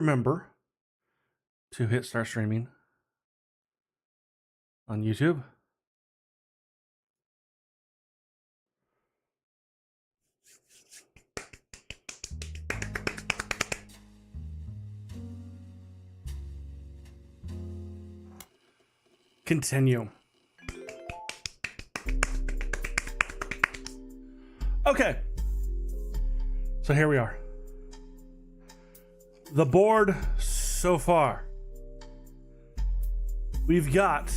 remember to hit start streaming on YouTube. Continue. Okay. So here we are. The board so far. We've got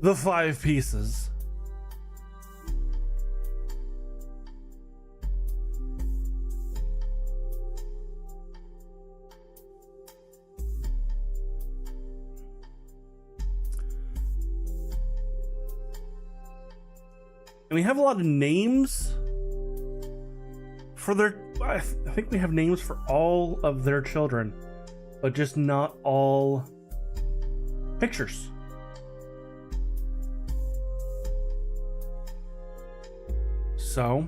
the 5 pieces. And we have a lot of names for their... I think we have names for all of their children, but just not all pictures. So,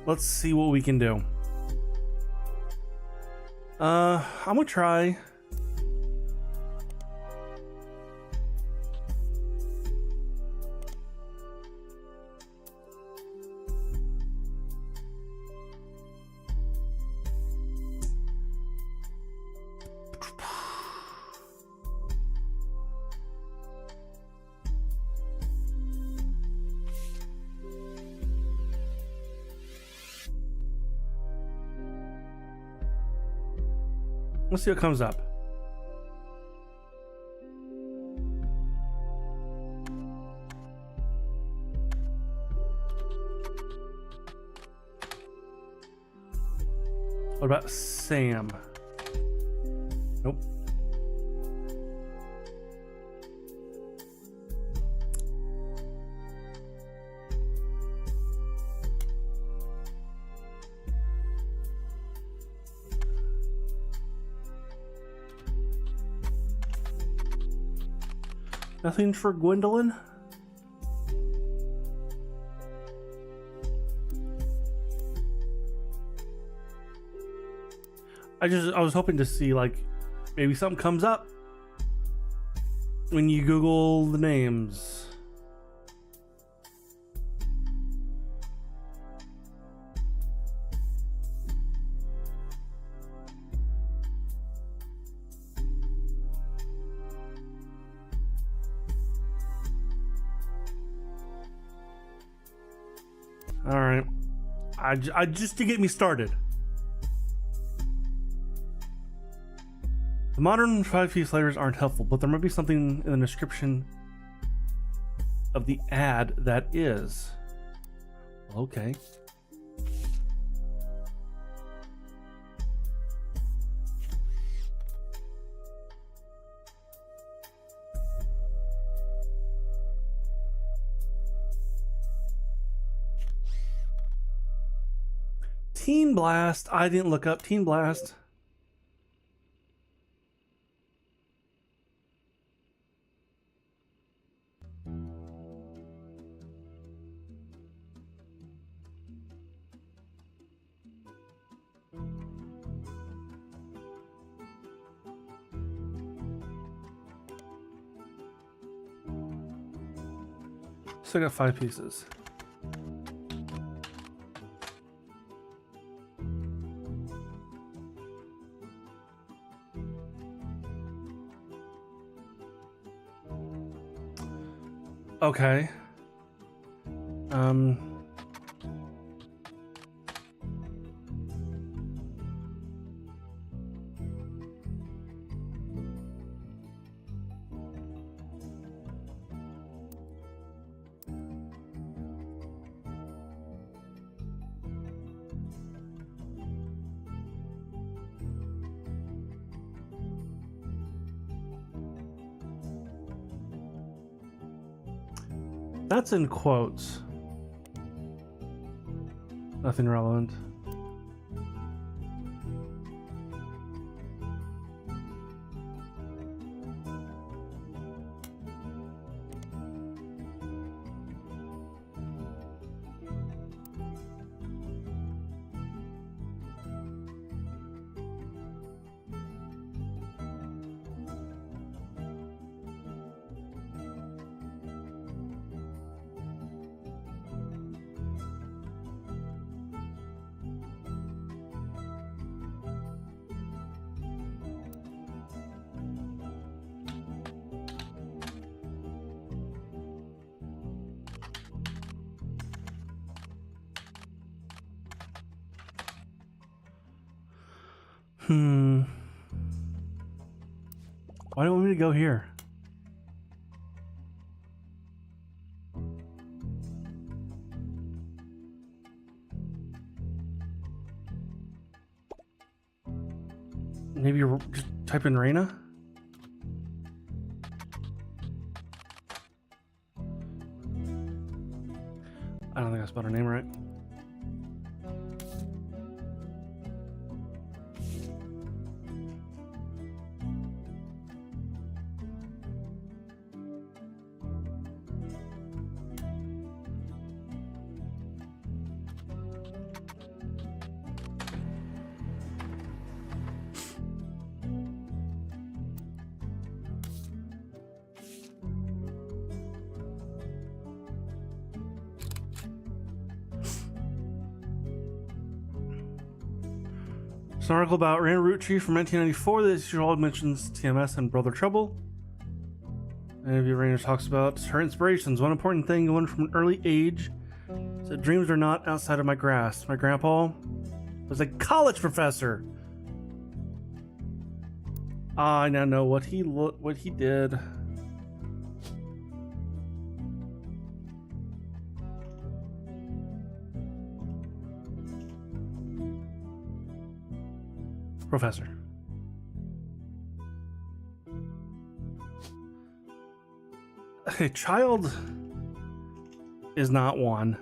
let's see what we can do. I'm gonna try... Let's see what comes up. What about Sam? Nope. Nothing for Gwendolyn? I was hoping to see, like, maybe something comes up when you Google the names. All right, I just to get me started. The modern 5-piece letters aren't helpful, but there might be something in the description of the ad that is. Okay. Teen Blast. I didn't look up Teen Blast. So I got 5 pieces. Okay. That's in quotes. Nothing relevant. Hmm. Why do you want me to go here? Maybe you just type in Reina? I don't think I spelled her name right. It's an article about Roottrees from 1994 that usually mentions TMS and Brother Trouble. And if Rainer talks about her inspirations. One important thing you learn from an early age is that dreams are not outside of my grasp. My grandpa was a college professor. I now know what he did. Professor. A child is not one.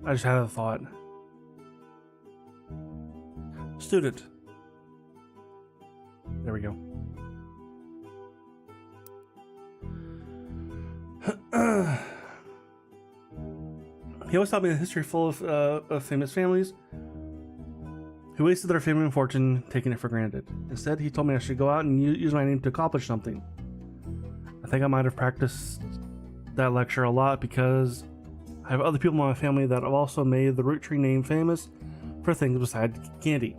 I just had a thought. Student. There we go. He always taught me a history full of famous families who wasted their fame and fortune taking it for granted. Instead, he told me I should go out and use my name to accomplish something. I think I might have practiced that lecture a lot because I have other people in my family that have also made the Roottree name famous for things besides candy.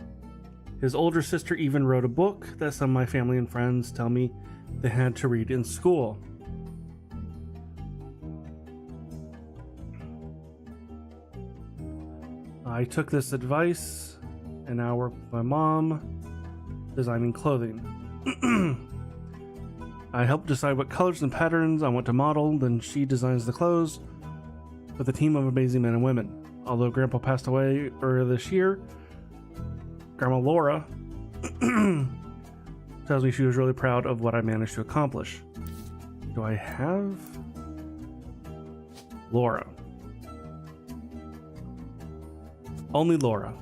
His older sister even wrote a book that some of my family and friends tell me they had to read in school. I took this advice and now work with my mom designing clothing. I help decide what colors and patterns I want to model, then she designs the clothes with a team of amazing men and women. Although Grandpa passed away earlier this year, Grandma Laura tells me she was really proud of what I managed to accomplish. Do I have Laura? Only Laura.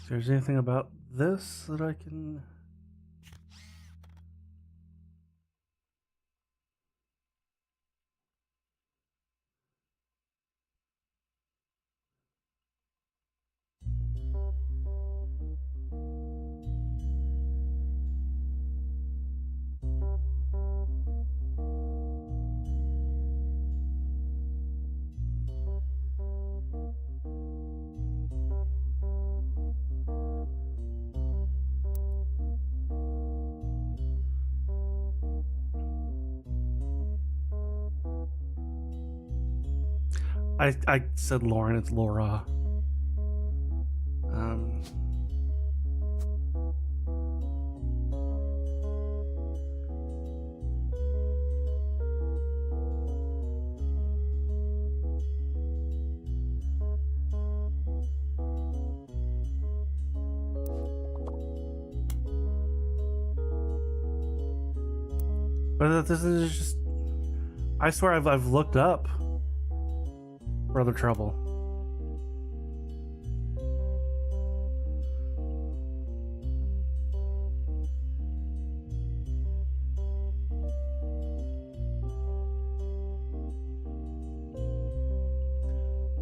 If there's anything about this that I can... I said Lauren, it's Laura. But this is just... I swear I've looked up Brother Trouble.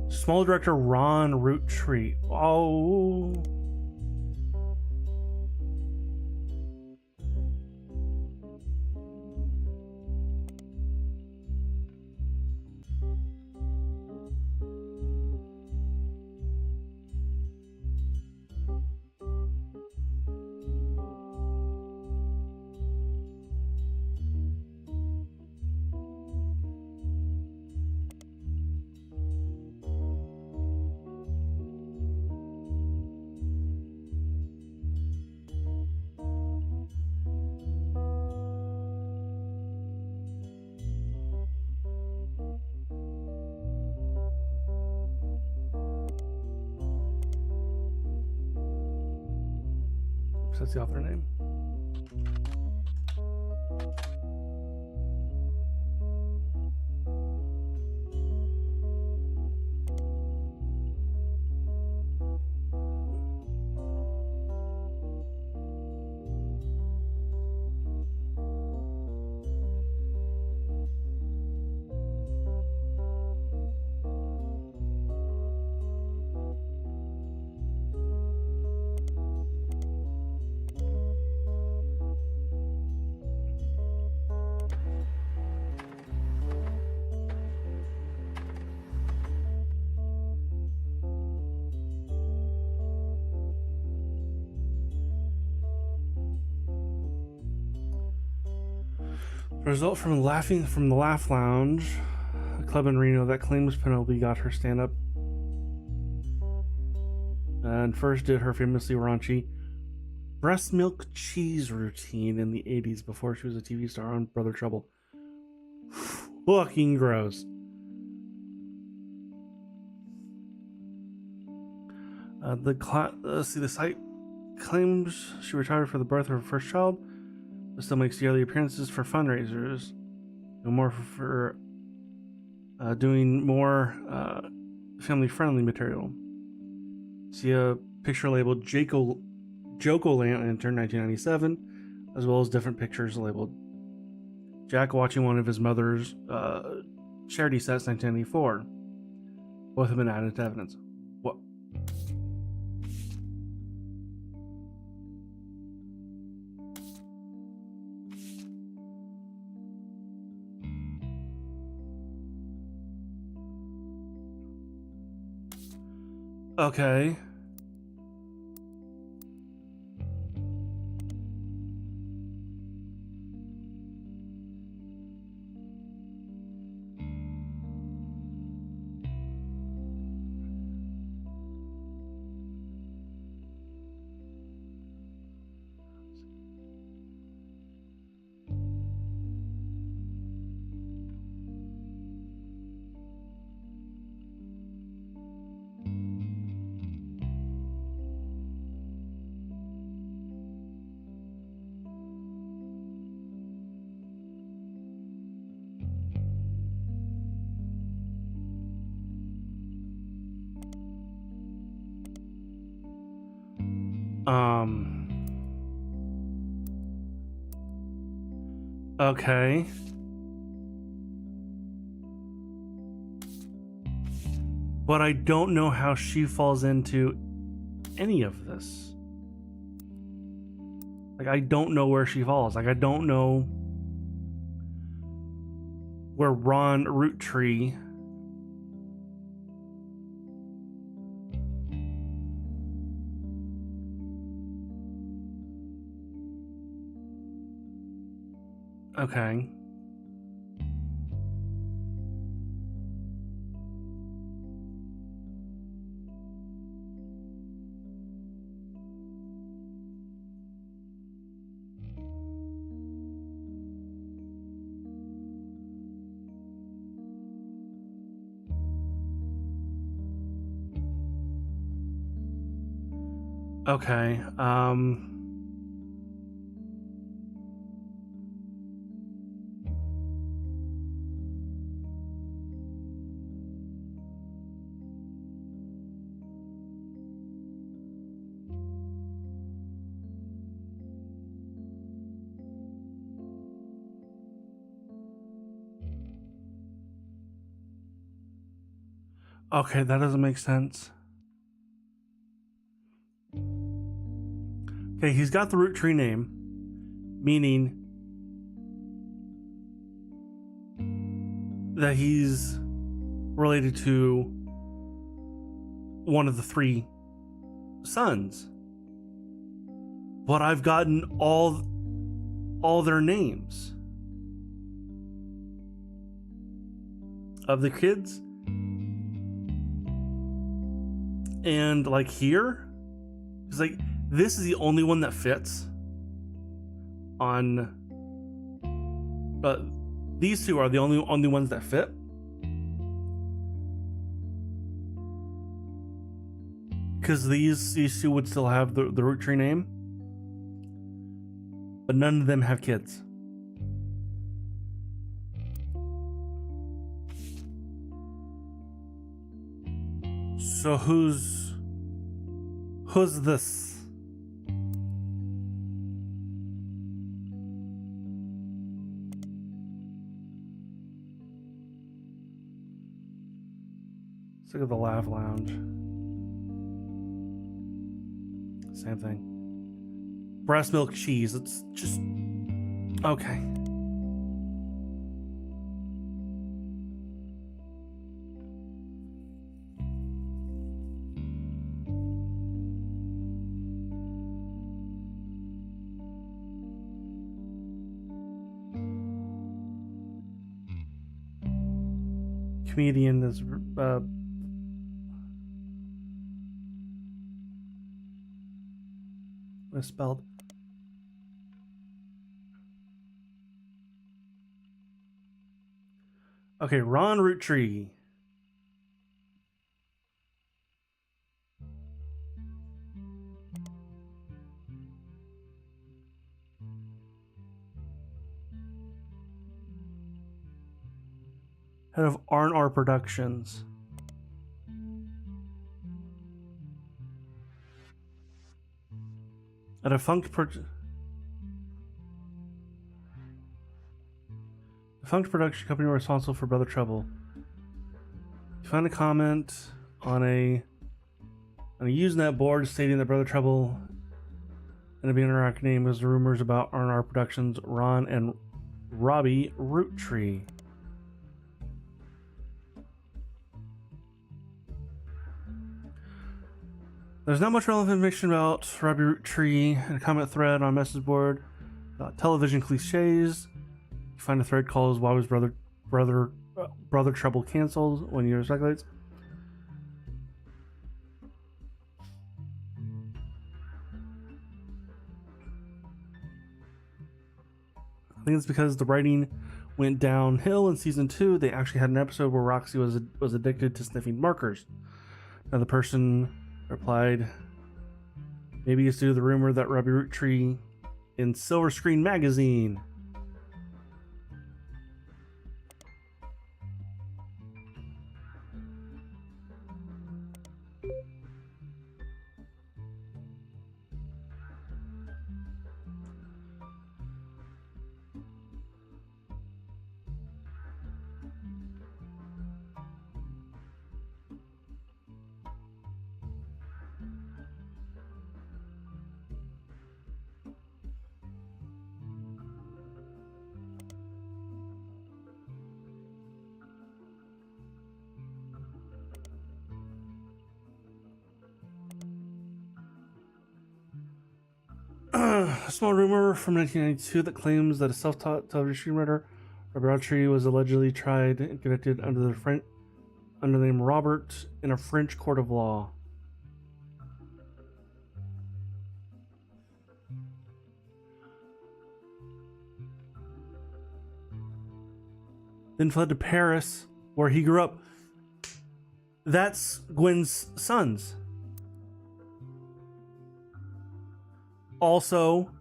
Small director Ron Roottree. Oh. that's the author name. Result from the Laugh Lounge, a club in Reno that claims Penelope got her stand-up and first did her famously raunchy breast milk cheese routine in the 80s before she was a TV star on Brother Trouble. Fucking gross. The site claims she retired for the birth of her first child, but still makes yearly appearances for fundraisers. No more for doing more family-friendly material. See a picture labeled Jokoland Lantern 1997, as well as different pictures labeled Jack watching one of his mother's charity sets 1994. Both have been added to evidence. What? Okay. Okay. But I don't know how she falls into any of this. Like, I don't know where she falls. Like, I don't know where Ron Roottrees Okay. Okay. Okay, that doesn't make sense. Okay, he's got the Roottrees name, meaning that he's related to one of the three sons. But I've gotten all their names of the kids. And like here, it's like this is the only one that fits on. But these two are the only ones that fit. Because these two would still have the Roottrees name. but none of them have kids. So who's this? Let's look at the Laugh Lounge. Same thing. Breast milk cheese. It's just okay. Comedian is misspelled. Okay, Ron Roottrees. Head of R&R Productions. A defunct production company responsible for Brother Trouble. You find a comment on a Usenet board stating that Brother Trouble and a Interact name was rumors about R&R Productions, Ron and Robbie Roottrees. There's not much relevant information about Robbie Roottrees in a comment thread on a message board about television cliches. You find a thread called "Why was Brother Trouble canceled?" when you speculates. I think it's because the writing went downhill in season 2. They actually had an episode where Roxy was addicted to sniffing markers. Now the person replied, maybe it's due to the rumor that Robbie Roottrees in Silver Screen magazine. A small rumor from 1992 that claims that a self-taught television screenwriter, Robbie Roottrees, was allegedly tried and convicted under the name Robert in a French court of law. Then fled to Paris, where he grew up. That's Gwen's sons. Also,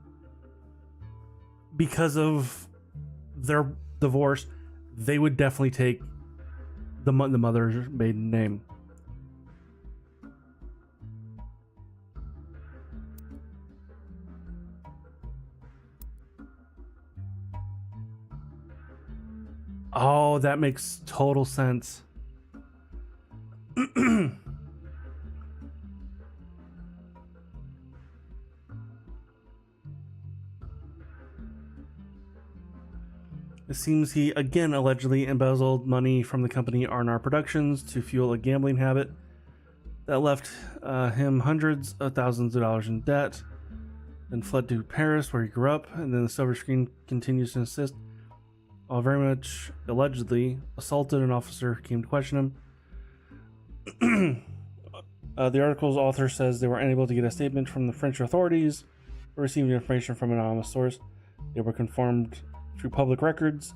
because of their divorce, they would definitely take the mother's maiden name. Oh, that makes total sense. It seems he again allegedly embezzled money from the company R&R Productions to fuel a gambling habit that left him hundreds of thousands of dollars in debt, then fled to Paris where he grew up, and then the Silver Screen continues to insist, while very much allegedly assaulted an officer who came to question him. The article's author says they were unable to get a statement from the French authorities or receiving information from an anonymous source. They were confirmed through public records.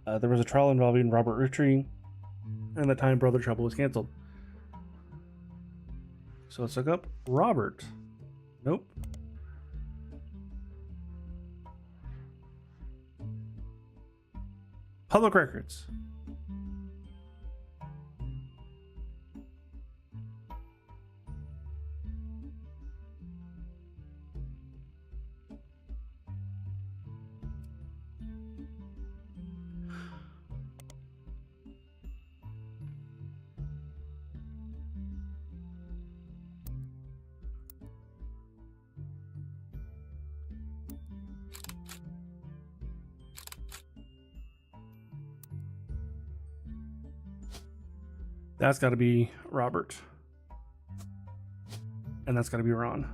There was a trial involving Robert Roottrees, and at the time Brother Trouble was canceled. So let's look up Robert. Nope. Public records. That's got to be Robert. And that's got to be Ron.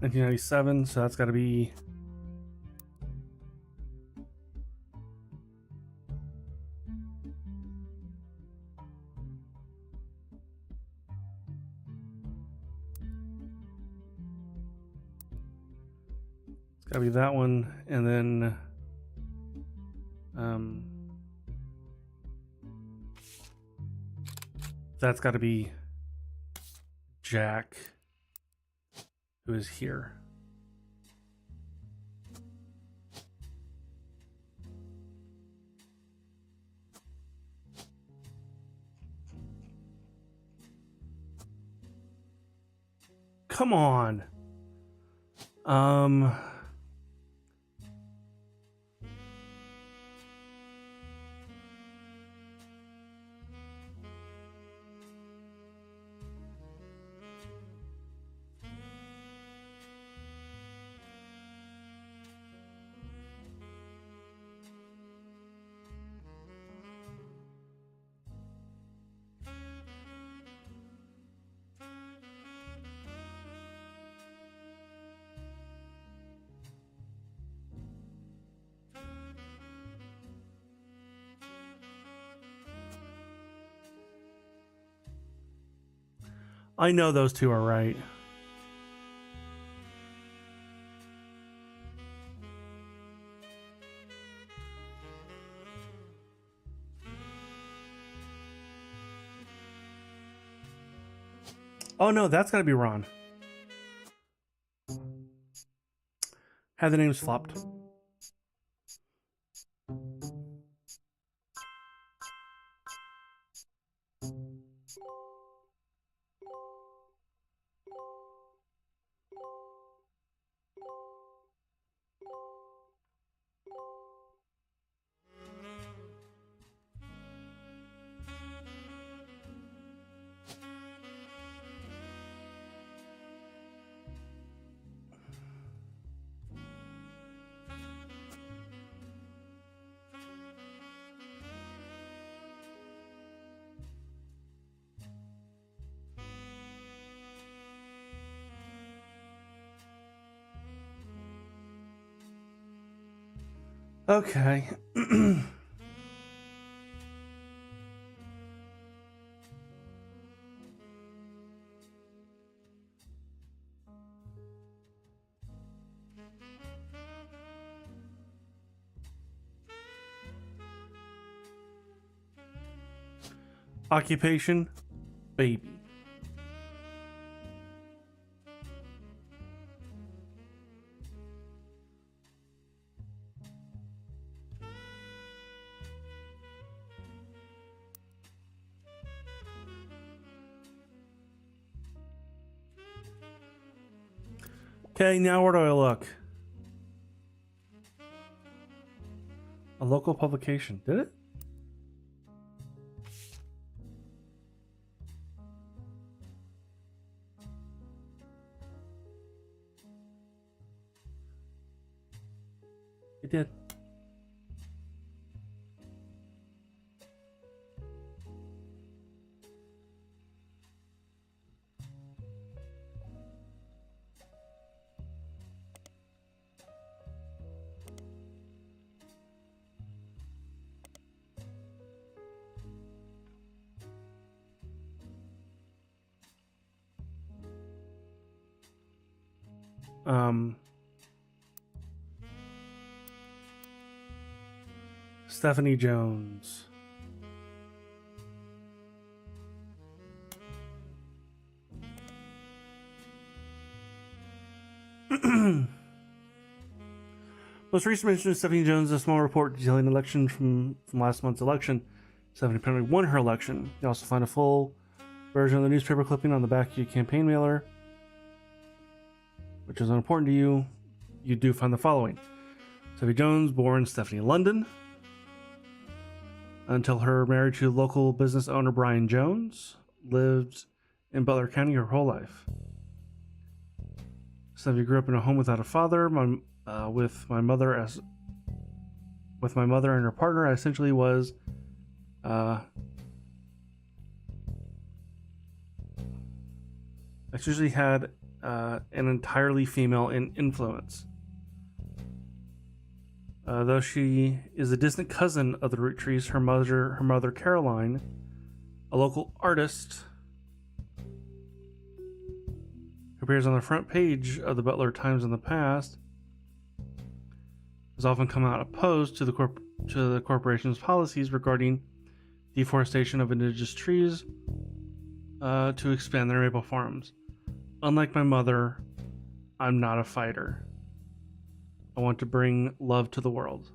$1997, so that's got to be got to be that one, and then that's got to be Jack, who is here. Come on. I know those two are right. Oh no, that's got to be Ron. Had the names flopped. Okay. Occupation, baby. Okay, now where do I look? A local publication. Did it? It did. Stephanie Jones. Most recent mention of Stephanie Jones, a small report detailing an election from last month's election. Stephanie apparently won her election. You also find a full version of the newspaper clipping on the back of your campaign mailer, which is unimportant to you. You do find the following. Stephanie Jones, born Stephanie London, until her marriage to local business owner Brian Jones, lived in Butler County her whole life. Stephanie grew up in a home without a father. With my mother and her partner, I essentially was essentially had an entirely female influence. Though she is a distant cousin of the Roottrees, her mother Caroline, a local artist who appears on the front page of the Butler Times in the past, has often come out opposed to the corporation's policies regarding deforestation of indigenous trees to expand their maple farms. Unlike my mother, I'm not a fighter. I want to bring love to the world.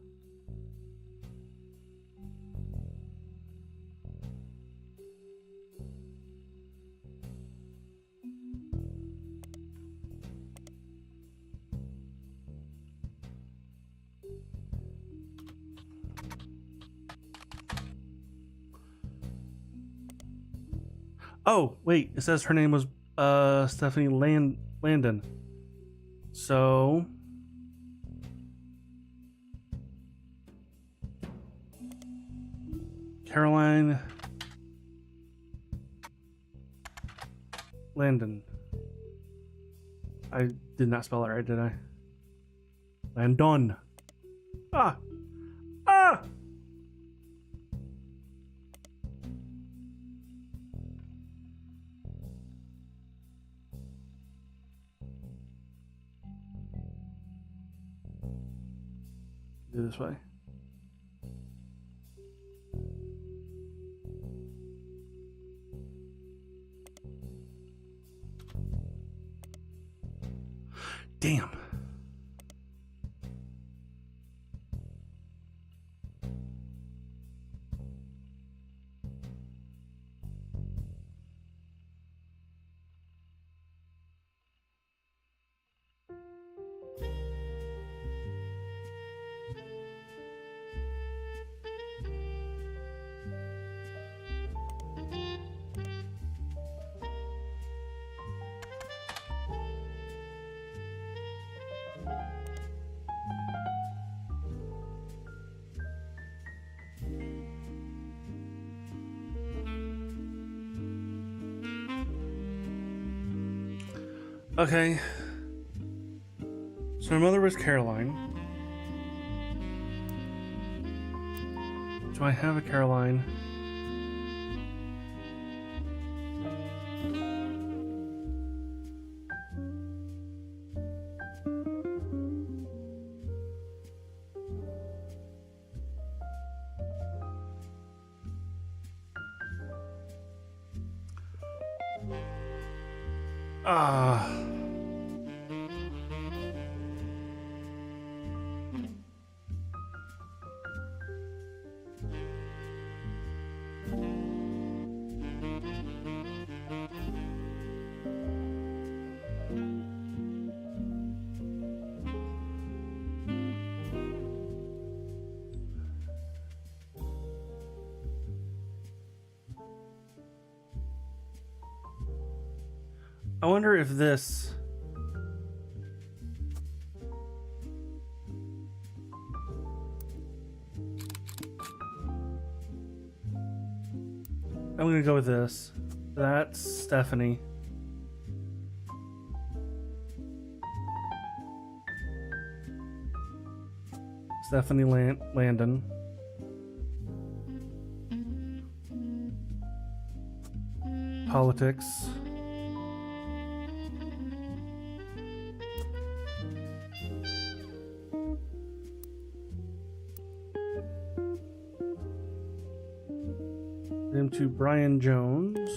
Oh, wait, it says her name was Stephanie Landon. So Caroline Landon. I did not spell it right, did I? Landon. Ah! Do this way. Damn. Okay. So my mother was Caroline. Do I have a Caroline? I wonder if this... I'm gonna go with this. That's Stephanie. Stephanie Landon. Politics. Him to Brian Jones.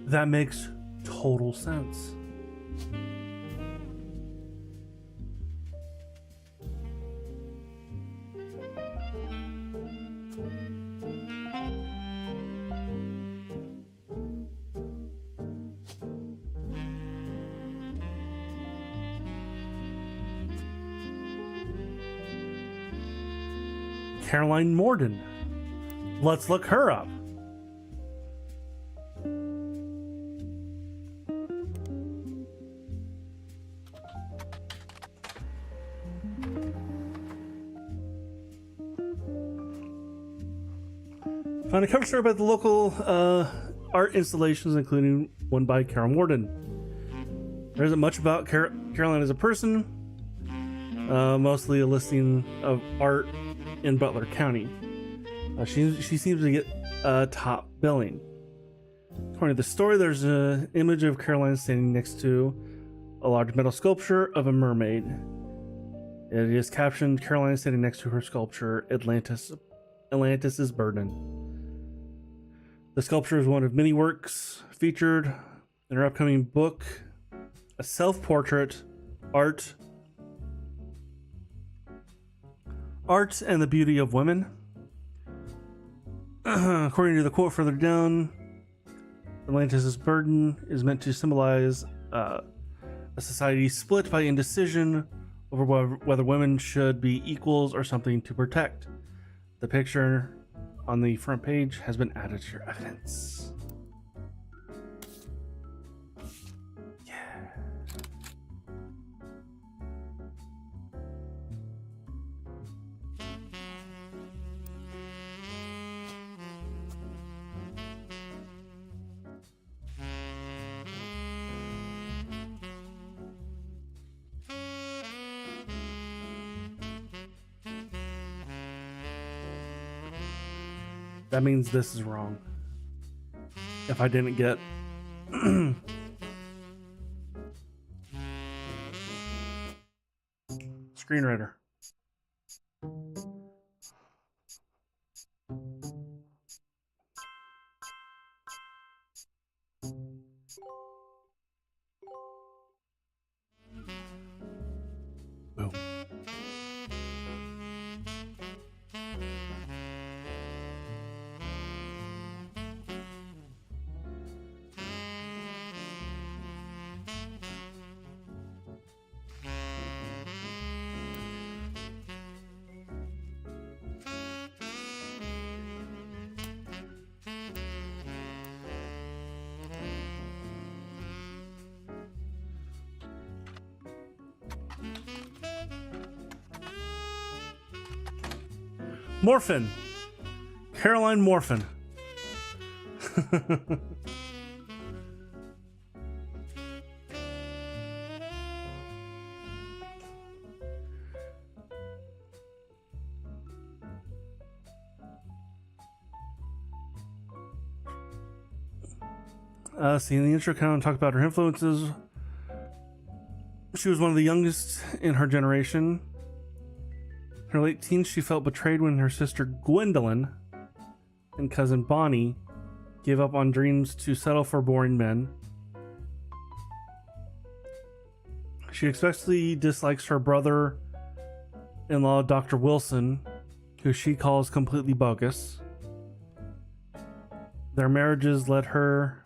That makes total sense. Caroline Morden. Let's look her up. Found a cover story about the local art installations, including one by Carol Morden. There isn't much about Caroline as a person, mostly a listing of art in Butler County. She seems to get top billing. According to the story, there's an image of Caroline standing next to a large metal sculpture of a mermaid. It is captioned, Caroline standing next to her sculpture, Atlantis' Burden. The sculpture is one of many works featured in her upcoming book, a self-portrait, Art and the Beauty of Women. According to the quote further down, Atlantis' burden is meant to symbolize a society split by indecision over whether women should be equals or something to protect. The picture on the front page has been added to your evidence. That means this is wrong. If I didn't get screenwriter. Boom. Morphin. Caroline Morphin. See, in the intro, kind of talk about her influences. She was one of the youngest in her generation. In her late teens, she felt betrayed when her sister Gwendolyn and cousin Bonnie gave up on dreams to settle for boring men. She especially dislikes her brother-in-law, Dr. Wilson, who she calls completely bogus. Their marriages led her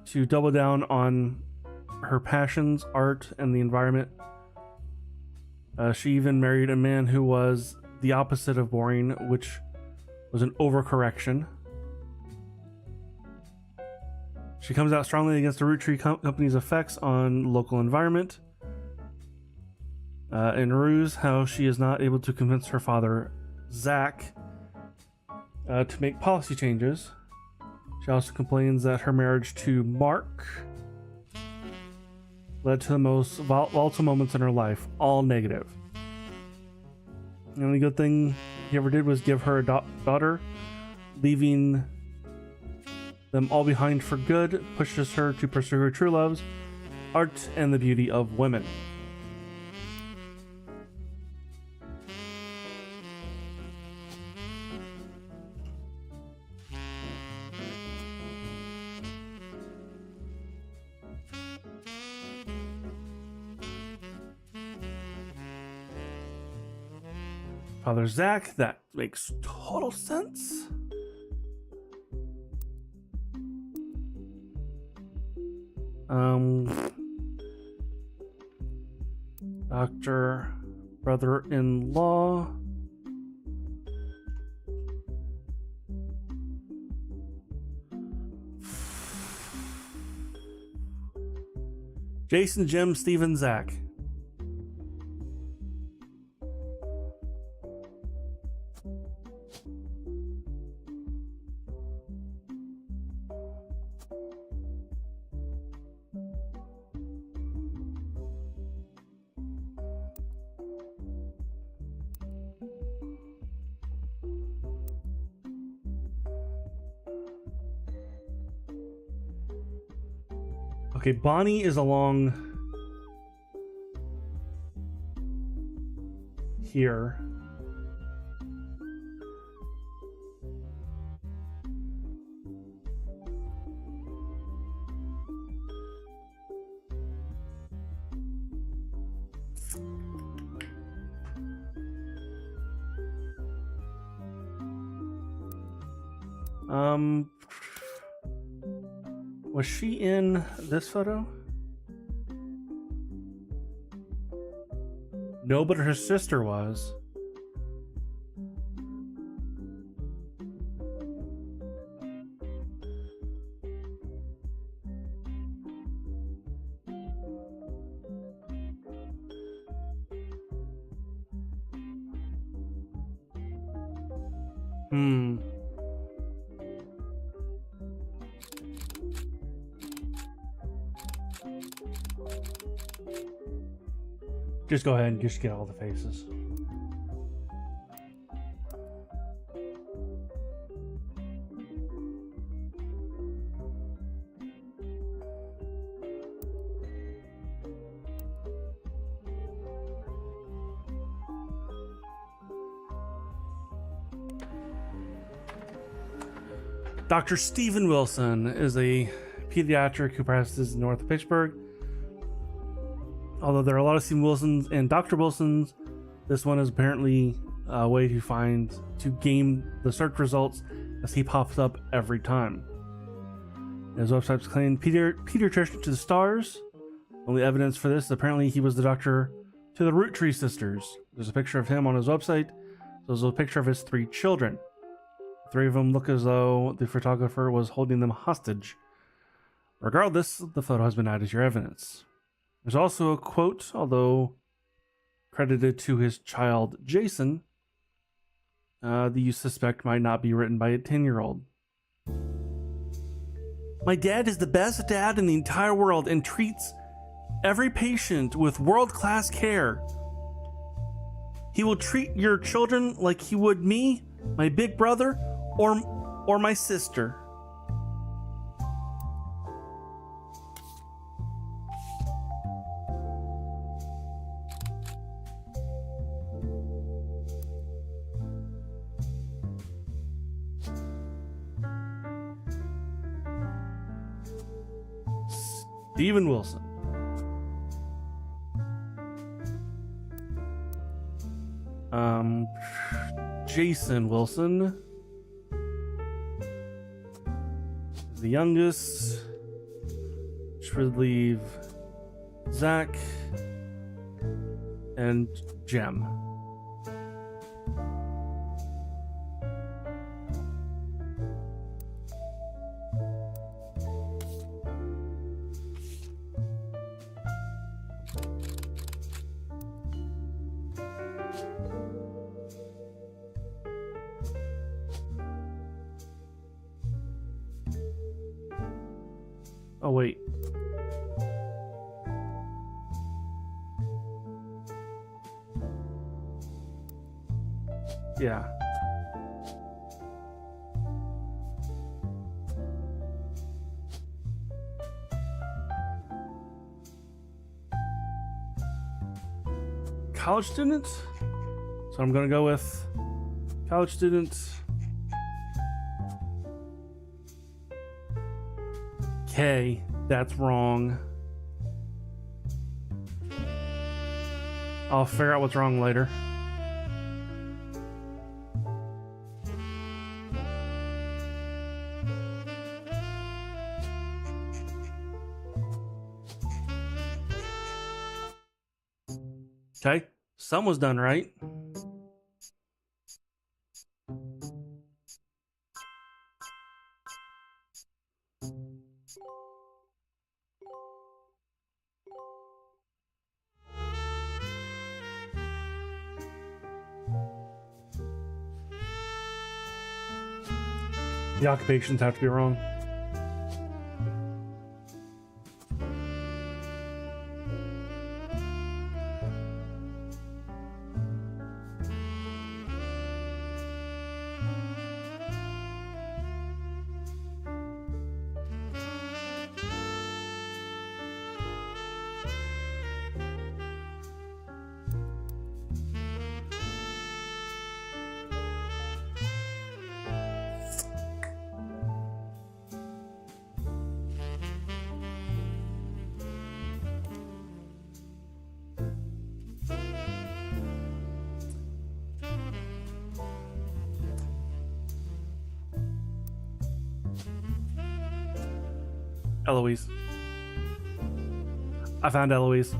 to double down on her passions, art, and the environment. She even married a man who was the opposite of boring, which was an overcorrection. She comes out strongly against the Roottrees company's effects on local environment. And rues how she is not able to convince her father, Zach, to make policy changes. She also complains that her marriage to Mark led to the most volatile moments in her life, all negative. The only good thing he ever did was give her a daughter, leaving them all behind for good, pushes her to pursue her true loves, art, and the beauty of women. Father Zach, that makes total sense. Doctor, brother-in-law. Jason, Jim, Steven, Zach. Okay, Bonnie is along here. Was she in this photo? No, but her sister was. Just go ahead and just get all the faces. Dr. Steven Wilson is a pediatric who practices north of Pittsburgh. Although there are a lot of Steven Wilsons and Dr. Wilsons, this one is apparently a way to game the search results as he pops up every time. His website's claimed pediatrician to the stars. Only evidence for this is apparently he was the doctor to the Roottrees sisters. There's a picture of him on his website. There's a picture of his 3 children. The 3 of them look as though the photographer was holding them hostage. Regardless, the photo has been added as your evidence. There's also a quote, although credited to his child Jason, that you suspect might not be written by a 10-year-old. My dad is the best dad in the entire world and treats every patient with world-class care. He will treat your children like he would me, my big brother, or my sister. Steven Wilson. Jason Wilson is the youngest, which would leave Zach and Jem. Oh, wait. Yeah. College students? So I'm gonna go with college students. K. That's wrong. I'll figure out what's wrong later. Okay, some was done right. The occupations have to be wrong. Eloise. I found Eloise.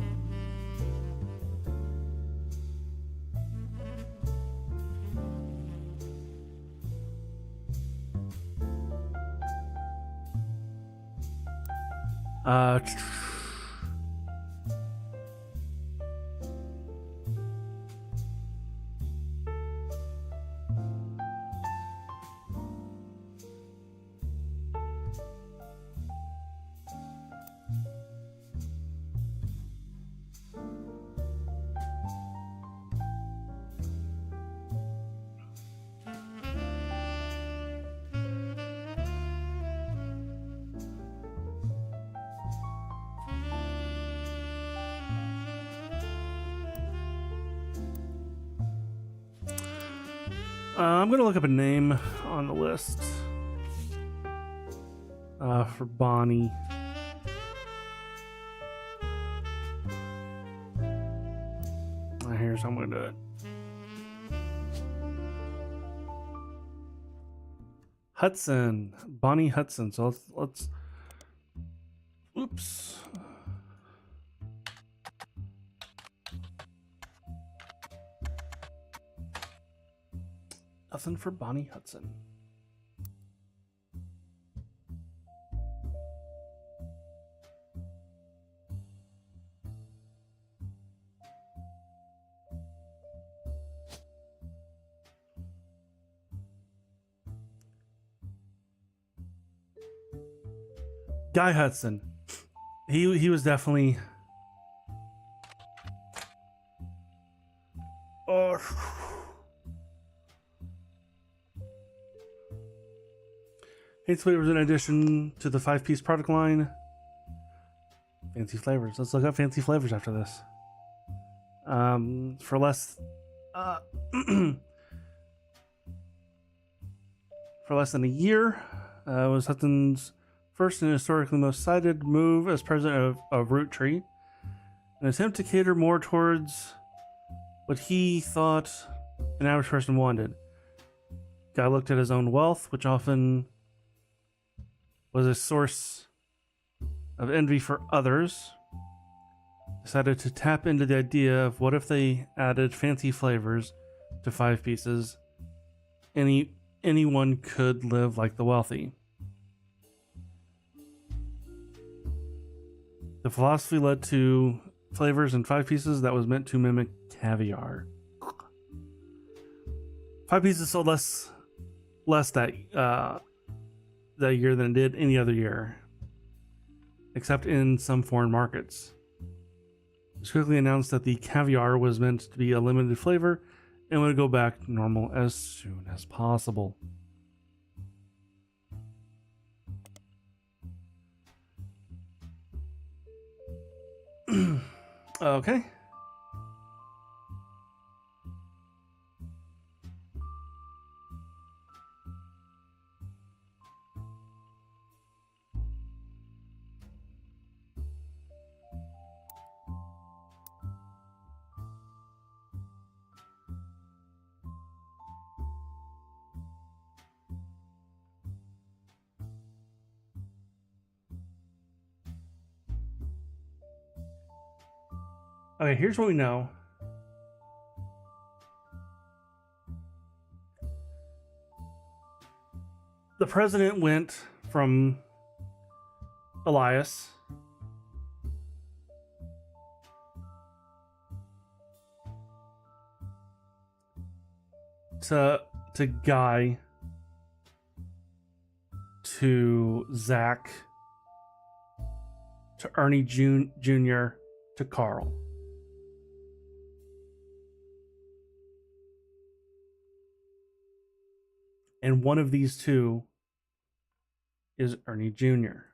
Uh, I'm gonna look up a name on the list for Bonnie. Here's how I'm gonna do it. Hudson, Bonnie Hudson. So let's oops. Nothing for Bonnie Hudson. Guy Hudson. He was definitely. Oh. Fancy flavors in addition to the 5-piece product line. Fancy flavors. Let's look up fancy flavors after this. For less for less than a year, was Hudson's first and historically most cited move as president of Roottrees, an attempt to cater more towards what he thought an average person wanted. Guy looked at his own wealth, which often was a source of envy for others, decided to tap into the idea of what if they added fancy flavors to 5 pieces. Anyone could live like the wealthy. The philosophy led to flavors in 5 pieces that was meant to mimic caviar. 5 pieces sold less that year than it did any other year, except in some foreign markets. It was quickly announced that the caviar was meant to be a limited flavor and would go back to normal as soon as possible. Okay. Okay, here's what we know. The president went from Elias to Guy to Zach to Ernie Jr. to Carl. And one of these two is Ernie Jr.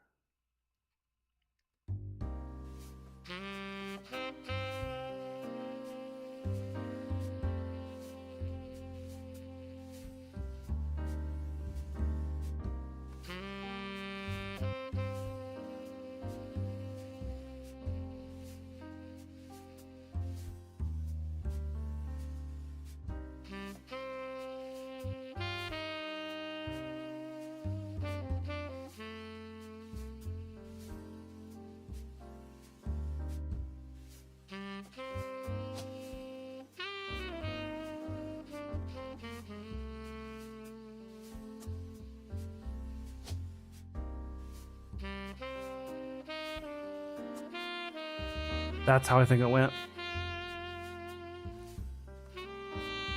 That's how I think it went.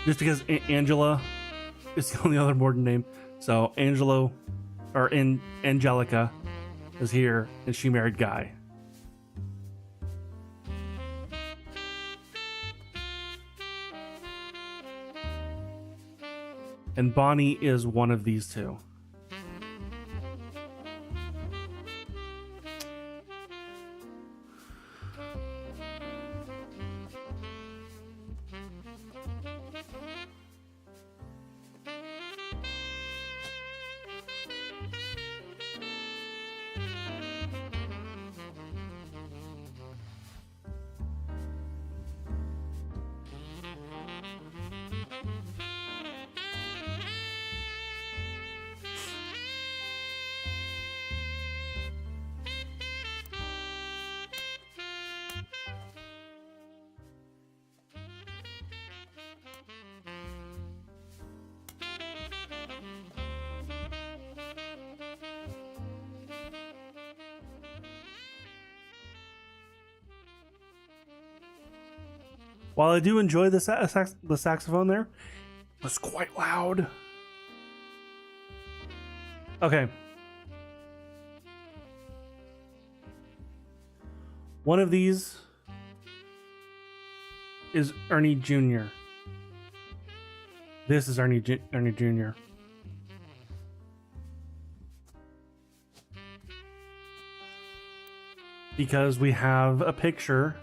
Just because Angela is the only other Morton name. So Angelica is here, and she married Guy. And Bonnie is one of these two. While I do enjoy the saxophone there, it's quite loud. Okay. One of these is Ernie Jr. This is Ernie Jr. Because we have a picture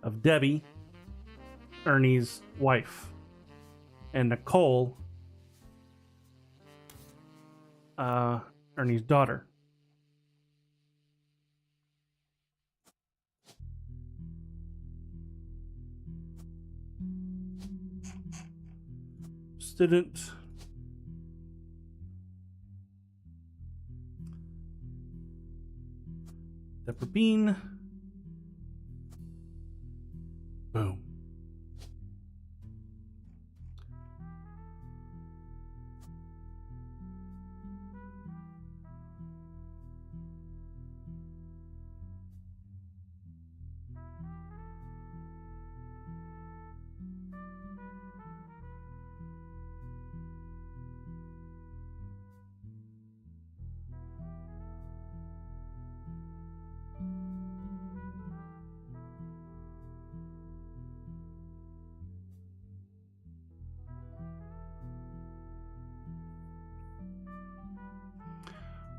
of Debbie, Ernie's wife, and Nicole, Ernie's daughter. Student. Deborah Bean. Boom.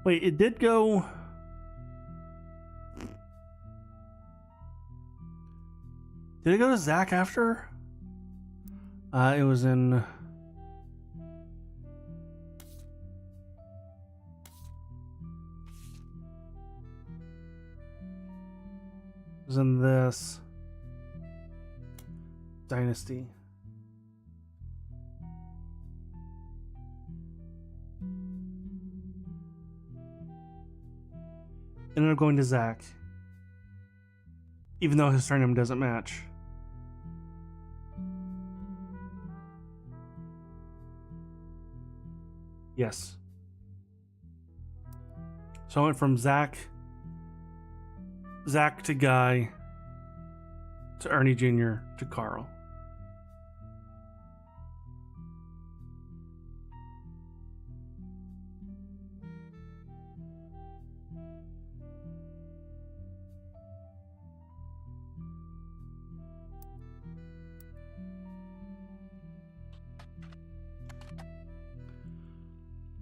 Wait, it did go. Did it go to Zach after? It was in. It was in this Dynasty. Ended up going to Zach, even though his surname doesn't match. Yes. So I went from Zach to Guy to Ernie Jr. to Carl.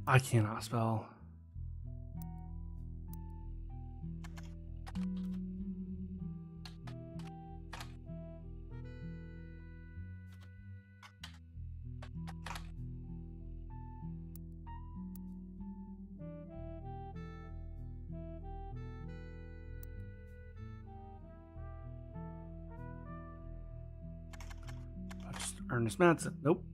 I cannot spell. Just Ernest Madsen. Nope.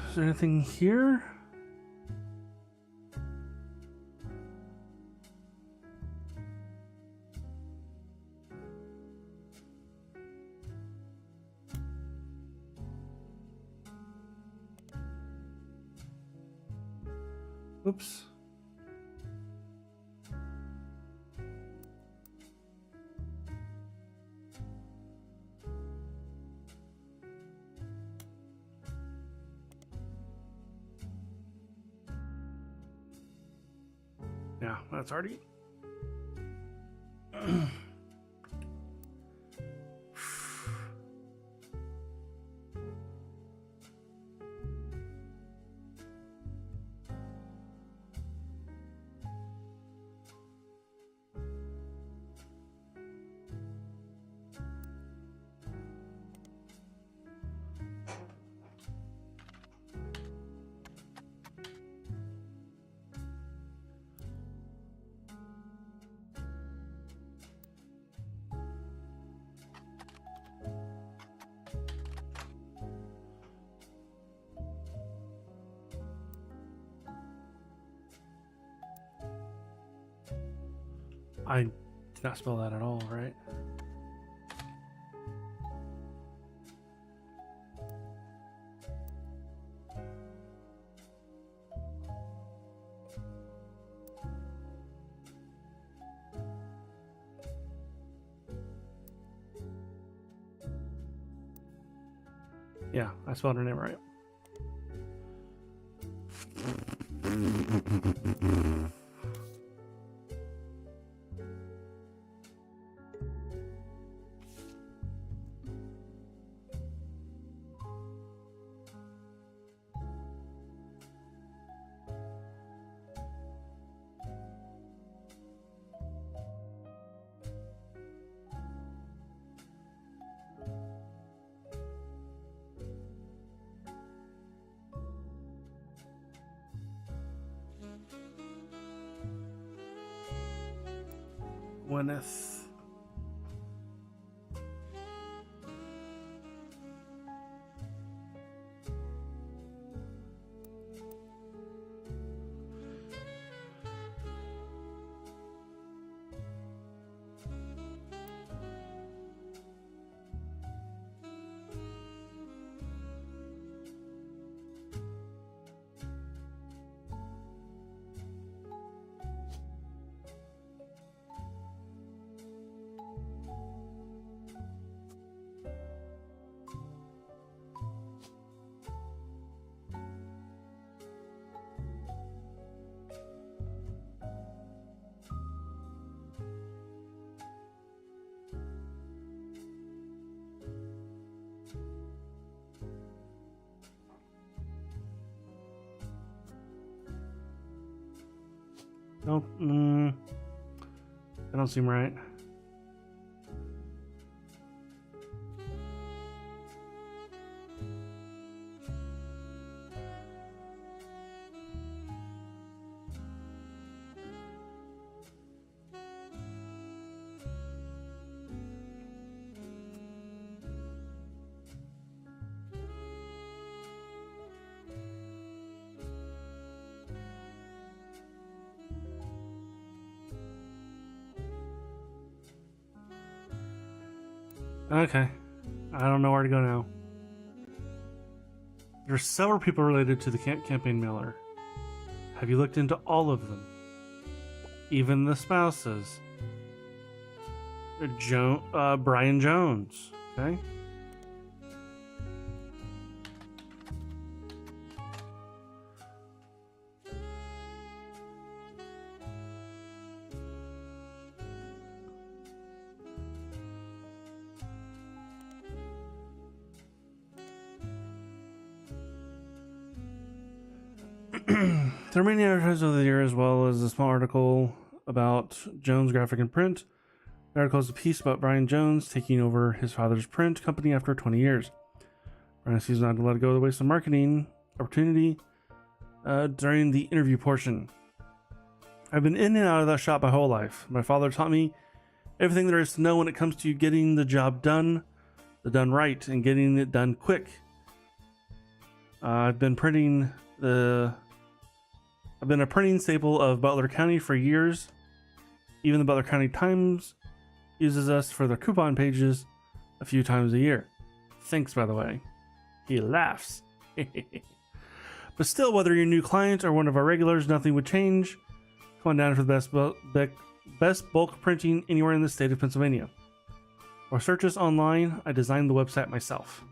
Is there anything here? Oops. Yeah, that's already. I did not spell that at all, right? Yeah, I spelled her name right. Gwyneth. That don't seem right. Okay. I don't know where to go now. There's several people related to the campaign mailer. Have you looked into all of them? Even the spouses. Brian Jones. Okay. There are many advertisements over the year, as well as a small article about Jones Graphic and Print. The article is a piece about Brian Jones taking over his father's print company after 20 years. Brian sees not to let go of the waste of marketing opportunity during the interview portion. I've been in and out of that shop my whole life. My father taught me everything there is to know when it comes to getting the job done right, and getting it done quick. I've been a printing staple of Butler County for years. Even the Butler County Times uses us for their coupon pages a few times a year. Thanks, by the way. He laughs. But still, whether you're a new client or one of our regulars, nothing would change. Come on down for the best bulk printing anywhere in the state of Pennsylvania. Or search us online. I designed the website myself.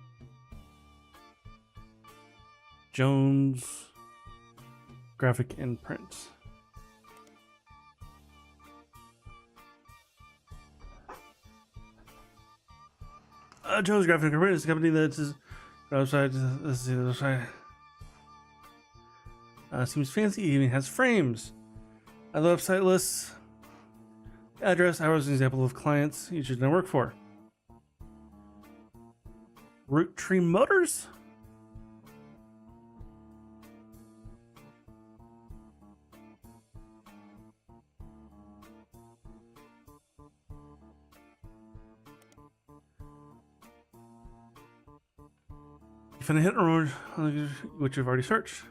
Jones Graphic and Print. Jones Graphic and Print is a company that is website. Let's see the website. Seems fancy. It even has frames. The website lists address, hours, and example of clients you should now work for. Roottrees Motors. You find a hit or which you've already searched.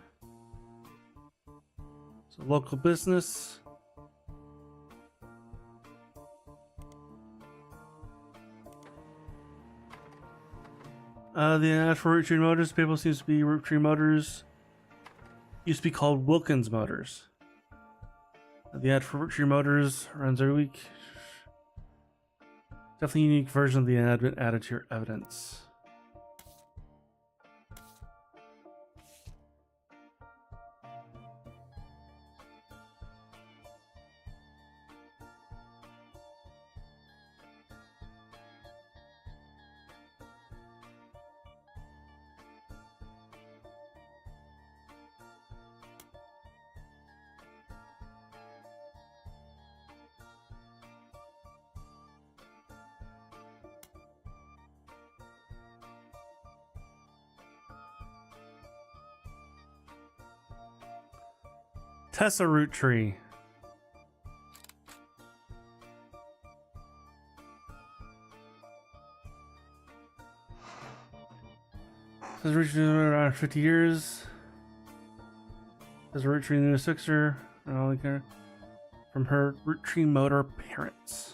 So local business. The ad for Roottrees Motors, people seems to be Roottrees Motors. Used to be called Wilkins Motors. The ad for Roottrees Motors runs every week. Definitely a unique version of the ad been added to your evidence. Tessa Roottrees. Says Roottrees around 50 years. Says Roottrees new sixer. From her Roottrees Motor parents.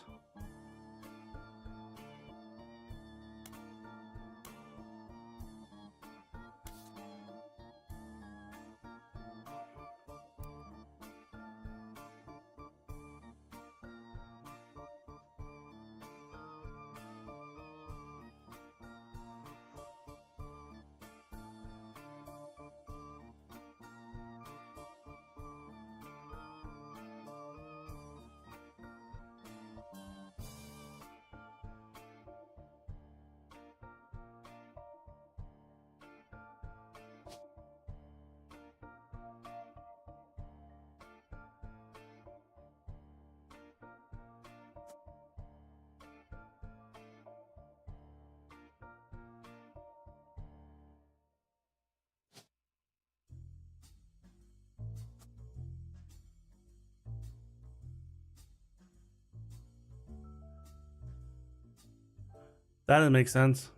That doesn't make sense.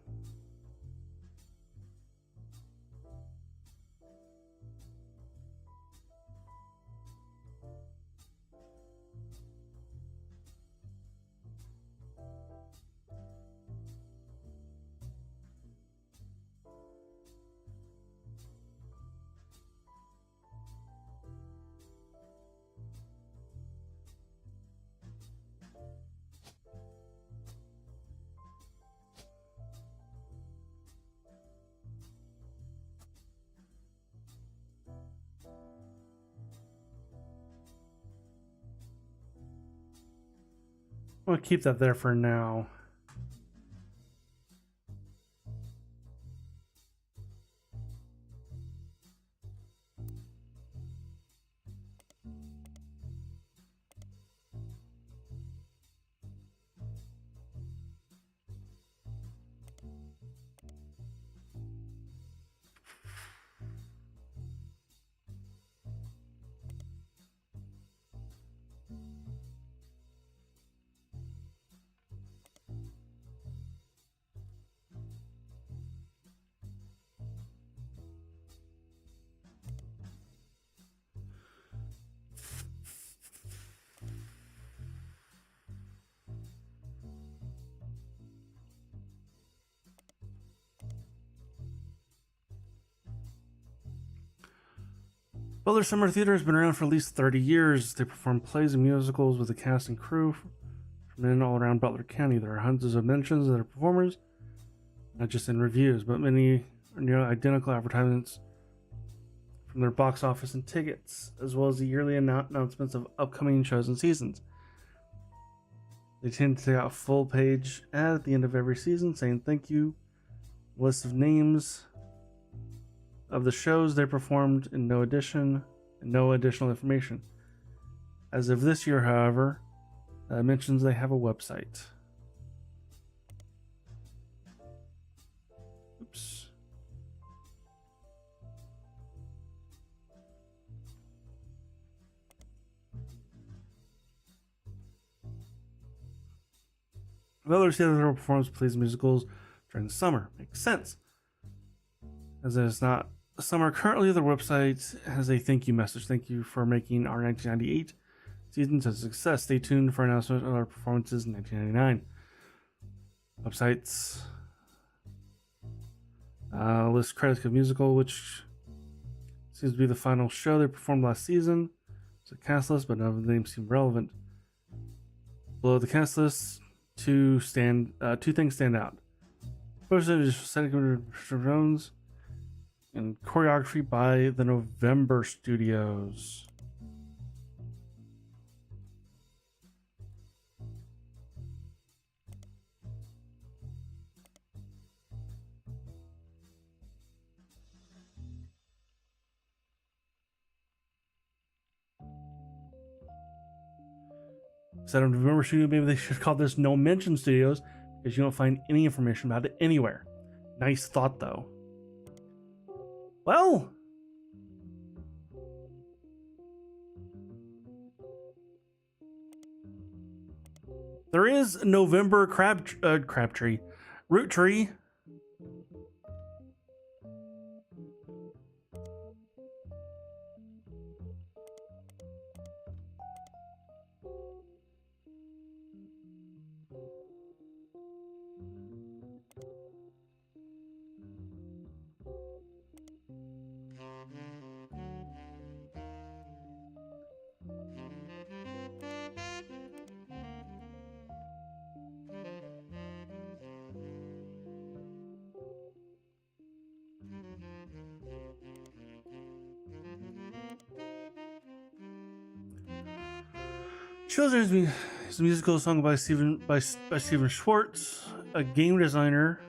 I'm gonna keep that there for now. Butler Summer Theater has been around for at least 30 years. They perform plays and musicals with a cast and crew from in all around Butler County. There are hundreds of mentions of their performers, not just in reviews, but many are nearly identical advertisements from their box office and tickets, as well as the yearly announcements of upcoming shows and seasons. They tend to take out a full page ad at the end of every season saying thank you, list of names of the shows they performed, and no additional information. As of this year, however, mentions they have a website. Oops. Others say that their performance plays musicals during the summer. Makes sense, as it is not summer currently. Their website has a thank you message. Thank you for making our 1998 season a success. Stay tuned for announcement of our performances in 1999. Websites list credits of musical, which seems to be the final show they performed last season. It's a cast list, but none of the names seem relevant. Below the cast list, two things stand out. First is Cedric Jones and choreography by the November Studios. Instead of November Studio, maybe they should call this No Mention Studios, because you don't find any information about it anywhere. Nice thought, though. Well, there is November Crabtree, Roottrees. Children's is a musical song by Steven Schwartz, a game designer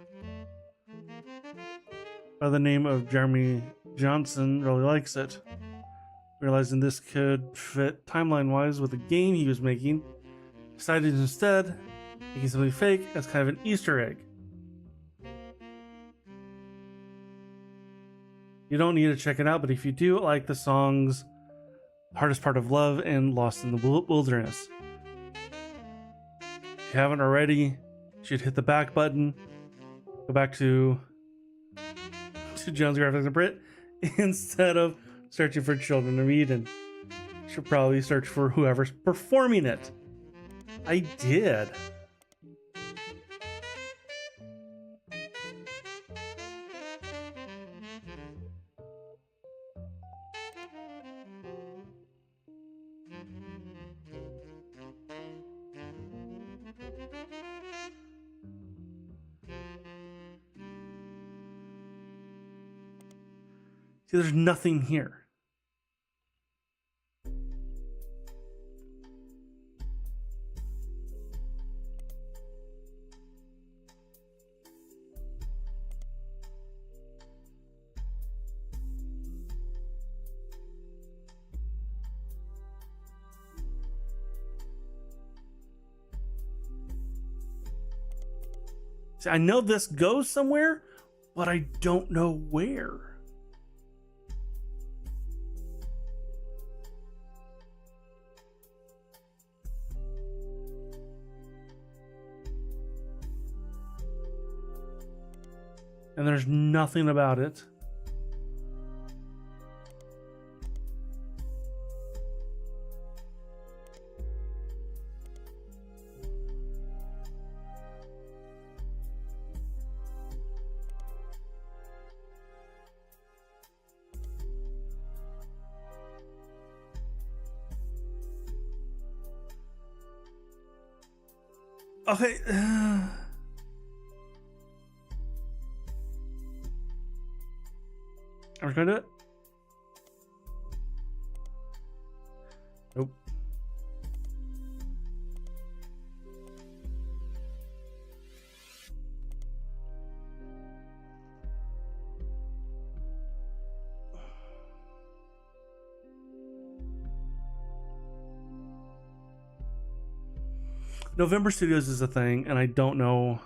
by the name of Jeremy Johnson really likes it. Realizing this could fit timeline-wise with the game he was making, decided instead making something fake as kind of an Easter egg. You don't need to check it out, but if you do like the songs Hardest Part of Love and Lost in the Wilderness, if you haven't already, She'd hit the back button, go back to Jones Graphics and Brit, instead of searching for Children of Eden. She'll probably search for whoever's performing it. I did. See, there's nothing here. See, I know this goes somewhere, but I don't know where. And there's nothing about it. Okay. Are we gonna do it? Nope. November Studios is a thing, and I don't know.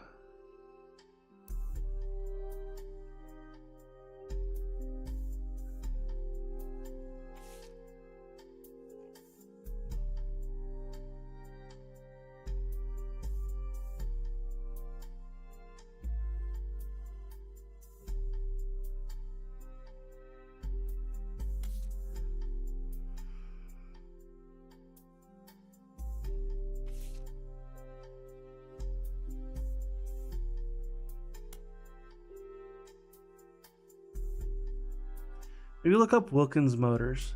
Maybe look up Wilkins Motors.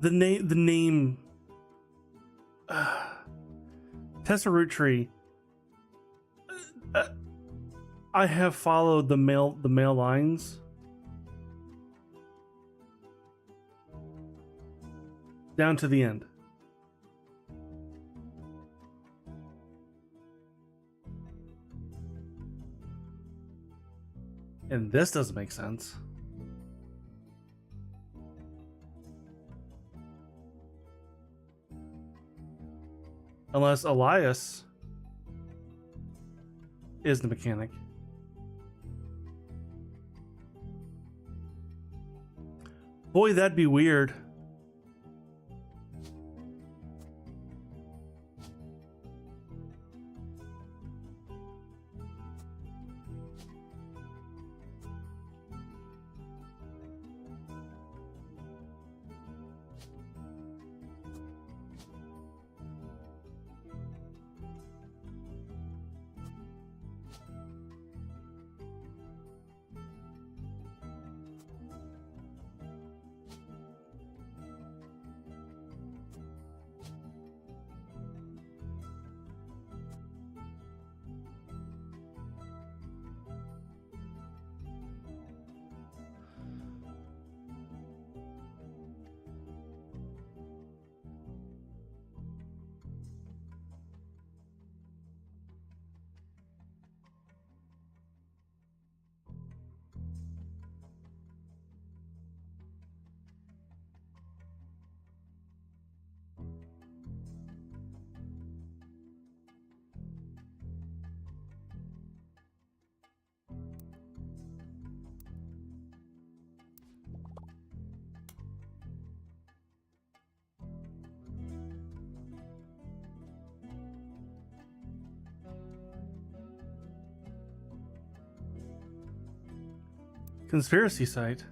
The name Tessa Roottrees. I have followed the mail lines down to the end. And this doesn't make sense. Unless Elias is the mechanic. Boy, that'd be weird. Conspiracy site.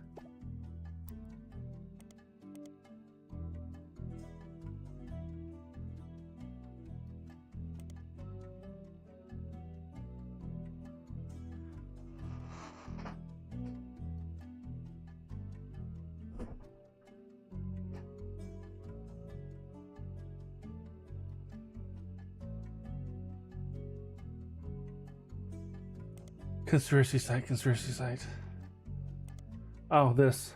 Conspiracy site, conspiracy site. Oh, this.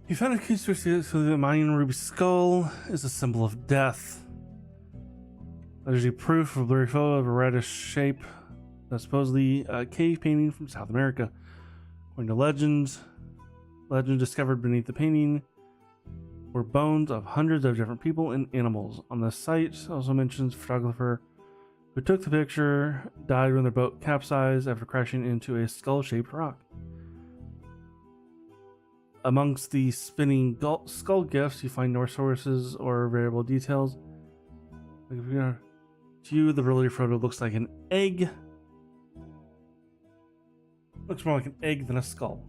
You found a conspiracy so the Mayan ruby skull is a symbol of death. There's a proof of a blurry photo of a reddish shape that's supposedly a cave painting from South America. According to legends discovered beneath the painting were bones of hundreds of different people and animals. On the site also mentions a photographer who took the picture died when their boat capsized after crashing into a skull-shaped rock. Amongst the spinning skull gifts, you find Norse sources or variable details. To you, the earlier photo looks like an egg. Looks more like an egg than a skull.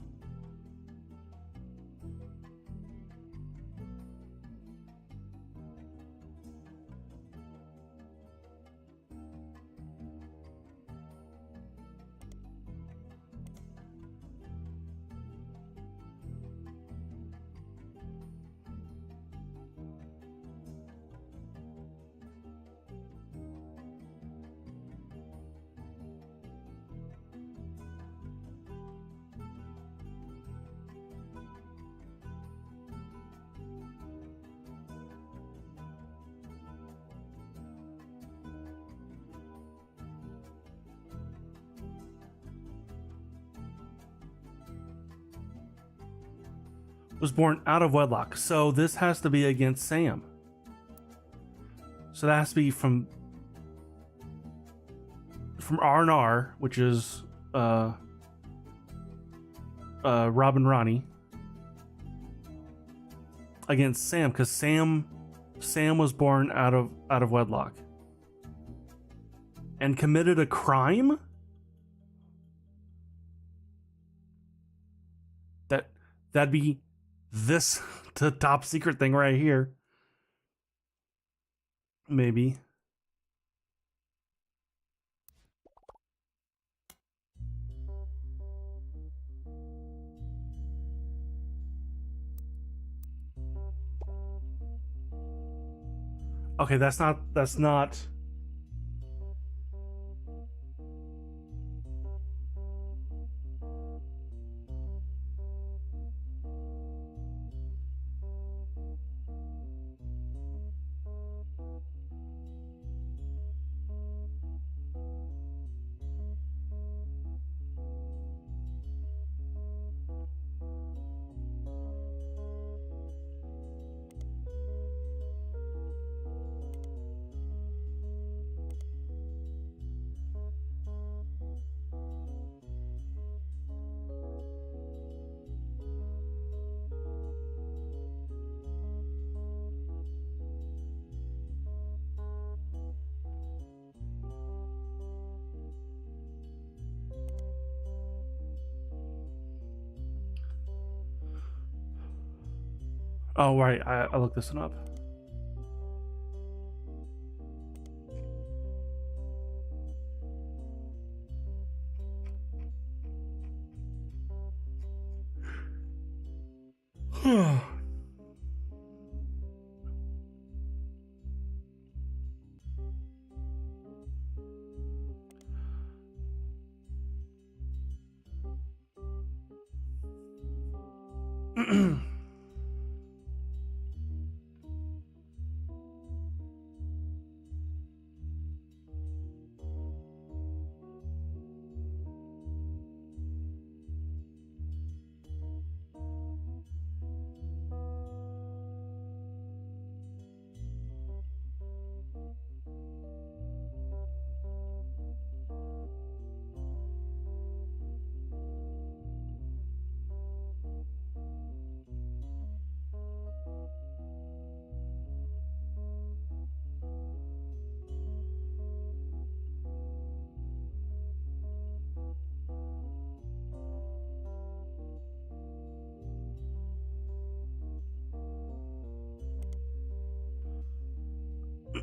Was born out of wedlock, so this has to be against Sam. So that has to be from R&R, which is Rob and Ronnie, against Sam, because Sam was born out of wedlock and committed a crime. That'd be this the top secret thing right here. Maybe. Okay, that's not Oh, right. I looked this one up.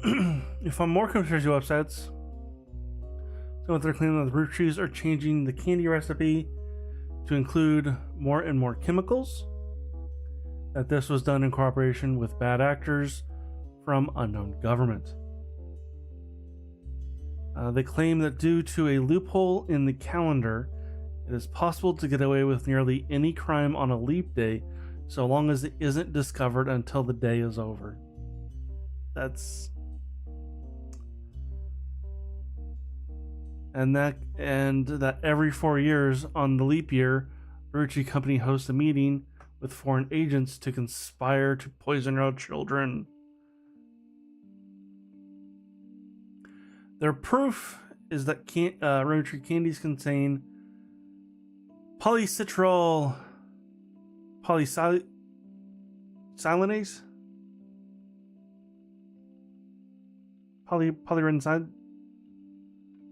You find more conspiracy websites. So what they're claiming that the Roottrees are changing the candy recipe to include more and more chemicals. That this was done in cooperation with bad actors from unknown government. They claim that due to a loophole in the calendar, it is possible to get away with nearly any crime on a leap day so long as it isn't discovered until the day is over. And that every 4 years on the leap year, Roottrees Company hosts a meeting with foreign agents to conspire to poison our children. Their proof is that Roottrees candies contain polycitral polysilinase, polyrenzyme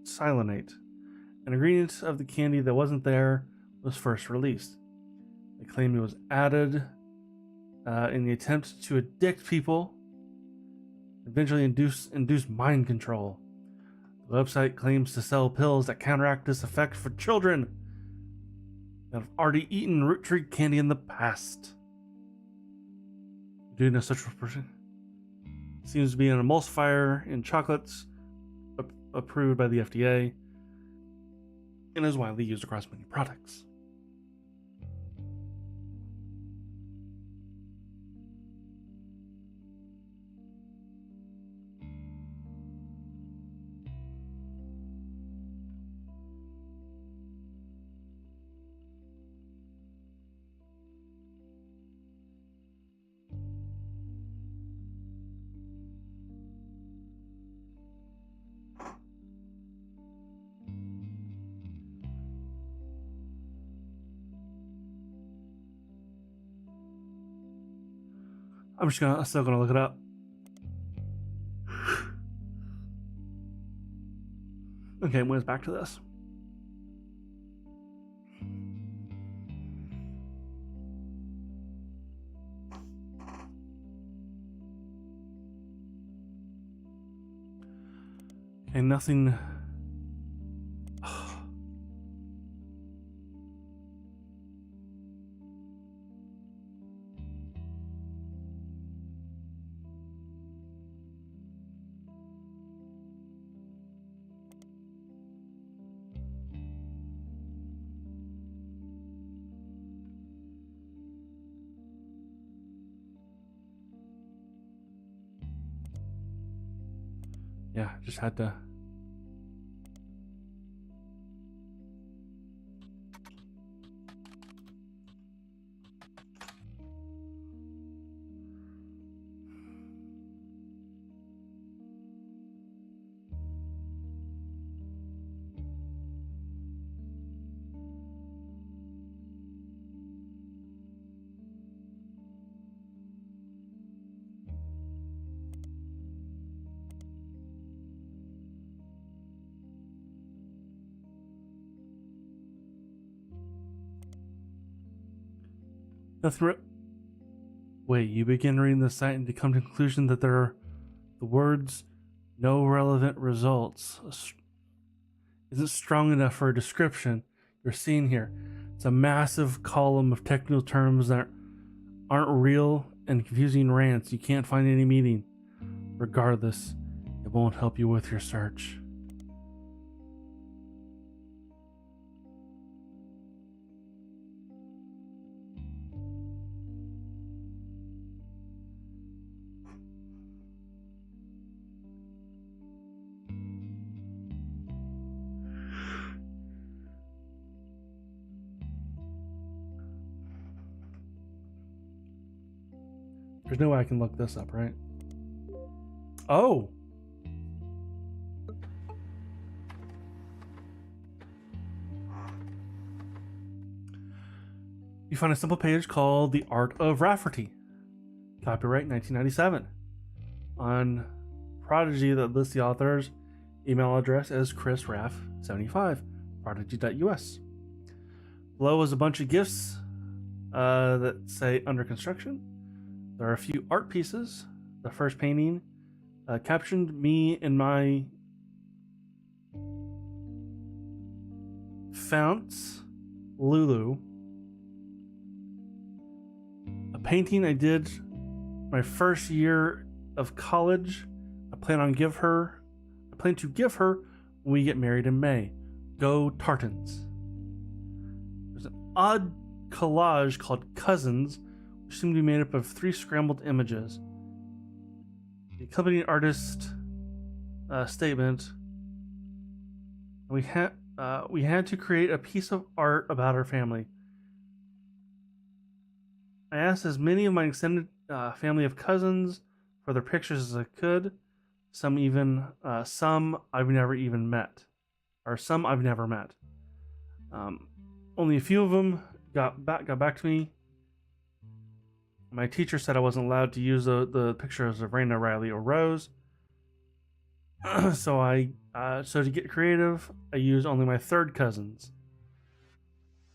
silinate, an ingredient of the candy that wasn't there, was first released. They claim it was added in the attempt to addict people, eventually induce mind control. The website claims to sell pills that counteract this effect for children that have already eaten Roottrees candy in the past. Doing a such person seems to be an emulsifier in chocolates approved by the FDA and is widely used across many products. I'm still gonna look it up. Okay, where's back to this? Okay, nothing. Yeah, just had to. Nothing. Wait, you begin reading the site and to come to the conclusion that there are the words "no relevant results" isn't strong enough for a description you're seeing here. It's a massive column of technical terms that aren't real and confusing rants. You can't find any meaning. Regardless, it won't help you with your search. There's no way I can look this up, right? Oh! You find a simple page called The Art of Rafferty. Copyright 1997. On Prodigy that lists the author's email address as chrisraff75, prodigy.us. Below is a bunch of GIFs that say under construction. There are a few art pieces. The first painting captioned me and my founts, Lulu. A painting I did my first year of college. I plan to give her when we get married in May. Go Tartans. There's an odd collage called Cousins, which seemed to be made up of 3 scrambled images. The accompanying artist statement: we had to create a piece of art about our family. I asked as many of my extended family of cousins for their pictures as I could. Some I've never even met, or some I've never met. Only a few of them got back to me. My teacher said I wasn't allowed to use the pictures of Raina, Riley, or Rose. So to get creative, I used only my third cousins.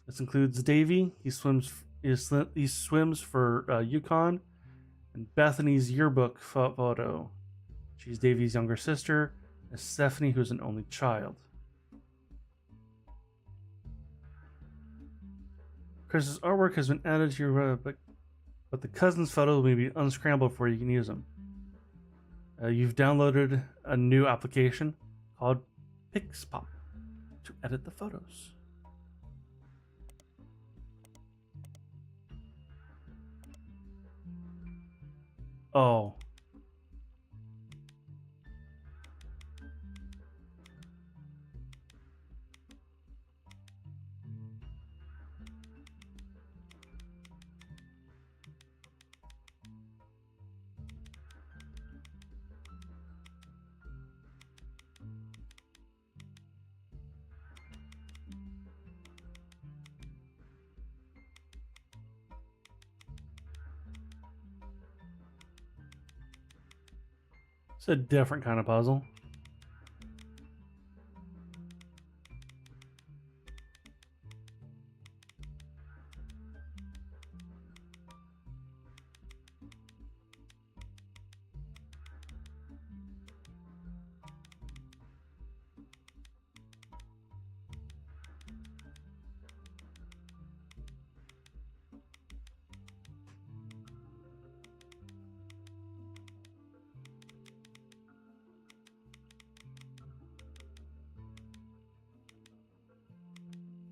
This includes Davy. He swims for Yukon, and Bethany's yearbook photo. She's Davy's younger sister, and Stephanie, who's an only child. Chris's artwork has been added to your but the cousins' photos may be unscrambled before you can use them. You've downloaded a new application called Pixpop to edit the photos. Oh. It's a different kind of puzzle.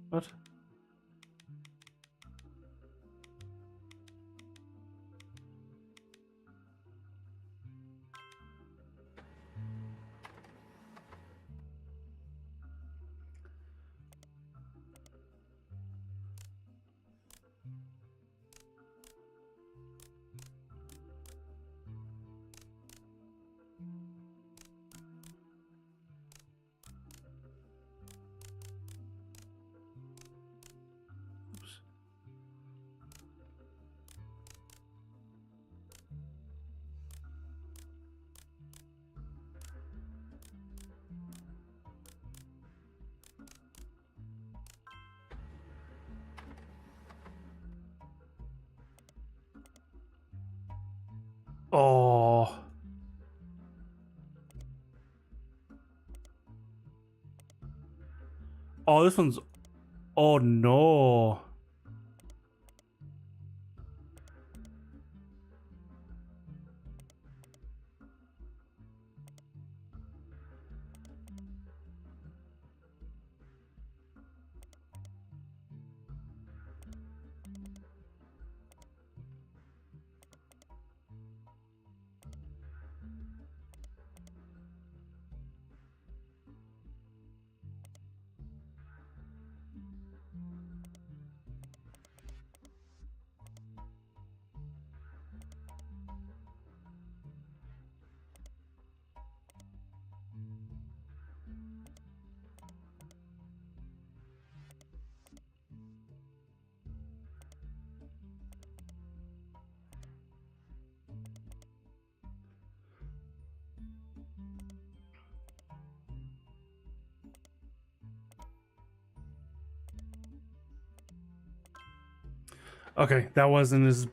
What? Oh. Oh, this one's... Oh, no. Okay, that wasn't as...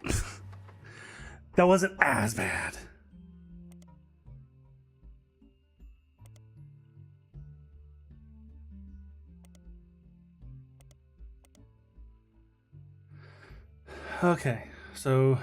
that wasn't as bad. Okay, so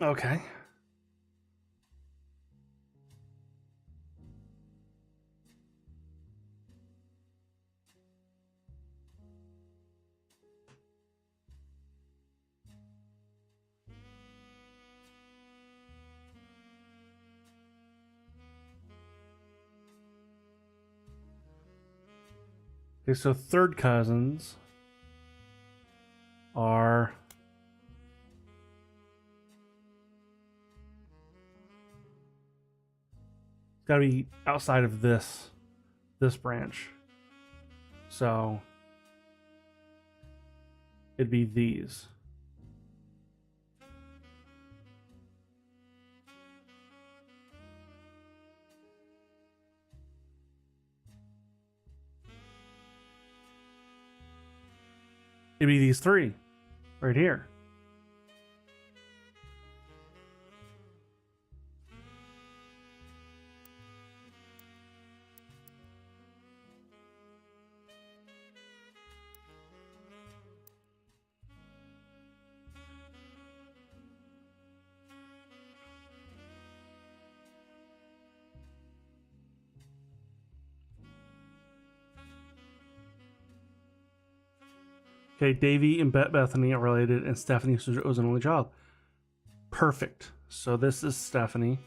okay. Okay, so third cousins are got to be outside of this branch. So it'd be these. It'd be these three right here. Okay, Davy and Bethany are related, and Stephanie was an only child. Perfect. So this is Stephanie.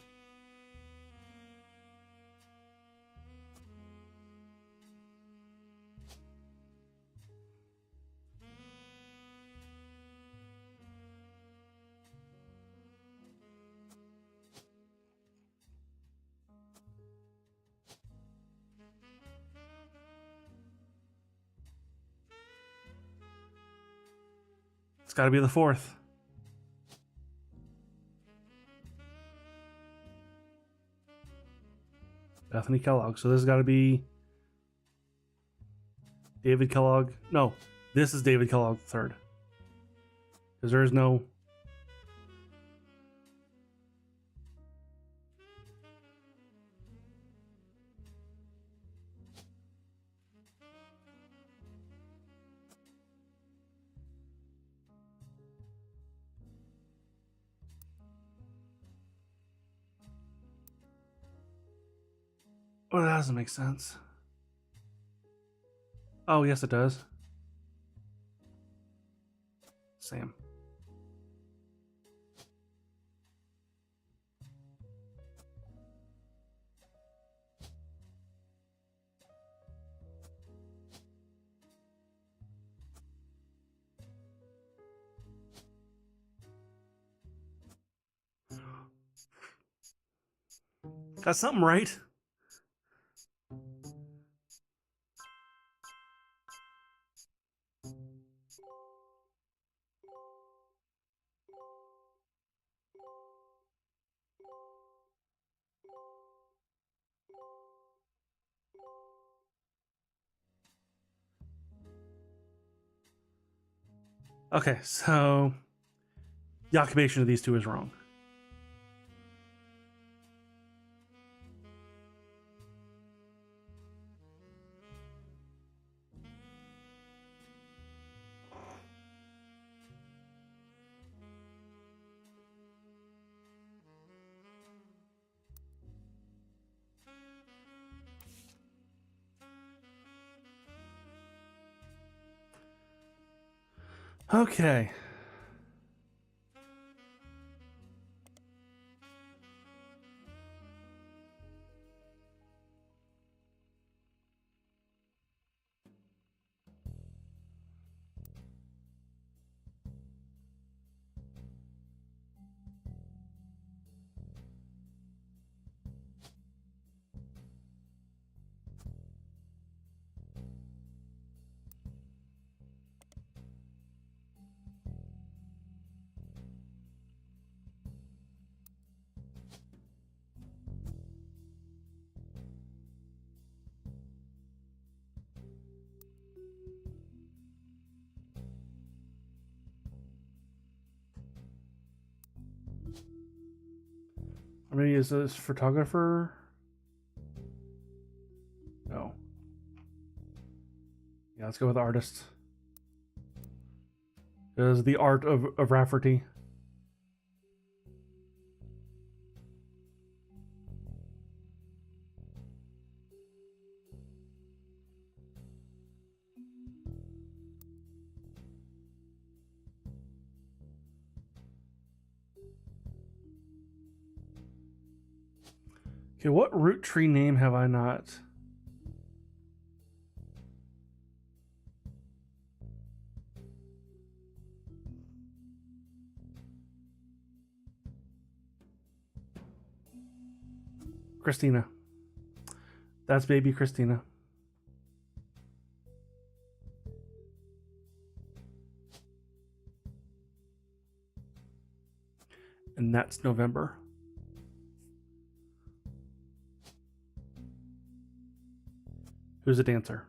It's got to be the fourth. Bethany Kellogg. So this has got to be David Kellogg. No, this is David Kellogg third. Because there is no. Oh, that doesn't make sense. Oh, yes, it does. Sam. Got something right. Okay, so the occupation of these two is wrong. Okay. I'm gonna use this photographer. No. Yeah, let's go with artist. Is the art of Rafferty. Okay, what root tree name have I not? Christina. That's baby Christina. And that's November. Who's a dancer?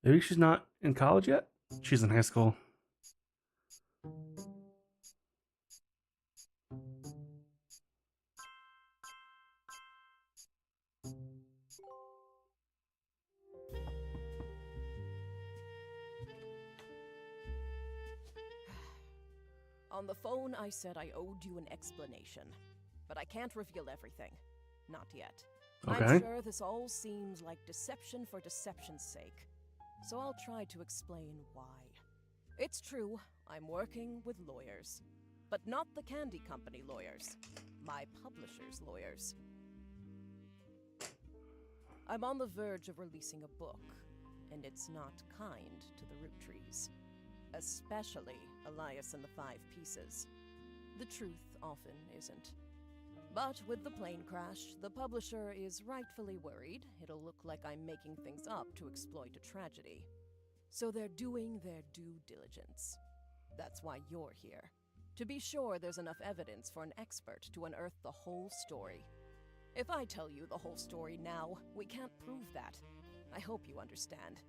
Maybe she's not in college yet? She's in high school. On the phone, I said I owed you an explanation. But I can't reveal everything. Not yet. Okay. I'm sure this all seems like deception for deception's sake. So I'll try to explain why. It's true, I'm working with lawyers. But not the candy company lawyers. My publisher's lawyers. I'm on the verge of releasing a book, and it's not kind to the Roottrees. Especially Elias and the Five Pieces. The truth often isn't. But with the plane crash, the publisher is rightfully worried it'll look like I'm making things up to exploit a tragedy. So they're doing their due diligence. That's why you're here. To be sure there's enough evidence for an expert to unearth the whole story. If I tell you the whole story now, we can't prove that. I hope you understand.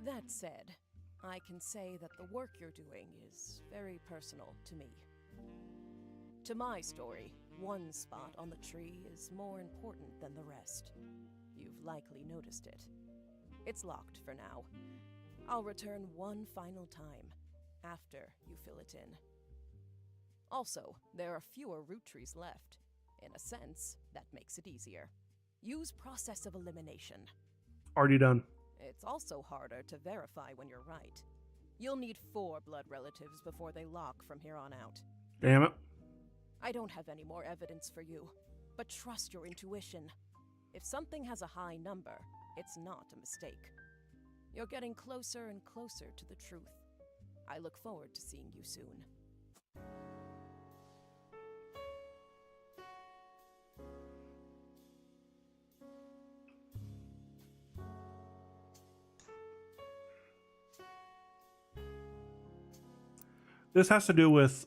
That said, I can say that the work you're doing is very personal to me. To my story, one spot on the tree is more important than the rest. You've likely noticed it. It's locked for now. I'll return one final time, after you fill it in. Also, there are fewer Roottrees left. In a sense, that makes it easier. Use process of elimination. Already done. It's also harder to verify when you're right. You'll need 4 blood relatives before they lock from here on out. Damn it. I don't have any more evidence for you, but trust your intuition. If something has a high number, it's not a mistake. You're getting closer and closer to the truth. I look forward to seeing you soon. This has to do with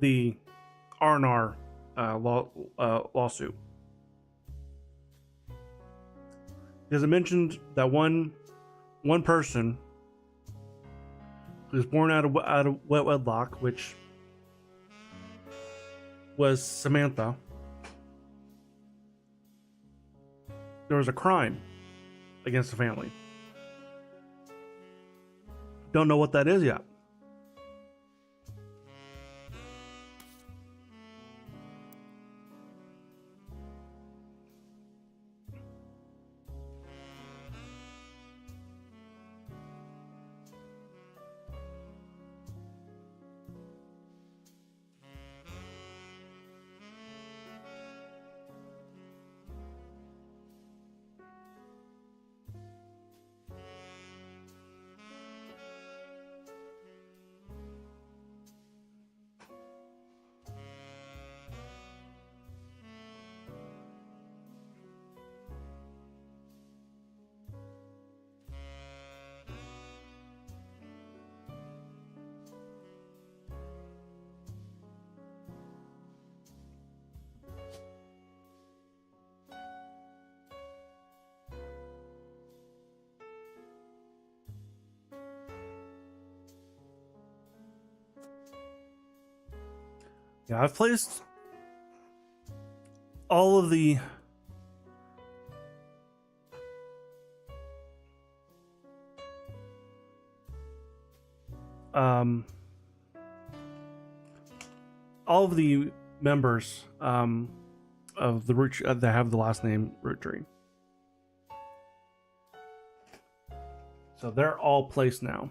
the R&R lawsuit. Because it mentioned that one person who was born out of wedlock, which was Samantha. There was a crime against the family. Don't know what that is yet. Yeah, I've placed all of the members of the root that have the last name Roottrees. So they're all placed now.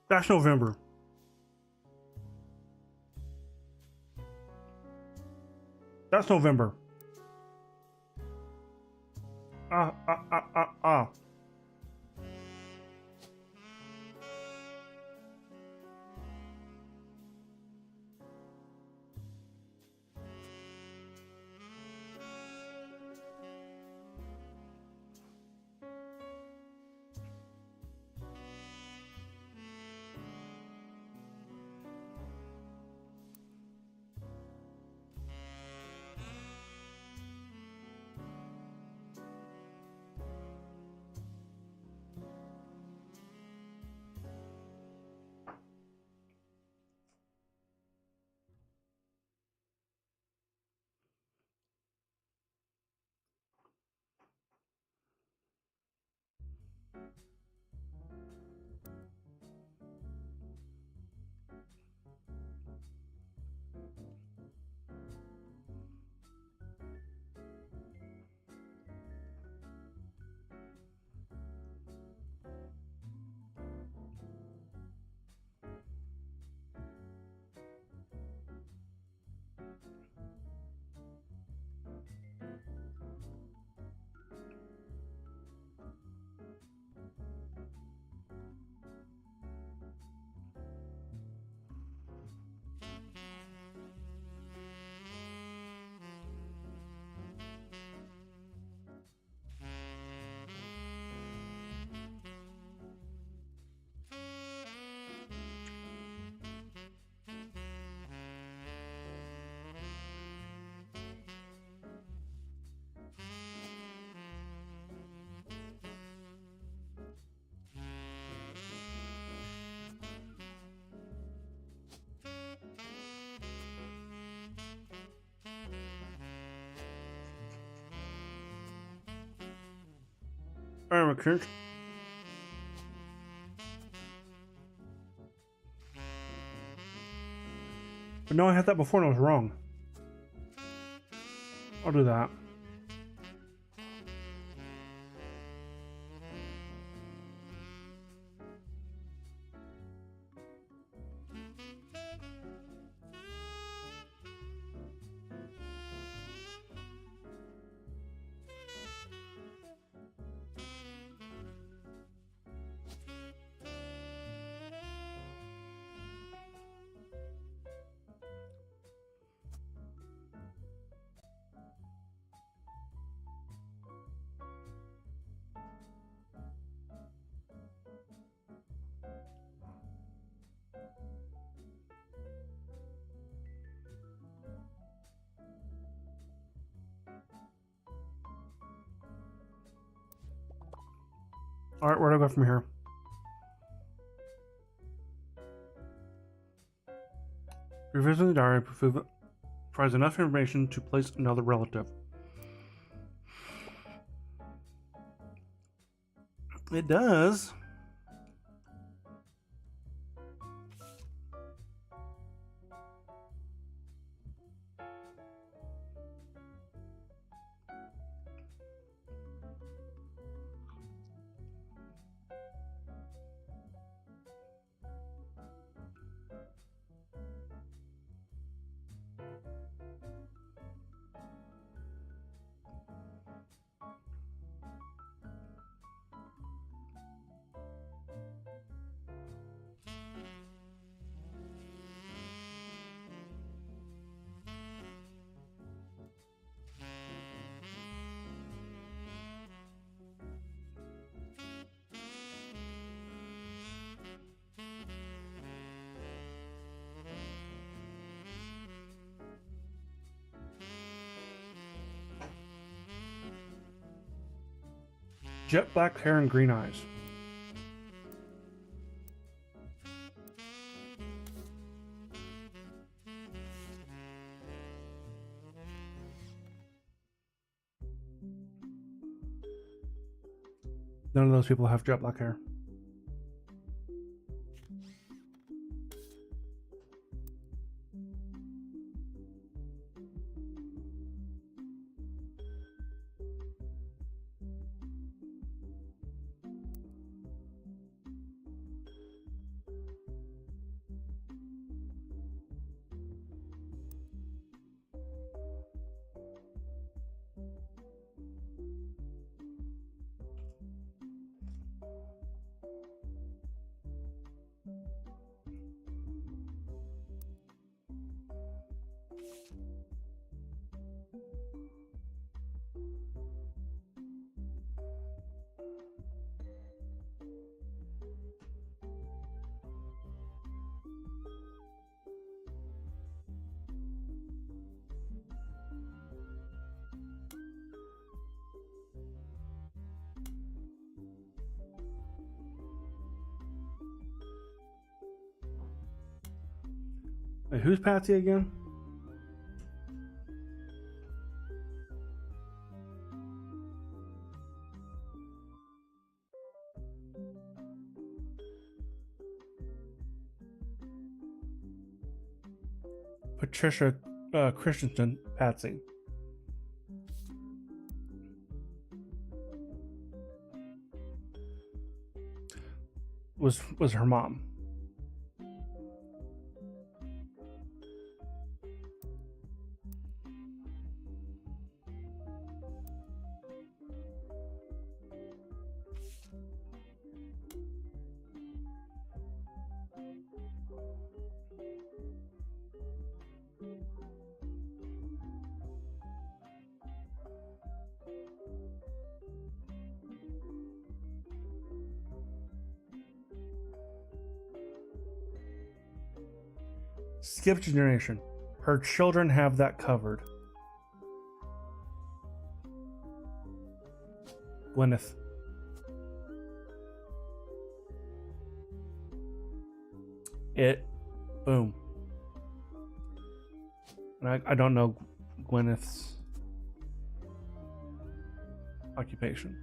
That's November. That's November. Ah. Alright, McCurch. But no, I had that before and I was wrong. I'll do that. Alright, where do I go from here? Revisiting the diary provides enough information to place another relative. It does. Jet black hair and green eyes. None of those people have jet black hair. Wait, who's Patsy again? Patricia Christensen, Patsy. Was her mom. Skip generation. Her children have that covered. Gwyneth. It. Boom. And I don't know Gwyneth's occupation.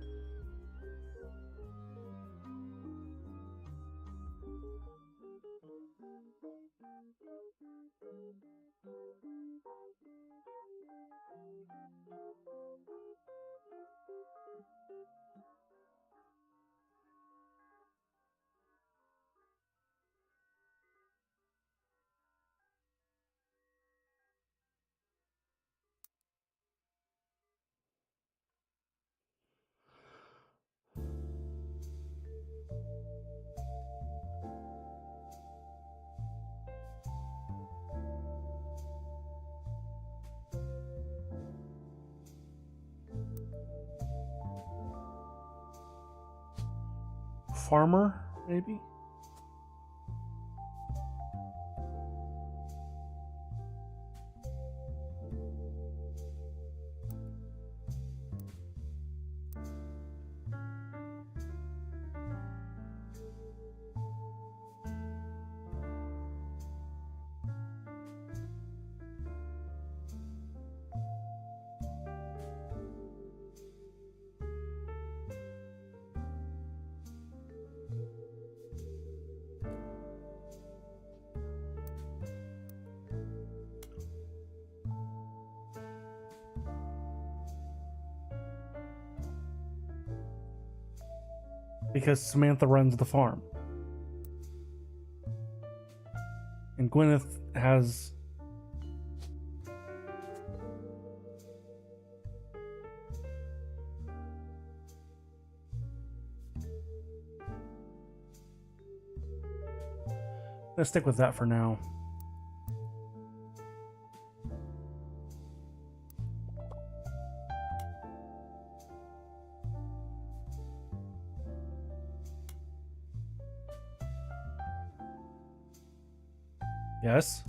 Farmer, maybe? Because Samantha runs the farm. And Gwyneth has... Let's stick with that for now. Yes.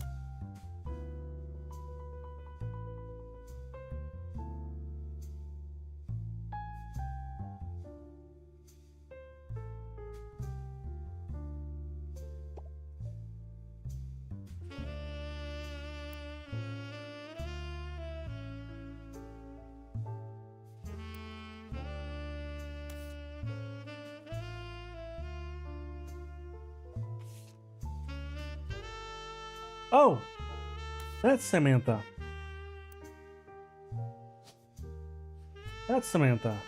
Oh, that's Samantha. That's Samantha.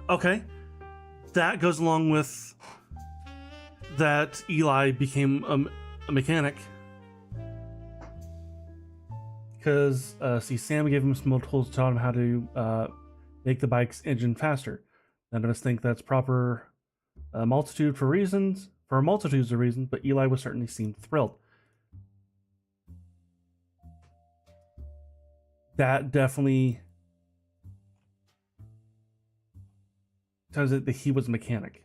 Okay. That goes along with that Eli became a mechanic. Because, see, Sam gave him some more tools to taught him how to make the bike's engine faster. None of us think that's proper multitudes of reasons, but Eli was certainly seemed thrilled. That definitely tells it that he was a mechanic.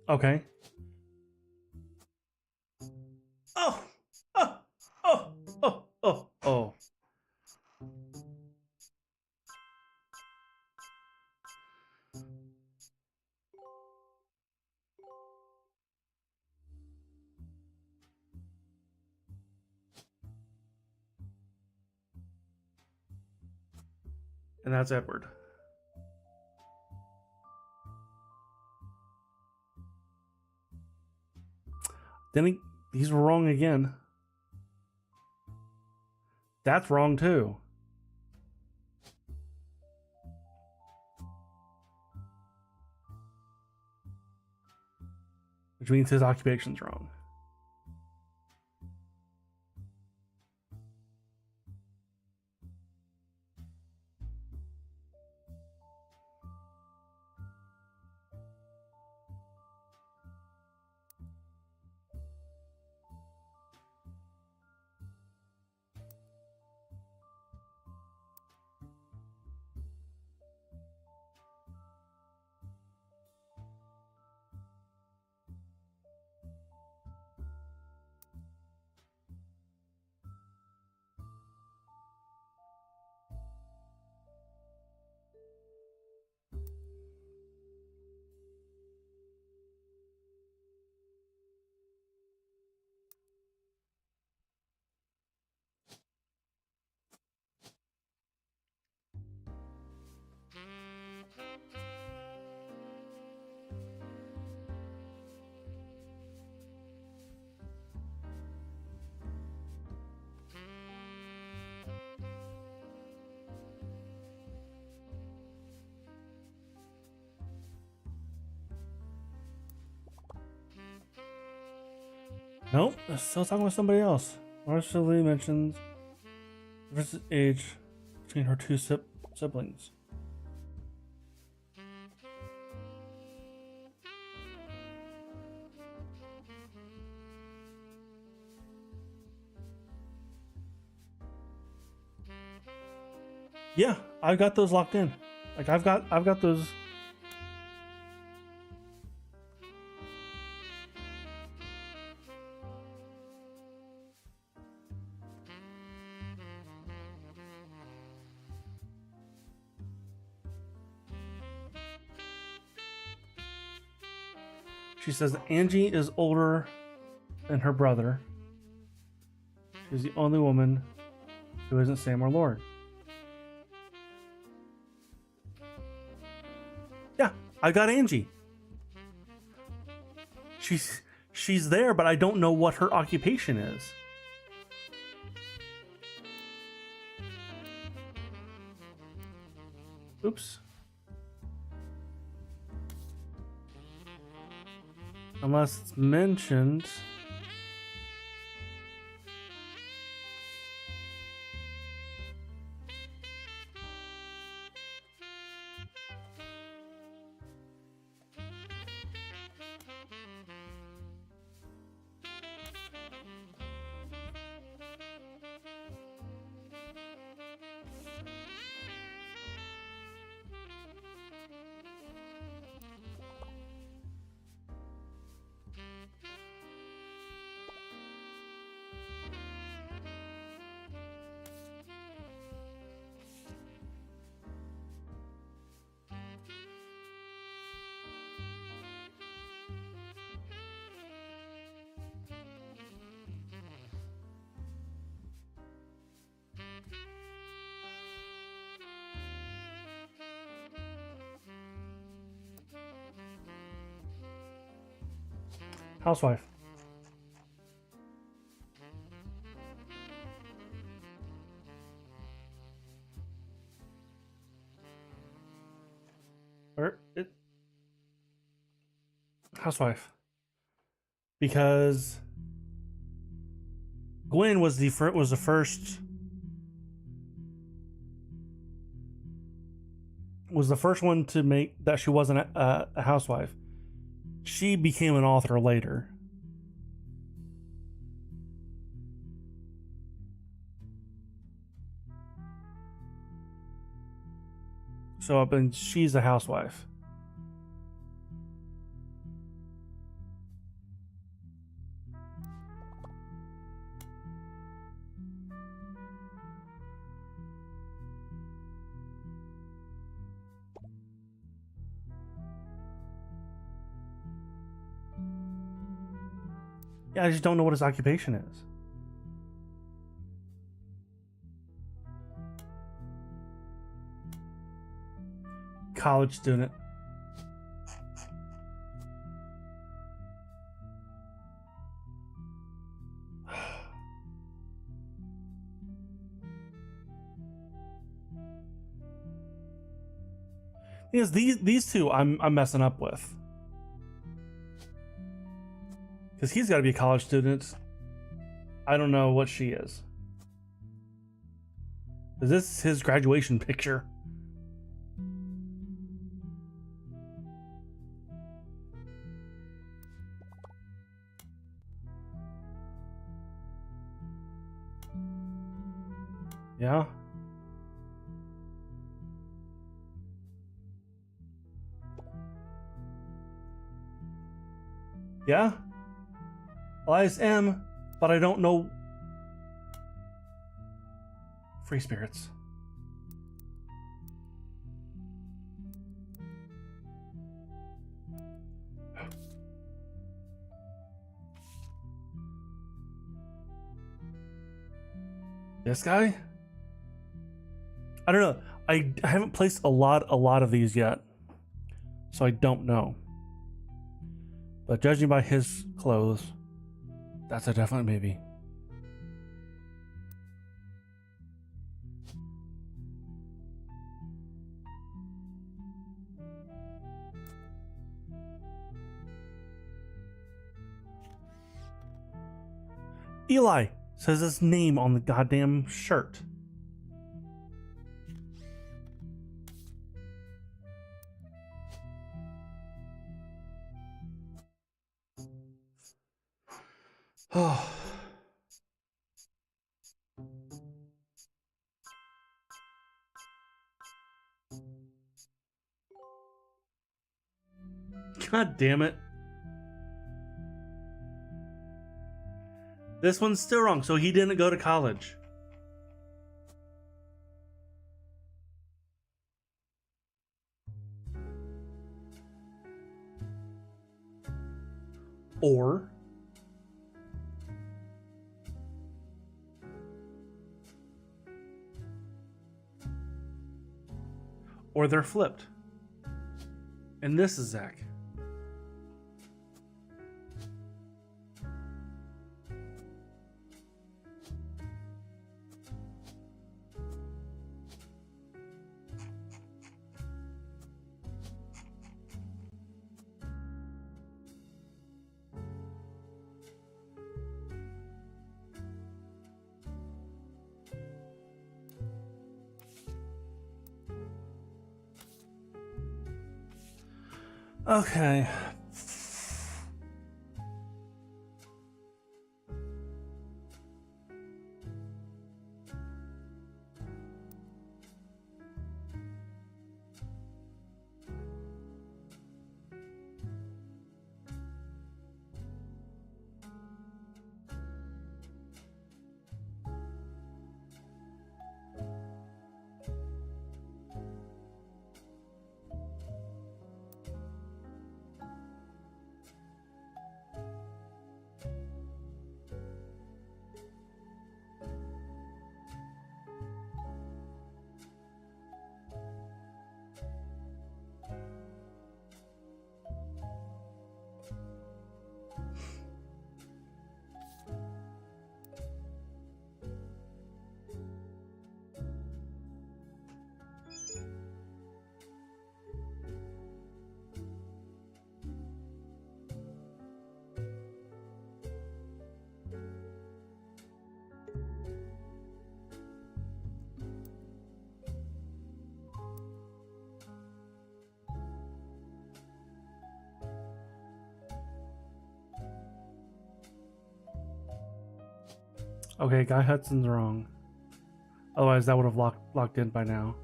Okay. Oh, oh, oh, oh, oh, oh. And that's Edward. Then these were wrong again. That's wrong too. Which means his occupation's wrong. Nope, still talking with somebody else. Marcia Lee mentions versus age between her two siblings. Yeah, I've got those locked in. Like I've got those. She says Angie is older than her brother. She's the only woman who isn't Sam or Lord. Yeah, I got Angie. She's there, but I don't know what her occupation is. Oops. Unless it's mentioned. Housewife. Housewife. Because Gwen was the first one to make that she wasn't a housewife. She became an author later. So she's a housewife. Yeah, I just don't know what his occupation is. College student. Because these two I'm messing up with. Because he's got to be a college student. I don't know what she is. Is this his graduation picture? Yeah. Yeah. Elias M, but I don't know. Free spirits. This guy? I don't know. I haven't placed a lot of these yet, so I don't know. But judging by his clothes, that's a definite maybe. Eli says his name on the goddamn shirt. Oh. God damn it. This one's still wrong, so he didn't go to college. Or they're flipped. And this is Zach. Okay. Okay, Guy Hudson's wrong. Otherwise, that would have locked in by now.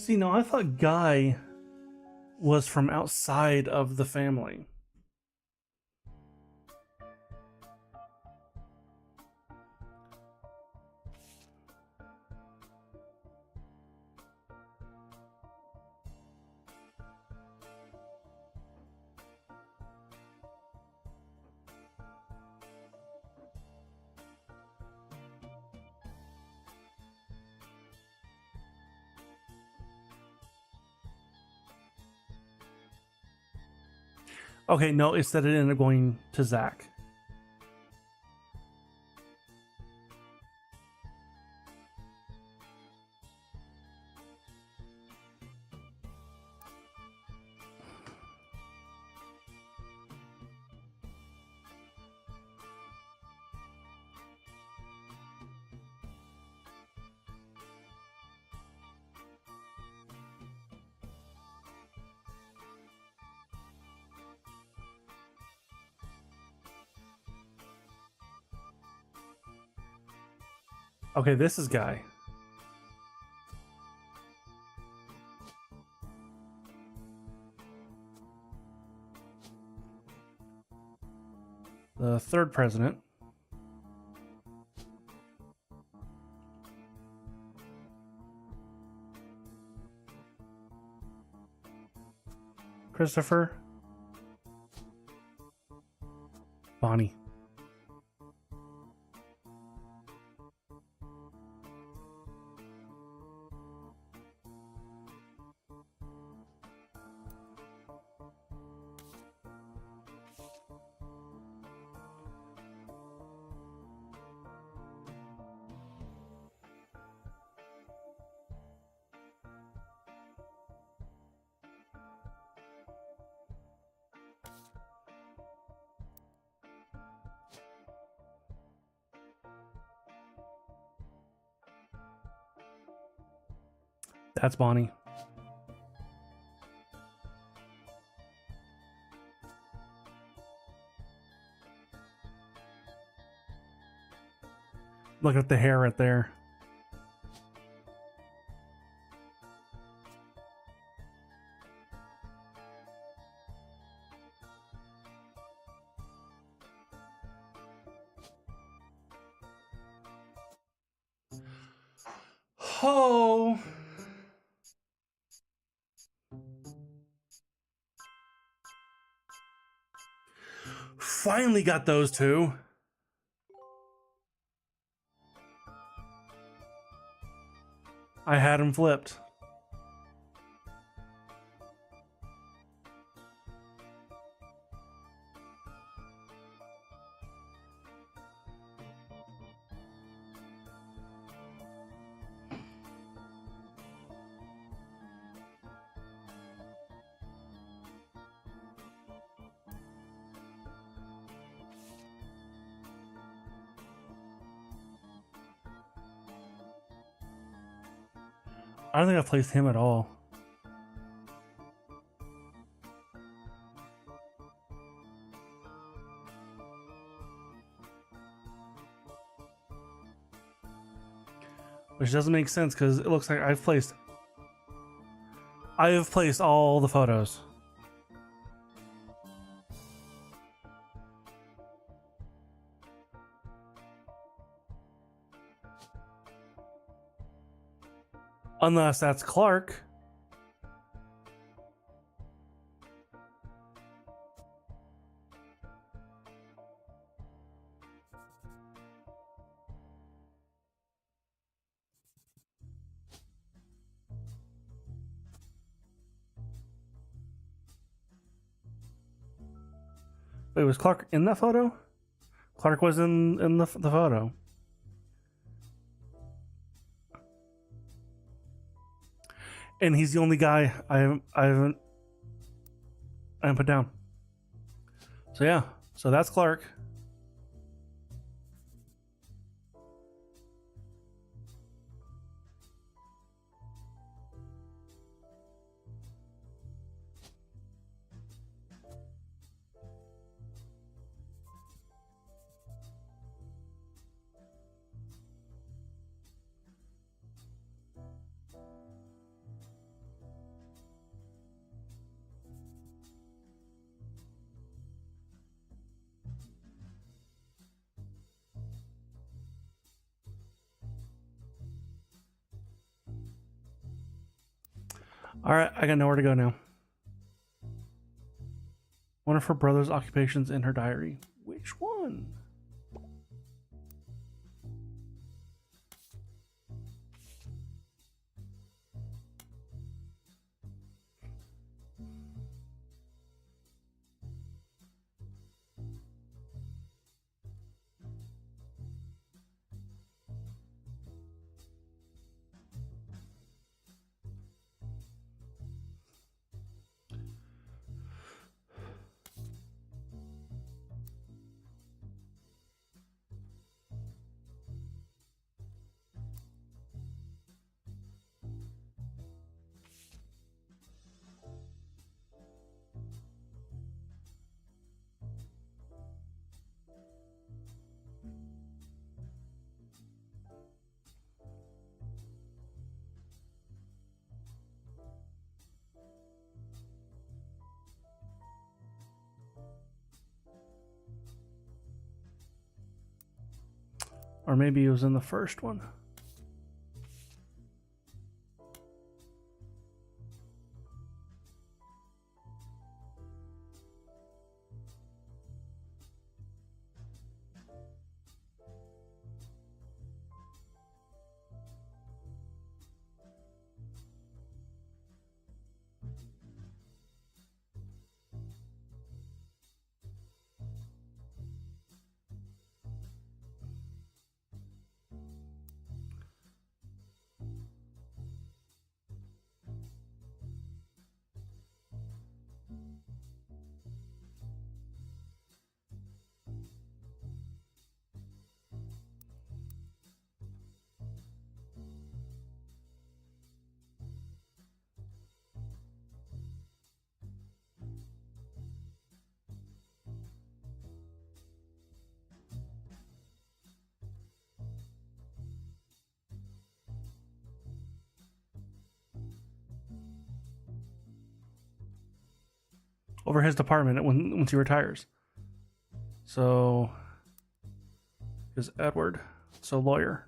See, no, I thought Guy was from outside of the family. Okay, no, it's that it ended up going to Zach. Okay, this is Guy. The third president. Christopher. Bonnie. That's Bonnie. Look at the hair right there. Oh. Finally got those two. I had them flipped. I don't think I placed him at all. Which doesn't make sense because it looks like I have placed all the photos. Unless that's Clark. Wait, was Clark in that photo? Clark was in the photo. And he's the only guy I haven't put down. So yeah, so that's Clark. All right, I got nowhere to go now. One of her brother's occupations in her diary. Which one? Or maybe it was in the first one. Over his department once he retires. So is Edward. So lawyer.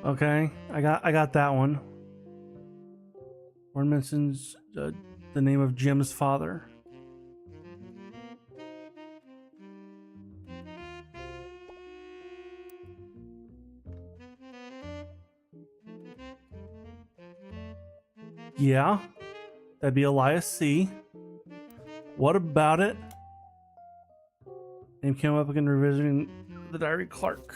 Okay, I got that one. One mentions the name of Jim's father. Yeah, that'd be Elias C. What about it? Name came up again revisiting the diary Clark.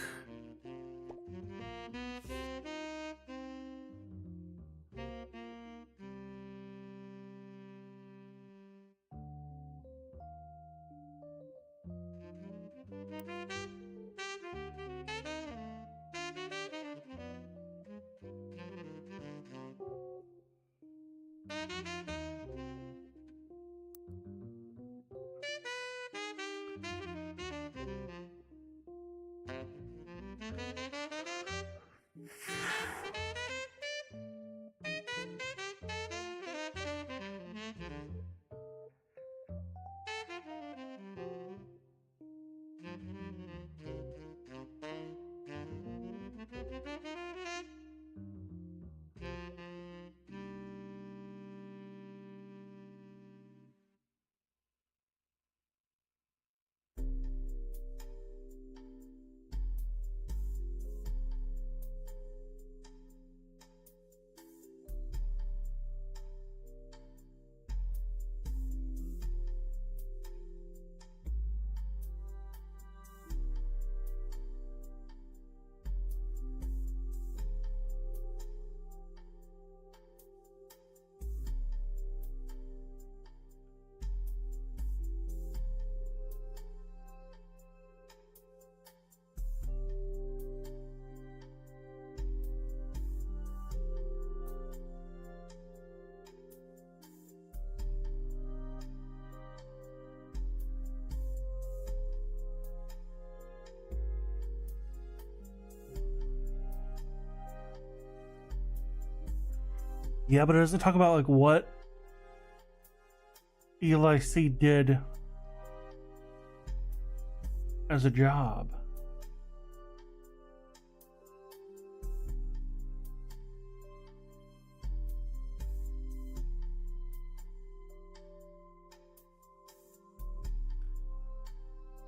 Yeah, but it doesn't talk about like what Eli C did as a job.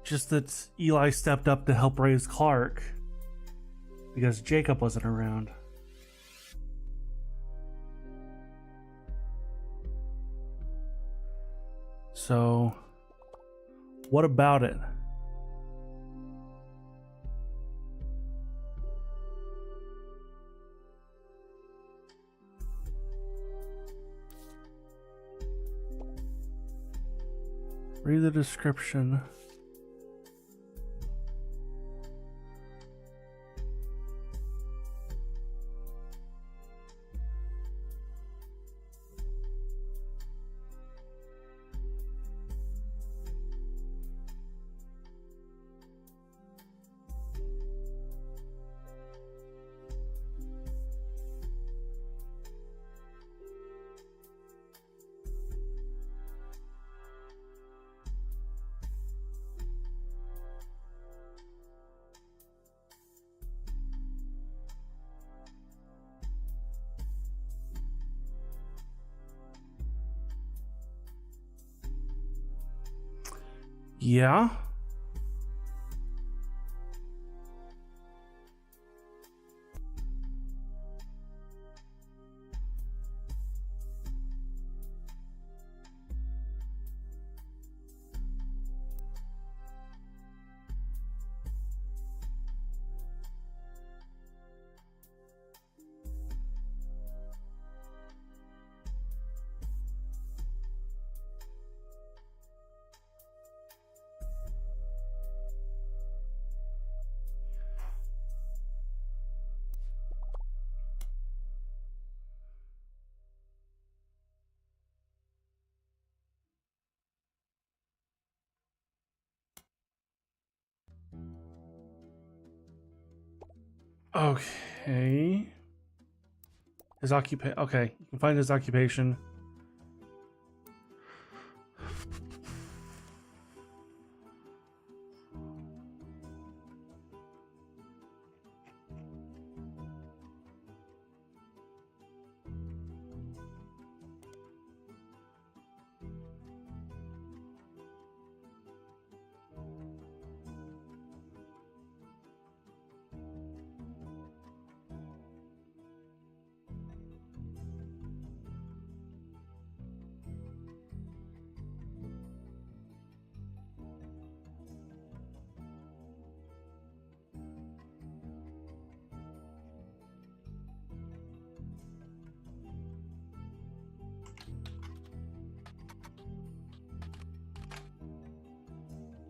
Just that Eli stepped up to help raise Clark because Jacob wasn't around. So, what about it? Read the description. Yeah. Okay. His occupation. Okay, you can find his occupation.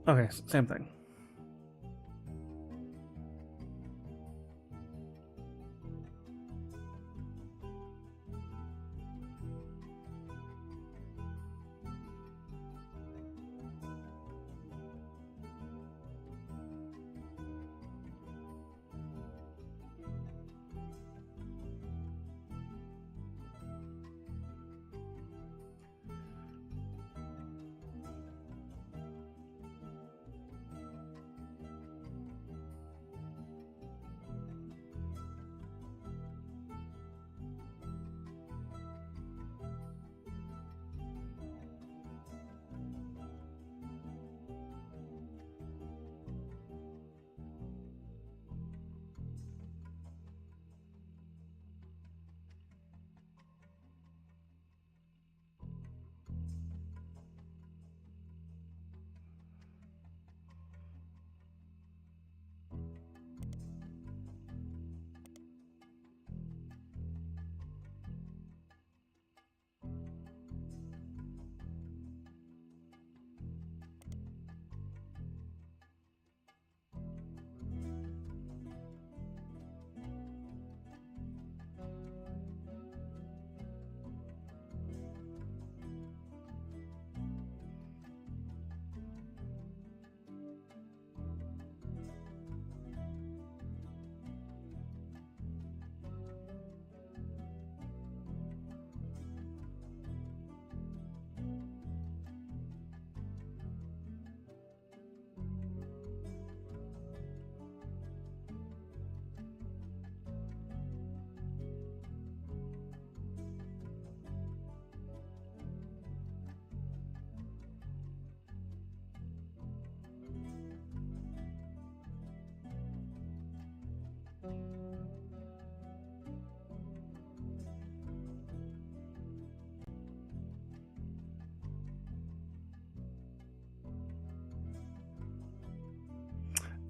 Okay, same thing.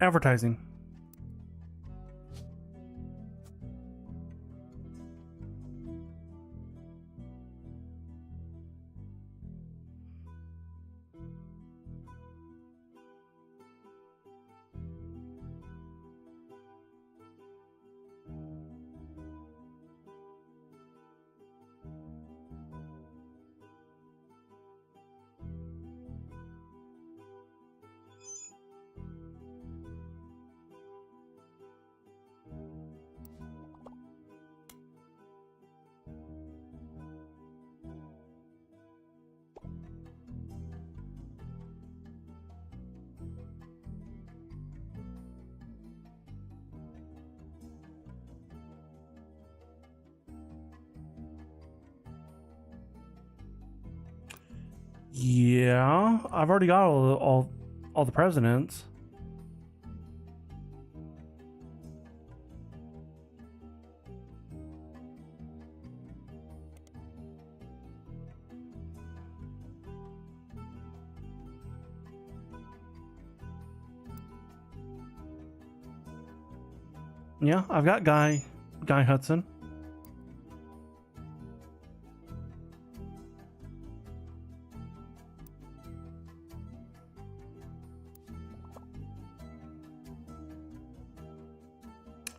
Advertising. Yeah, I've already got all the presidents. Yeah, I've got Guy Hudson.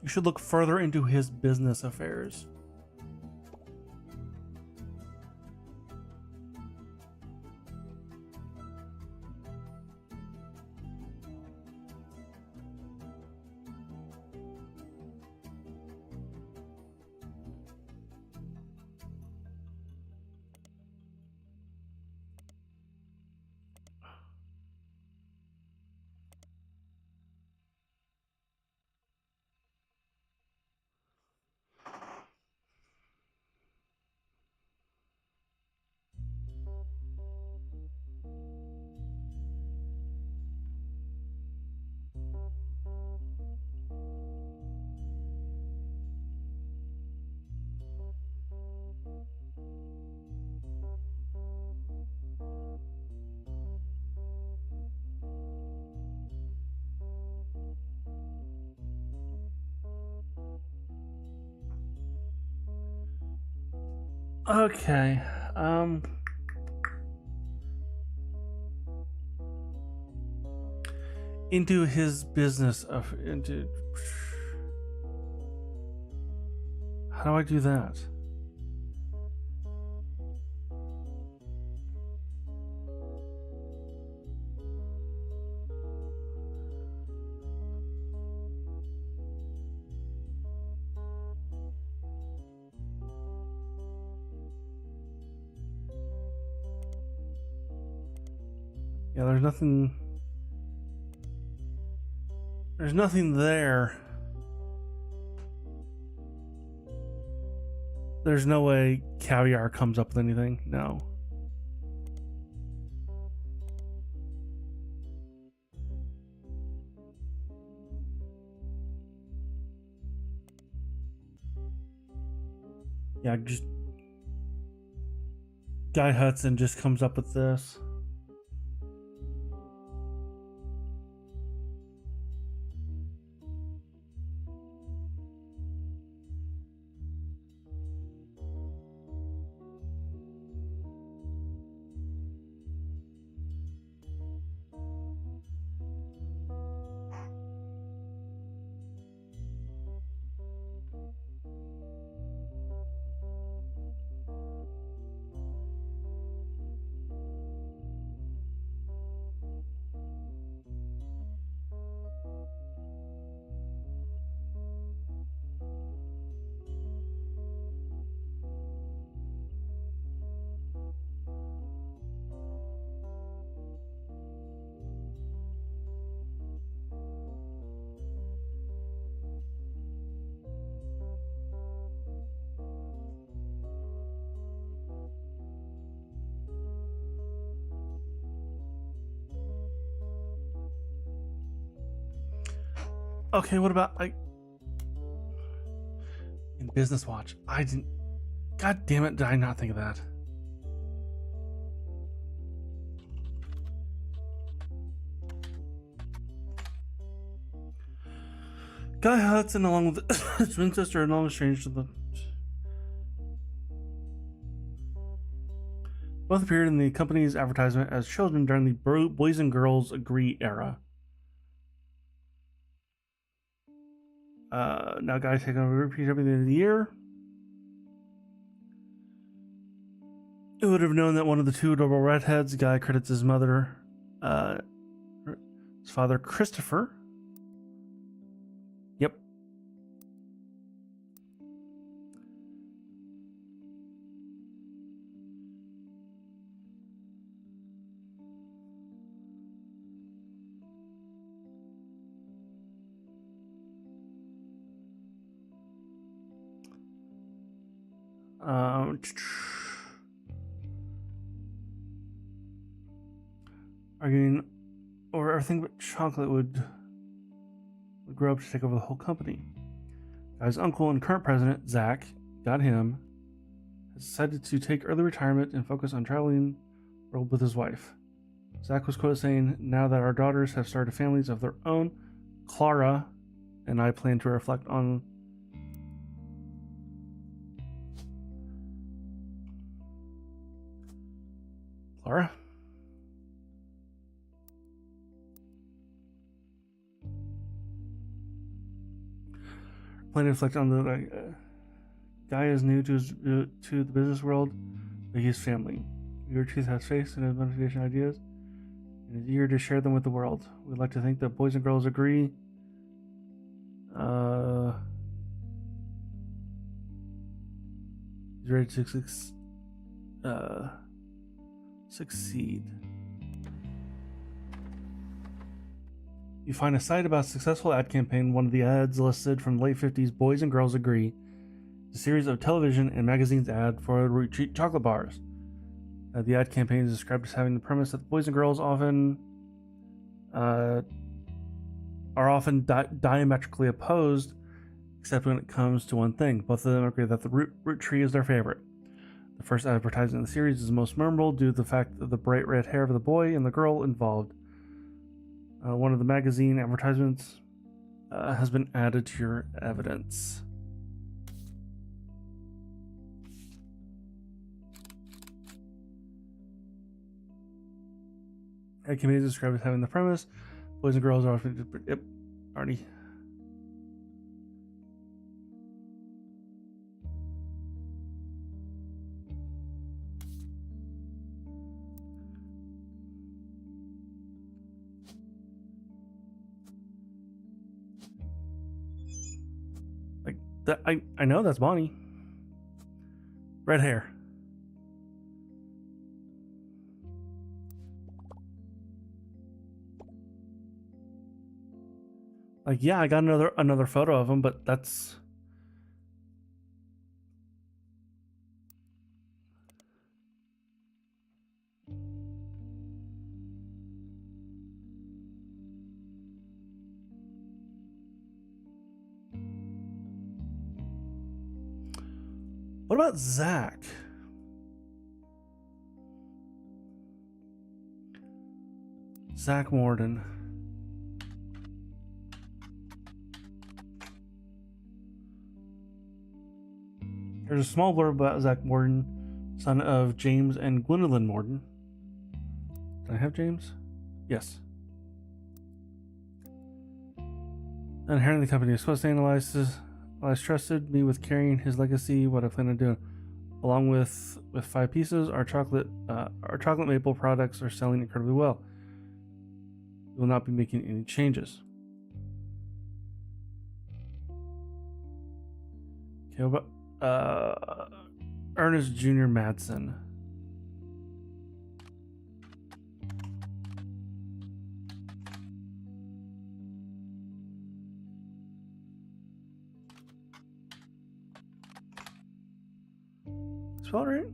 You should look further into his business affairs. Okay. Into his business of into. How do I do that? Yeah, there's nothing. There's nothing there. There's no way Caviar comes up with anything. No. Yeah, just Guy Hudson just comes up with this. Okay, what about like in Business Watch? I didn't. God damn it! Did I not think of that? Guy Hudson, along with his twin sister, are long estranged to the. Both appeared in the company's advertisement as children during the Boys and Girls Agree era. Now Guy's taking over PW at the end of the year. Who would have known that one of the two adorable redheads? Guy credits his mother, his father, Christopher. Yep. Arguing over everything but chocolate would grow up to take over the whole company. Guy's uncle and current president, Zach, got him, has decided to take early retirement and focus on traveling the world with his wife. Zach was quoted saying, "Now that our daughters have started families of their own, Clara and I plan to reflect on Clara? Plan to reflect on the Guy is new to the business world, but he's family. Roottrees has faith in his motivation ideas and is eager to share them with the world. We'd like to think that Boys and Girls Agree he's ready to succeed. You find a site about a successful ad campaign. One of the ads listed from the late 50s, Boys and Girls Agree, a series of television and magazines ad for Roottrees chocolate bars. The ad campaign is described as having the premise that the boys and girls are often diametrically opposed, except when it comes to one thing. Both of them agree that the root tree is their favorite. The first advertisement in the series is most memorable due to the fact of the bright red hair of the boy and the girl involved. One of the magazine advertisements has been added to your evidence. Ad campaign is described as having the premise: boys and girls are often. Yep, already. Like that, I know that's Bonnie. Red hair. Like, yeah, I got another photo of him, but that's what about Zach? Zach Morden. There's a small blurb about Zach Morden, son of James and Gwendolyn Morden. Did I have James? Yes. Inheriting the company is supposed to analyze trusted me with carrying his legacy. What I plan on doing, along with 5 pieces, our chocolate maple products are selling incredibly well. We will not be making any changes. Okay, what about Ernest Jr. Madsen? Spell it right?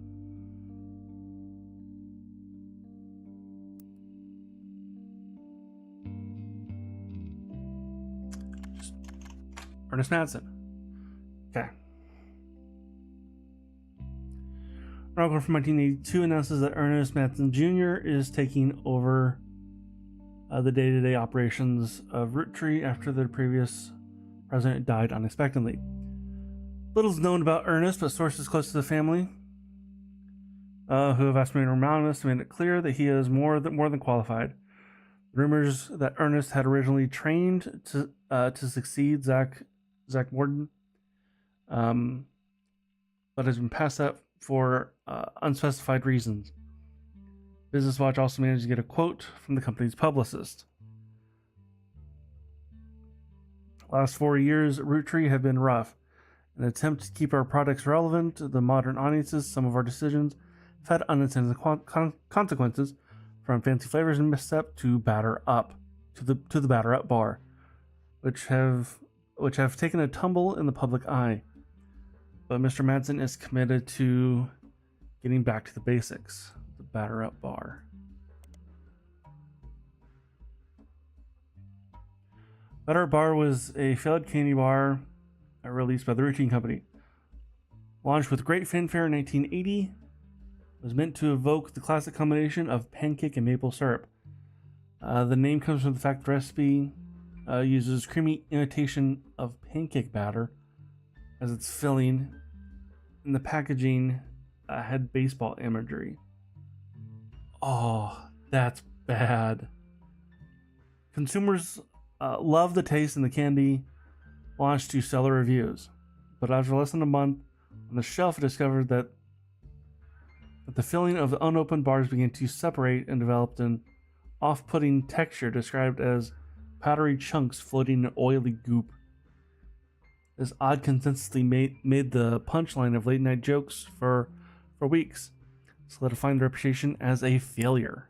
Just Ernest Madsen. Okay. An article from 1982 announces that Ernest Madsen Jr. is taking over the day-to-day operations of Roottrees after their previous president died unexpectedly. Little is known about Ernest, but sources close to the family who have asked me anonymous made it clear that he is more than qualified. Rumors that Ernest had originally trained to succeed Zach Morton, but has been passed up for unspecified reasons. Business Watch also managed to get a quote from the company's publicist. Last 4 years, Roottrees have been rough. In an attempt to keep our products relevant to the modern audiences, some of our decisions have had unintended consequences, from fancy flavors and misstep to batter up to the batter up bar, which have taken a tumble in the public eye. But Mr. Madsen is committed to getting back to the basics, the batter up bar. Batter Up Bar was a failed candy bar released by the Roottrees Company. Launched with great fanfare in 1980, was meant to evoke the classic combination of pancake and maple syrup. The name comes from the fact the recipe uses creamy imitation of pancake batter as its filling, and the packaging had baseball imagery. Oh, that's bad. Consumers loved the taste, and the candy launched to stellar reviews. But after less than a month on the shelf, it discovered that the filling of the unopened bars began to separate and developed an off-putting texture described as powdery chunks floating in oily goop. This odd consistency made the punchline of late-night jokes for weeks, solidifying the reputation as a failure.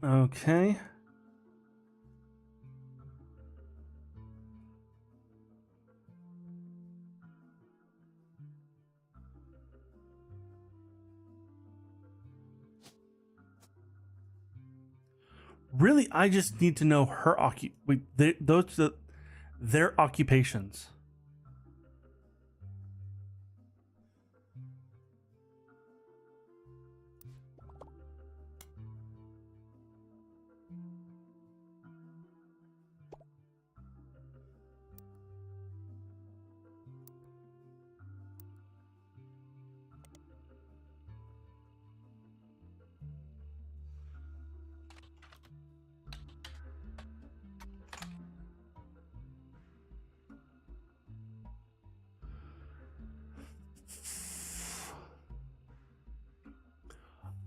Okay. Really, I just need to know her their occupations.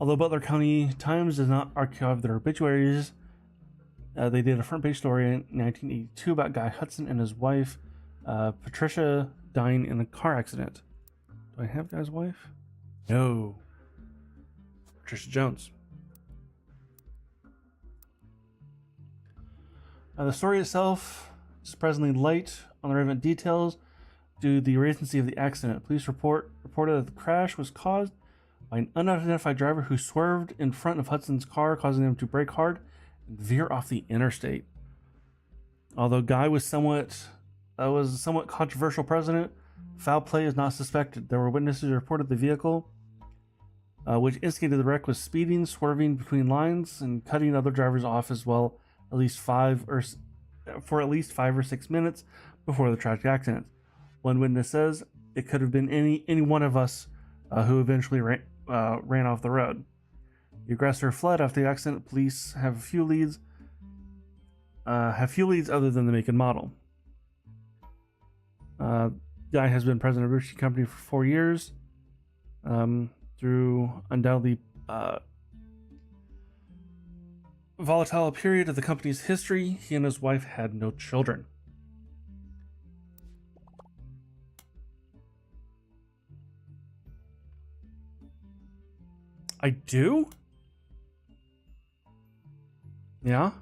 Although Butler County Times does not archive their obituaries, they did a front page story in 1982 about Guy Hudson and his wife, Patricia, dying in a car accident. Do I have Guy's wife? No. Patricia Jones. The story itself is surprisingly light on the relevant details due to the recency of the accident. Police reported that the crash was caused by an unidentified driver who swerved in front of Hudson's car, causing him to brake hard and veer off the interstate. Although Guy was a somewhat controversial president, foul play is not suspected. There were witnesses who reported the vehicle, which instigated the wreck, was speeding, swerving between lines, and cutting other drivers off as well, at least 5 or 6 minutes before the tragic accident. One witness says it could have been any one of us who eventually ran off the road. The aggressor fled after the accident. Police have few leads other than the make and model. Guy has been president of Roottrees Company for 4 years. Through undoubtedly volatile period of the company's history, he and his wife had no children. I do? Yeah?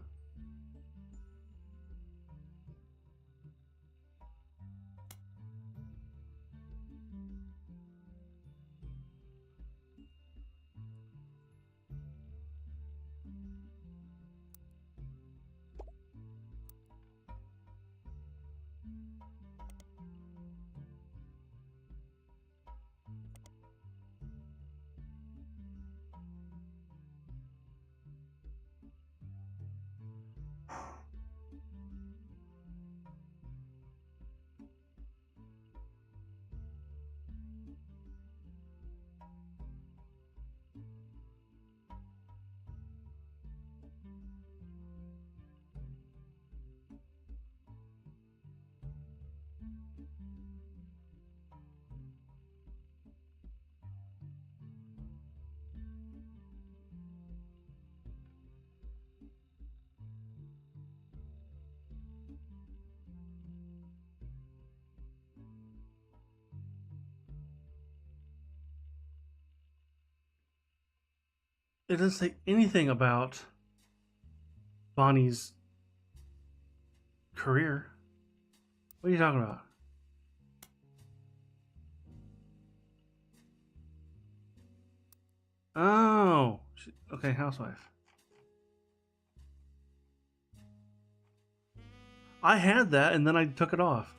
it doesn't say anything about Bonnie's career. What are you talking about? Oh, okay, housewife. I had that and then I took it off.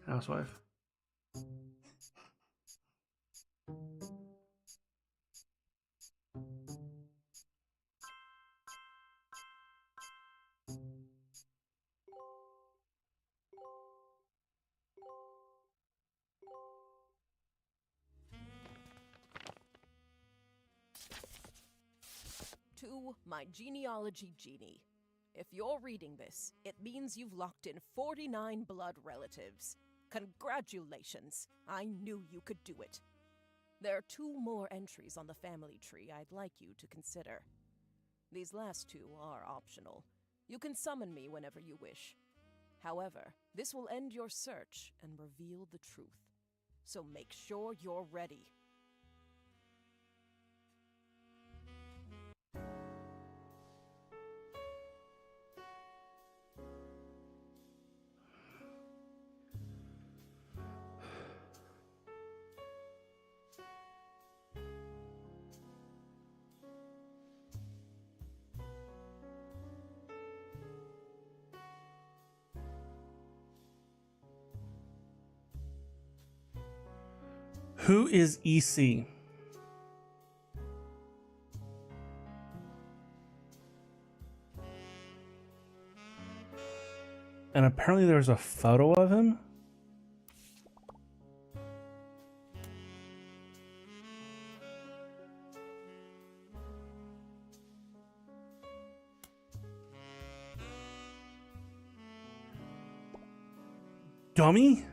Housewife. To my genealogy genie. If you're reading this, it means you've locked in 49 blood relatives. Congratulations! I knew you could do it. There are 2 more entries on the family tree I'd like you to consider. These last 2 are optional. You can summon me whenever you wish. However, this will end your search and reveal the truth. So make sure you're ready. Who is EC? And apparently there's a photo of him. Dummy?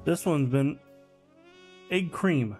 This one's been egg cream.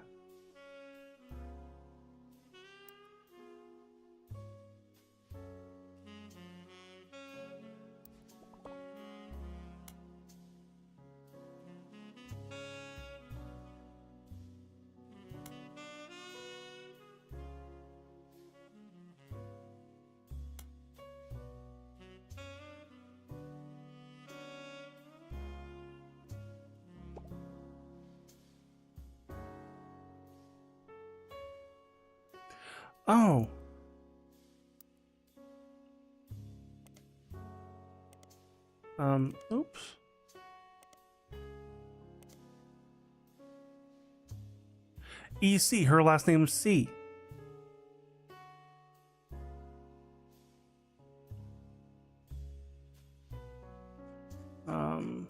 Oh. Oops. EC, her last name is C. Um,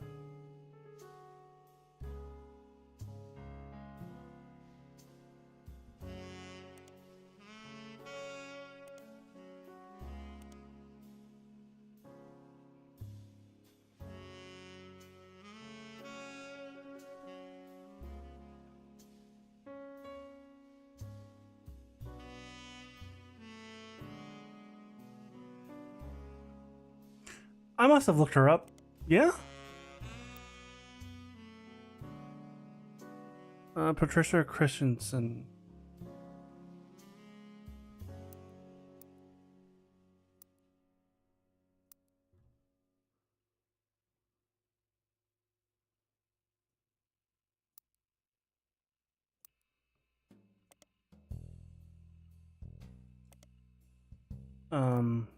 I must have looked her up. Yeah? Patricia Christensen. Um...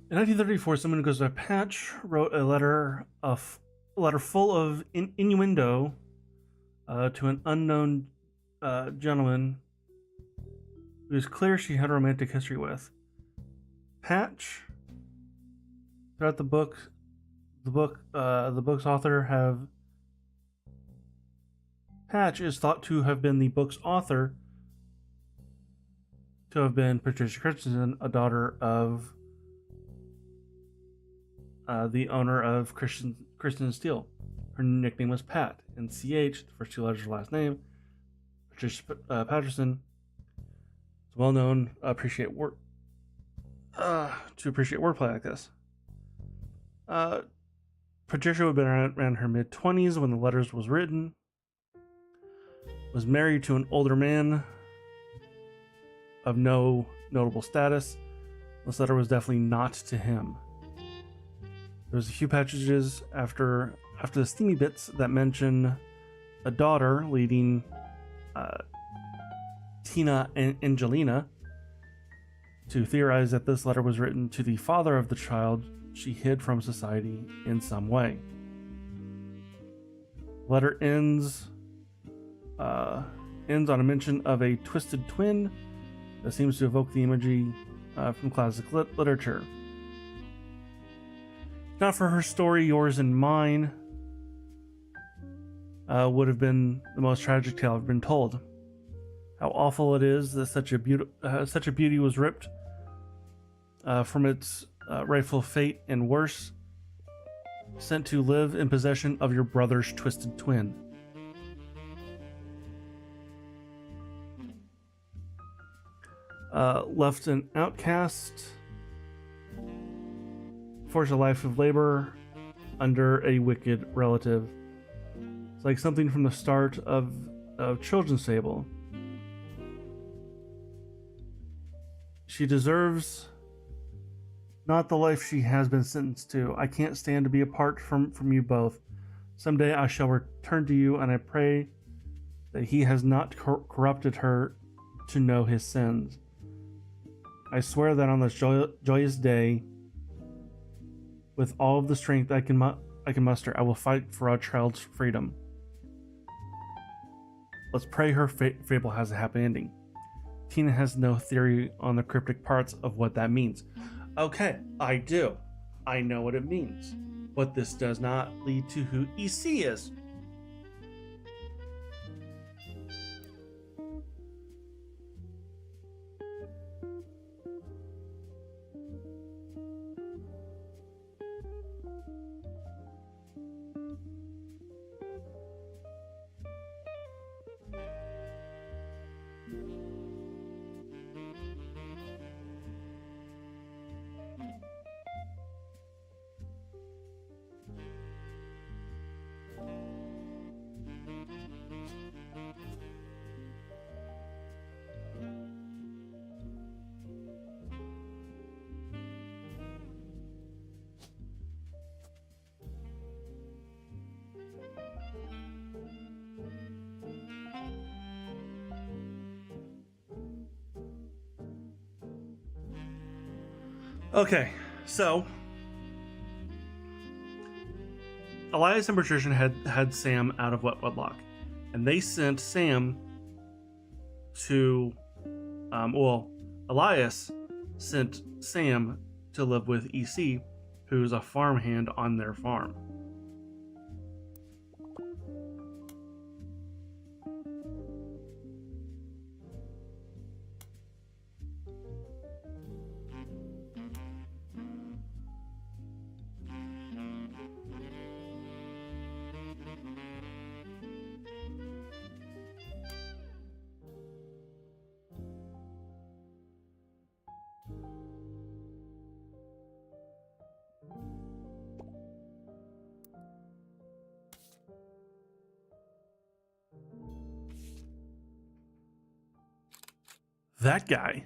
In 1934, someone who goes by Patch wrote a letter full of innuendo to an unknown gentleman who is clear she had a romantic history with. Patch, throughout the book's author have Patch is thought to have been the book's author, to have been Patricia Christensen, a daughter of the owner of Kristen Steele. Her nickname was Pat, and CH, the first two letters of her last name. Patricia Patterson is well known to appreciate wordplay like this. Patricia would have been around her mid-20s when the letters was written. Was married to an older man of no notable status. This letter was definitely not to him. There was a few passages after the steamy bits that mention a daughter leading Tina and Angelina to theorize that this letter was written to the father of the child she hid from society in some way. The letter ends on a mention of a twisted twin that seems to evoke the imagery from classic literature. Not for her story, yours and mine would have been the most tragic tale I've been told. How awful it is that such a beauty was ripped from its rightful fate, and worse, sent to live in possession of your brother's twisted twin. Left an outcast, forced a life of labor under a wicked relative. It's like something from the start of children's fable. She deserves not the life she has been sentenced to. I can't stand to be apart from you both. Someday I shall return to you, and I pray that he has not corrupted her to know his sins. I swear that on this joyous day, with all of the strength I can muster, I will fight for our child's freedom. Let's pray her fable has a happy ending. Tina has no theory on the cryptic parts of what that means. Okay, I do. I know what it means. But this does not lead to who EC is. Okay, so Elias and Patricia had Sam out of wedlock, and they sent Sam to, Elias sent Sam to live with EC, who's a farmhand on their farm. That guy.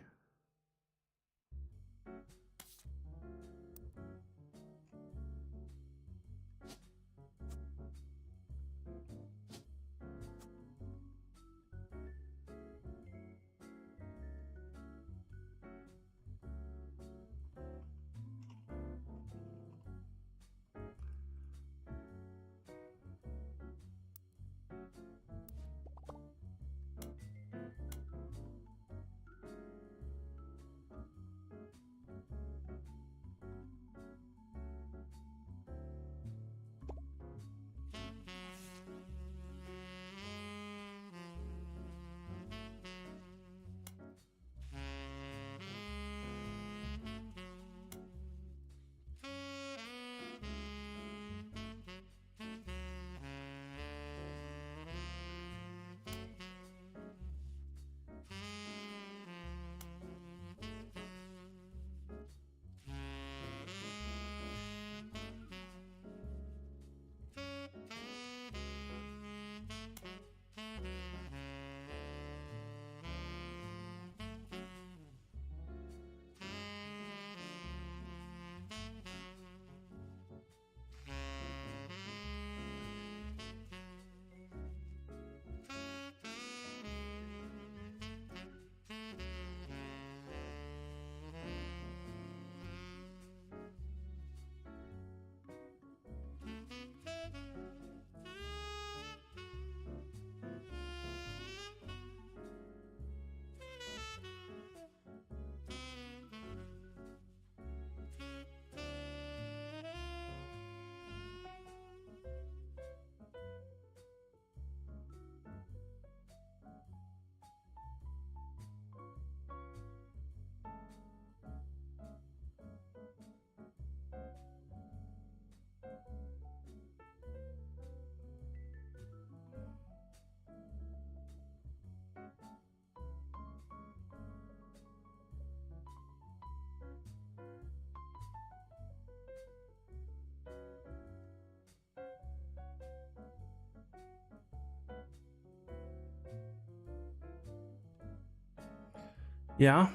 Yeah,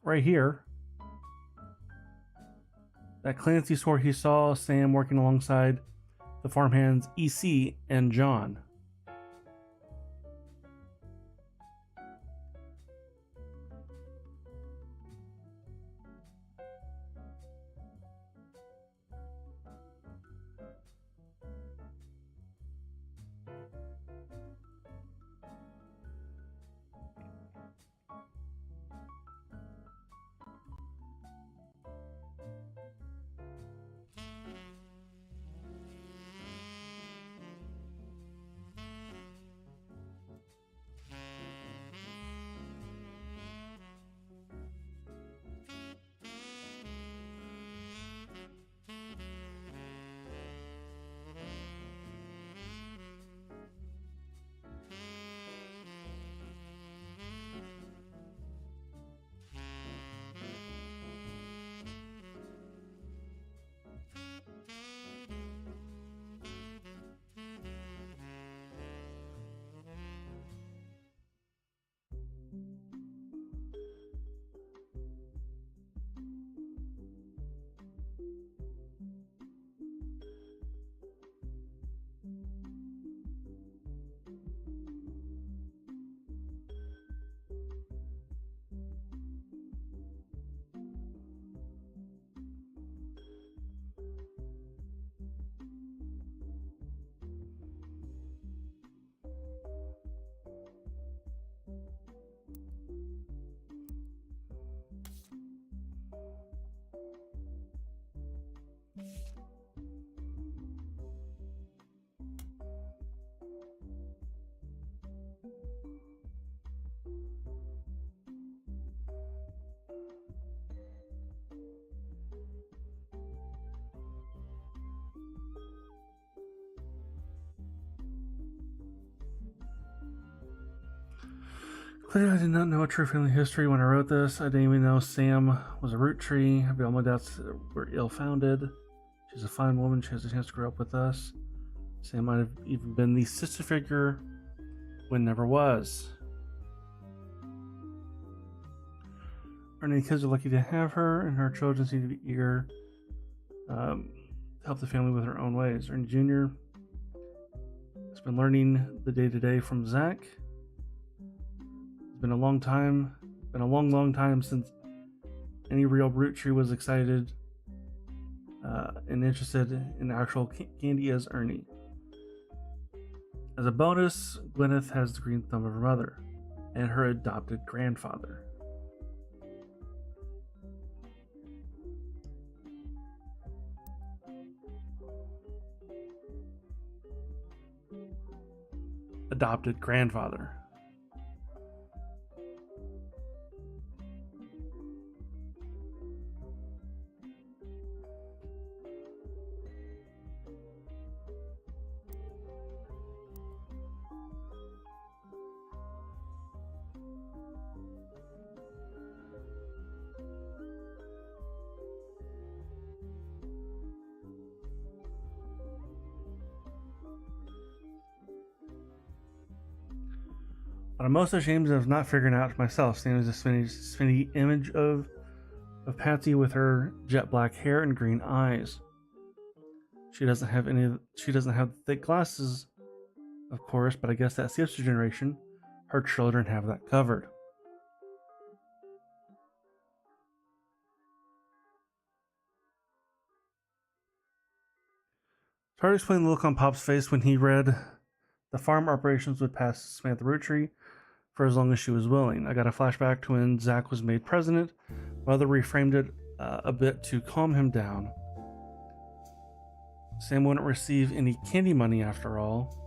right here. That Clancy swore he saw Sam working alongside the farmhands EC and John. Clearly, I did not know a true family history when I wrote this. I didn't even know Sam was a root tree. All my doubts were ill-founded. She's a fine woman. She has a chance to grow up with us. Sam might have even been the sister figure when never was. Our new kids are lucky to have her, and her children seem to be eager to help the family with her own ways. Ernie Jr. has been learning the day-to-day from Zach. It's been a long long time since any real root tree was excited and interested in actual candy as Ernie. As a bonus, Gwyneth has the green thumb of her mother and her adopted grandfather. Adopted grandfather. What I'm most ashamed of not figuring out myself. Sam is a spinny image of Patsy with her jet black hair and green eyes. She doesn't have thick glasses, of course, but I guess that's the extra generation. Her children have that covered. It's hard to explain the look on Pop's face when he read the farm operations would pass Samantha Roottrees for as long as she was willing. I got a flashback to when Zach was made president. Mother reframed it a bit to calm him down. Sam wouldn't receive any candy money after all.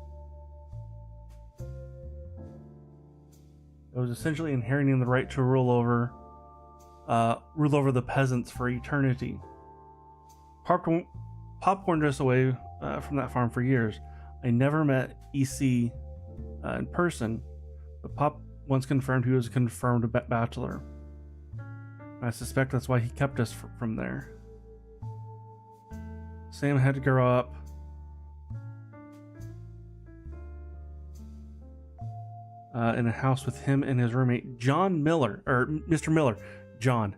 It was essentially inheriting the right to rule over the peasants for eternity. Pop warned us away from that farm for years. I never met EC in person, but Pop once confirmed he was a confirmed bachelor. I suspect that's why he kept us from there. Sam had to grow up in a house with him and his roommate, John Miller, or Mr. Miller, John.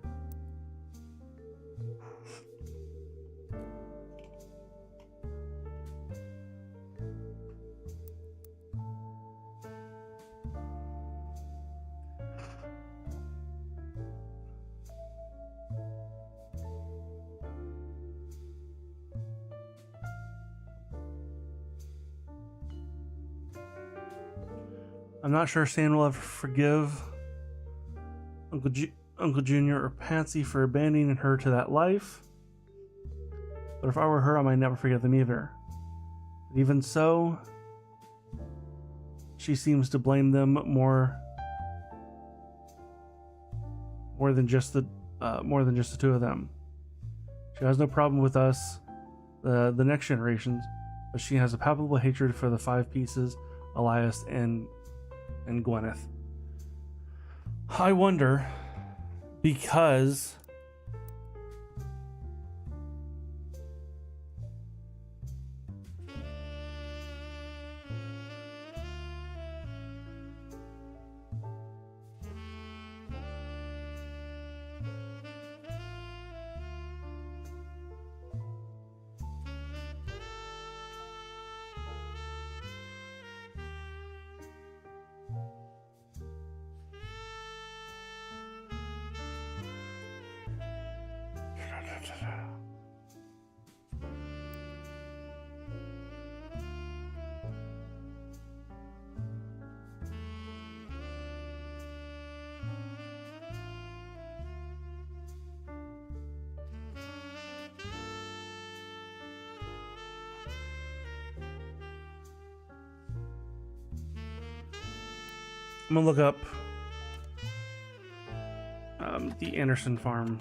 I'm not sure Sam will ever forgive Uncle Junior or Patsy for abandoning her to that life. But if I were her, I might never forget them either. But even so, she seems to blame them more than just the two of them. She has no problem with us, the next generations, but she has a palpable hatred for the five pieces, Elias and Gwyneth. I wonder, because I'm gonna look up the Anderson farm.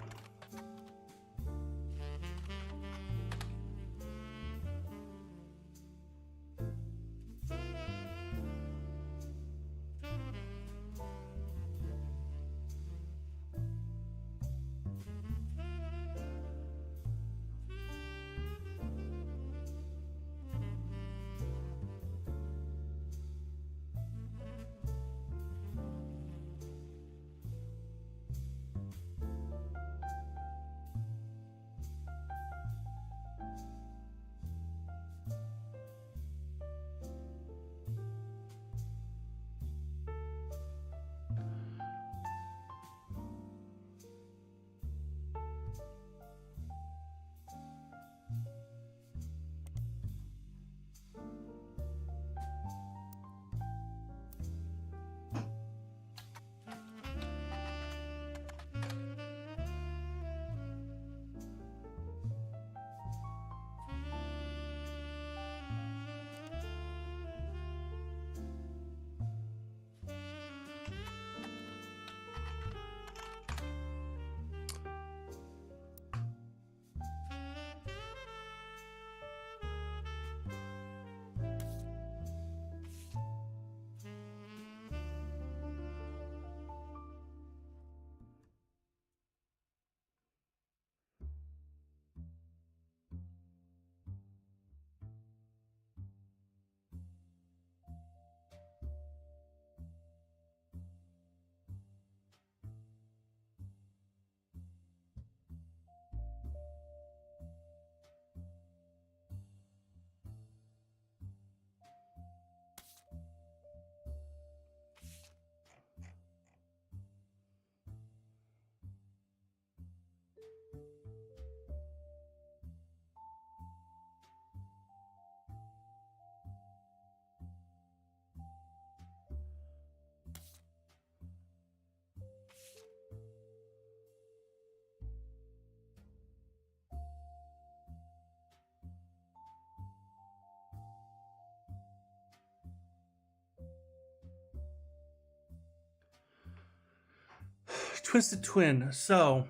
Twisted twin. So,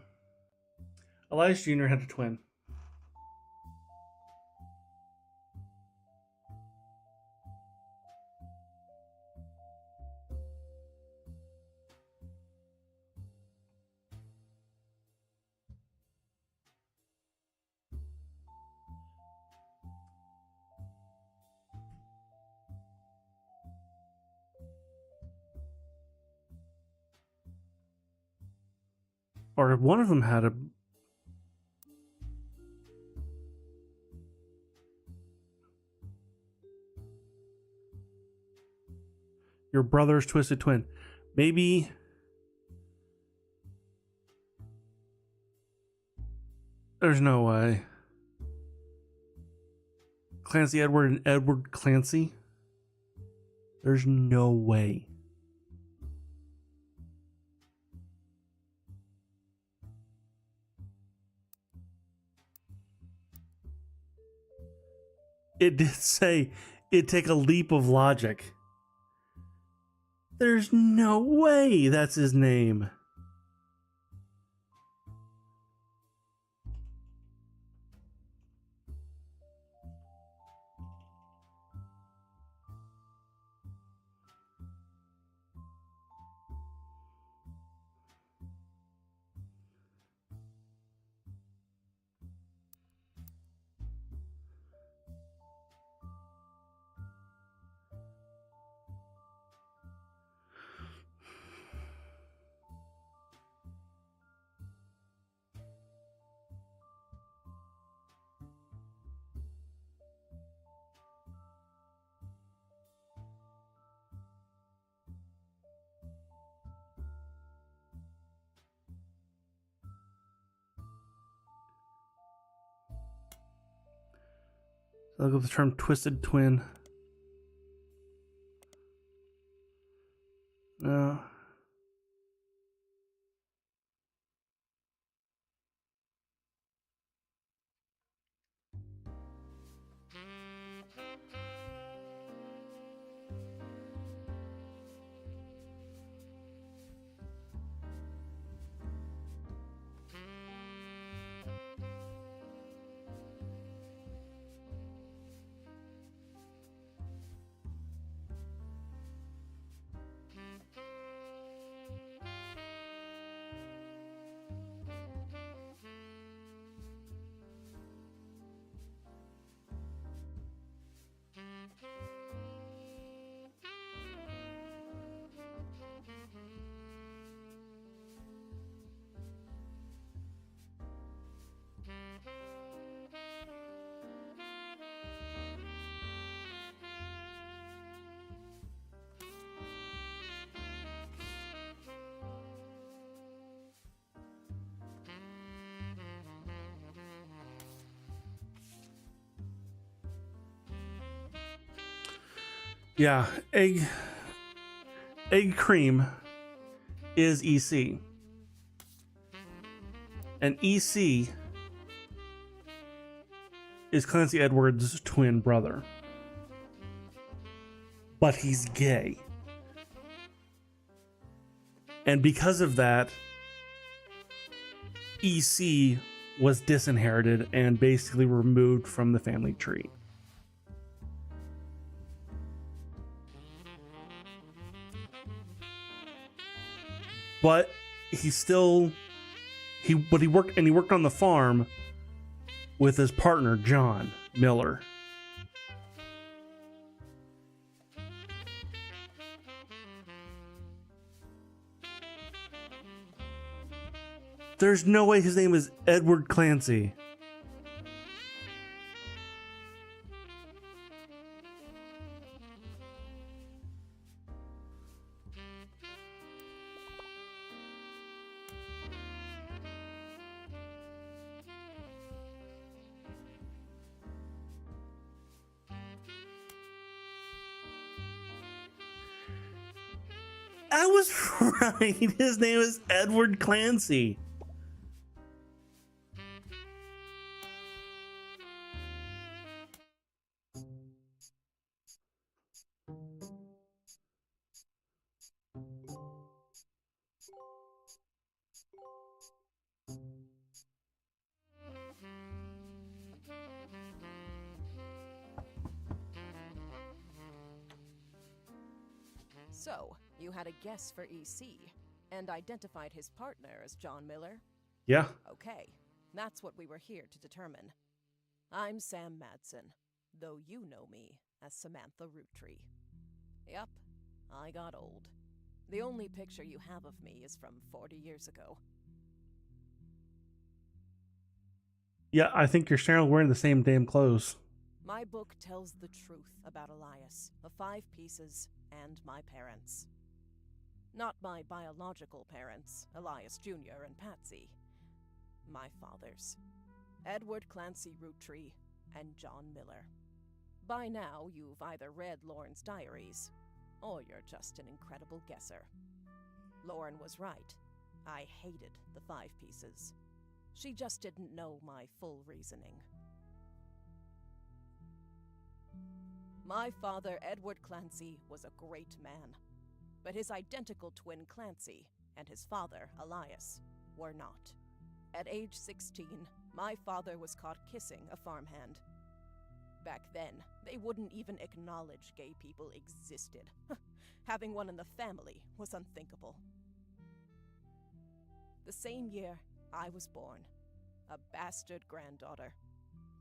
Elias Jr. had a twin. Or one of them had a. Your brother's twisted twin. Maybe. There's no way. Clancy Edward and Edward Clancy? There's no way. It did say it'd take a leap of logic. There's no way that's his name. Look up the term twisted twin. No. Yeah, egg cream is EC. And EC is Clancy Edwards' twin brother. But he's gay. And because of that, EC was disinherited and basically removed from the family tree. But he worked on the farm with his partner John Miller. There's no way his name is Edward Clancy. I was right. His name is Edward Clancy. So, you had a guess for EC, and identified his partner as John Miller? Yeah. Okay, that's what we were here to determine. I'm Sam Madsen, though you know me as Samantha Roottrees. Yup, I got old. The only picture you have of me is from 40 years ago. Yeah, I think you're staring wearing the same damn clothes. My book tells the truth about Elias, the 5 pieces, and my parents. Not my biological parents, Elias Jr. and Patsy. My fathers, Edward Clancy Roottrees and John Miller. By now, you've either read Lauren's diaries, or you're just an incredible guesser. Lauren was right. I hated the 5 pieces. She just didn't know my full reasoning. My father, Edward Clancy, was a great man, but his identical twin Clancy and his father, Elias, were not. At age 16, my father was caught kissing a farmhand. Back then, they wouldn't even acknowledge gay people existed. Having one in the family was unthinkable. The same year, I was born. A bastard granddaughter.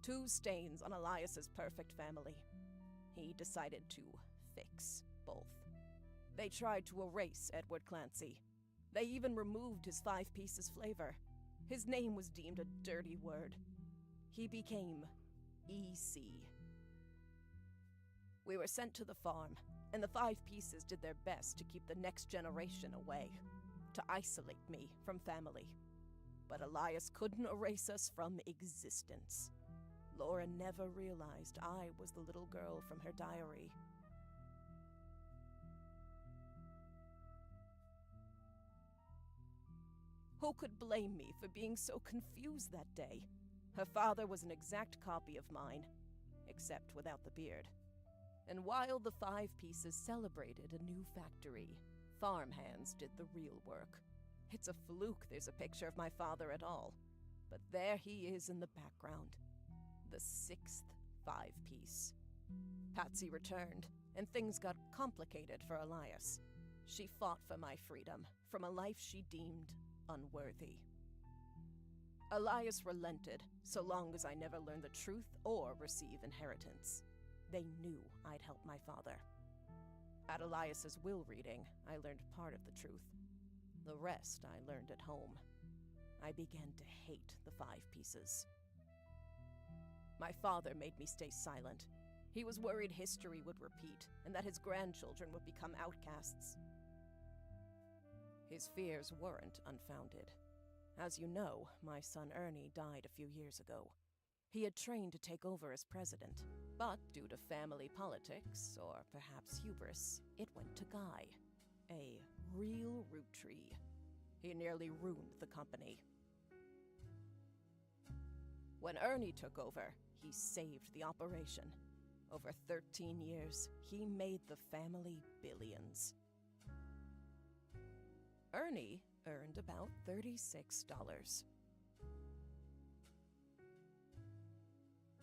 2 stains on Elias's perfect family. He decided to fix both. They tried to erase Edward Clancy. They even removed his 5 pieces flavor. His name was deemed a dirty word. He became EC. We were sent to the farm, and the 5 pieces did their best to keep the next generation away, to isolate me from family. But Elias couldn't erase us from existence. Laura never realized I was the little girl from her diary. Who could blame me for being so confused that day? Her father was an exact copy of mine, except without the beard. And while the 5 pieces celebrated a new factory, farmhands did the real work. It's a fluke there's a picture of my father at all, but there he is in the background. The 6th 5-piece. Patsy returned, and things got complicated for Elias. She fought for my freedom, from a life she deemed unworthy. Elias relented, so long as I never learned the truth or receive inheritance. They knew I'd help my father. At Elias's will reading, I learned part of the truth. The rest I learned at home. I began to hate the 5 pieces. My father made me stay silent. He was worried history would repeat, and that his grandchildren would become outcasts. His fears weren't unfounded. As you know, my son Ernie died a few years ago. He had trained to take over as president, but due to family politics, or perhaps hubris, it went to Guy, a real Roottrees. He nearly ruined the company. When Ernie took over, he saved the operation. Over 13 years, he made the family billions. Ernie earned about $36.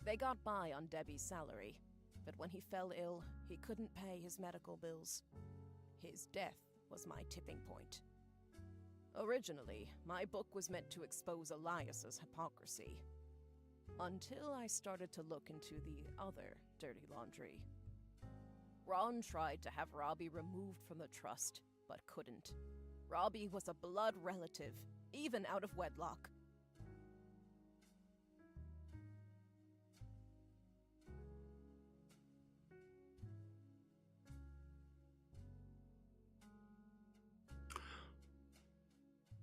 They got by on Debbie's salary, but when he fell ill, he couldn't pay his medical bills. His death was my tipping point. Originally, my book was meant to expose Elias's hypocrisy. Until I started to look into the other dirty laundry. Ron tried to have Robbie removed from the trust, but couldn't. Robbie was a blood relative, even out of wedlock.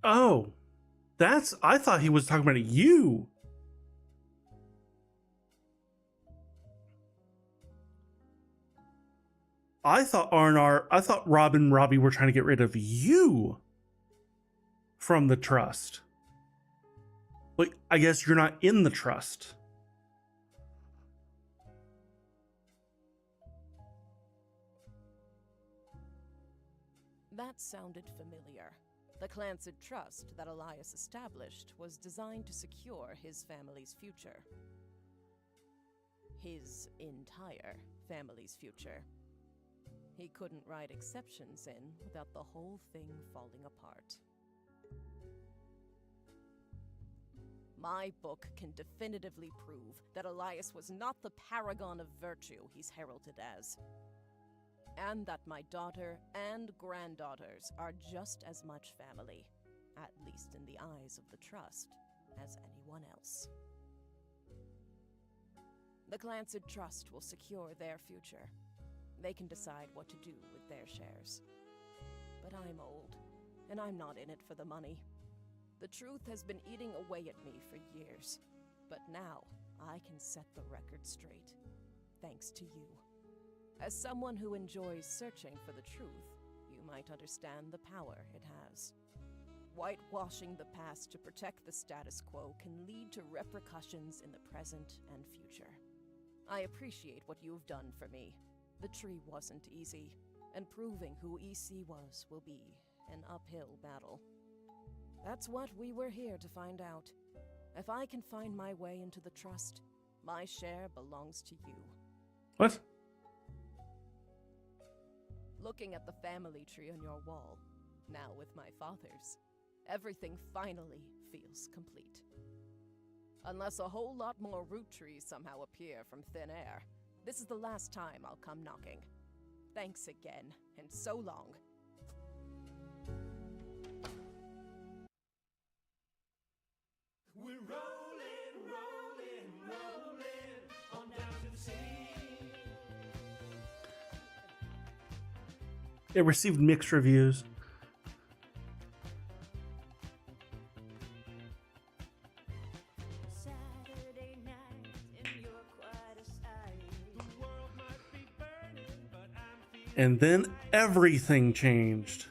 Oh, I thought he was talking about you. I thought Rob and Robbie were trying to get rid of you from the trust. But I guess you're not in the trust. That sounded familiar. The Clancy Trust that Elias established was designed to secure his family's future. His entire family's future. He couldn't write exceptions in without the whole thing falling apart. My book can definitively prove that Elias was not the paragon of virtue he's heralded as, and that my daughter and granddaughters are just as much family, at least in the eyes of the Trust, as anyone else. The Clancid Trust will secure their future. They can decide what to do with their shares. But I'm old, and I'm not in it for the money. The truth has been eating away at me for years, but now I can set the record straight, thanks to you. As someone who enjoys searching for the truth, you might understand the power it has. Whitewashing the past to protect the status quo can lead to repercussions in the present and future. I appreciate what you've done for me. The tree wasn't easy, and proving who EC was will be an uphill battle. That's what we were here to find out. If I can find my way into the Trust, my share belongs to you. What? Looking at the family tree on your wall, now with my father's, everything finally feels complete. Unless a whole lot more Roottrees somehow appear from thin air, this is the last time I'll come knocking. Thanks again, and so long. We're rolling, rolling, rolling on down to the sea. It received mixed reviews. Saturday night and you're quite a sight. The world might be burning, but I'm feeling And then everything changed.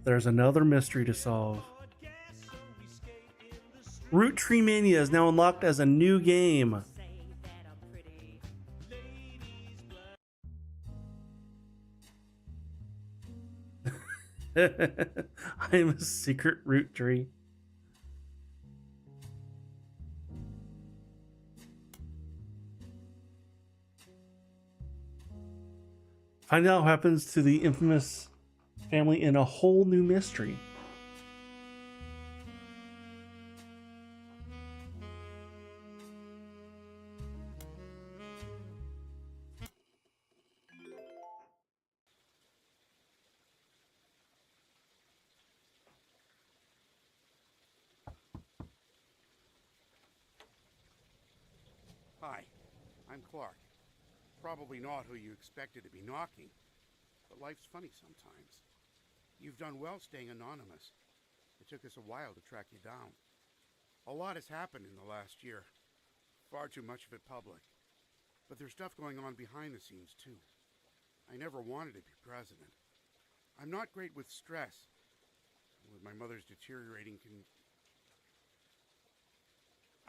There's another mystery to solve. gas, so we skate in the street. Root Tree Mania is now unlocked as a new game. Say that I'm pretty. Ladies, I am a secret root tree. Find out what happens to the infamous family in a whole new mystery. Hi, I'm Clark. Probably not who you expected to be knocking, but life's funny sometimes. You've done well staying anonymous. It took us a while to track you down. A lot has happened in the last year. Far too much of it public. But there's stuff going on behind the scenes, too. I never wanted to be president. I'm not great with stress. With my mother's deteriorating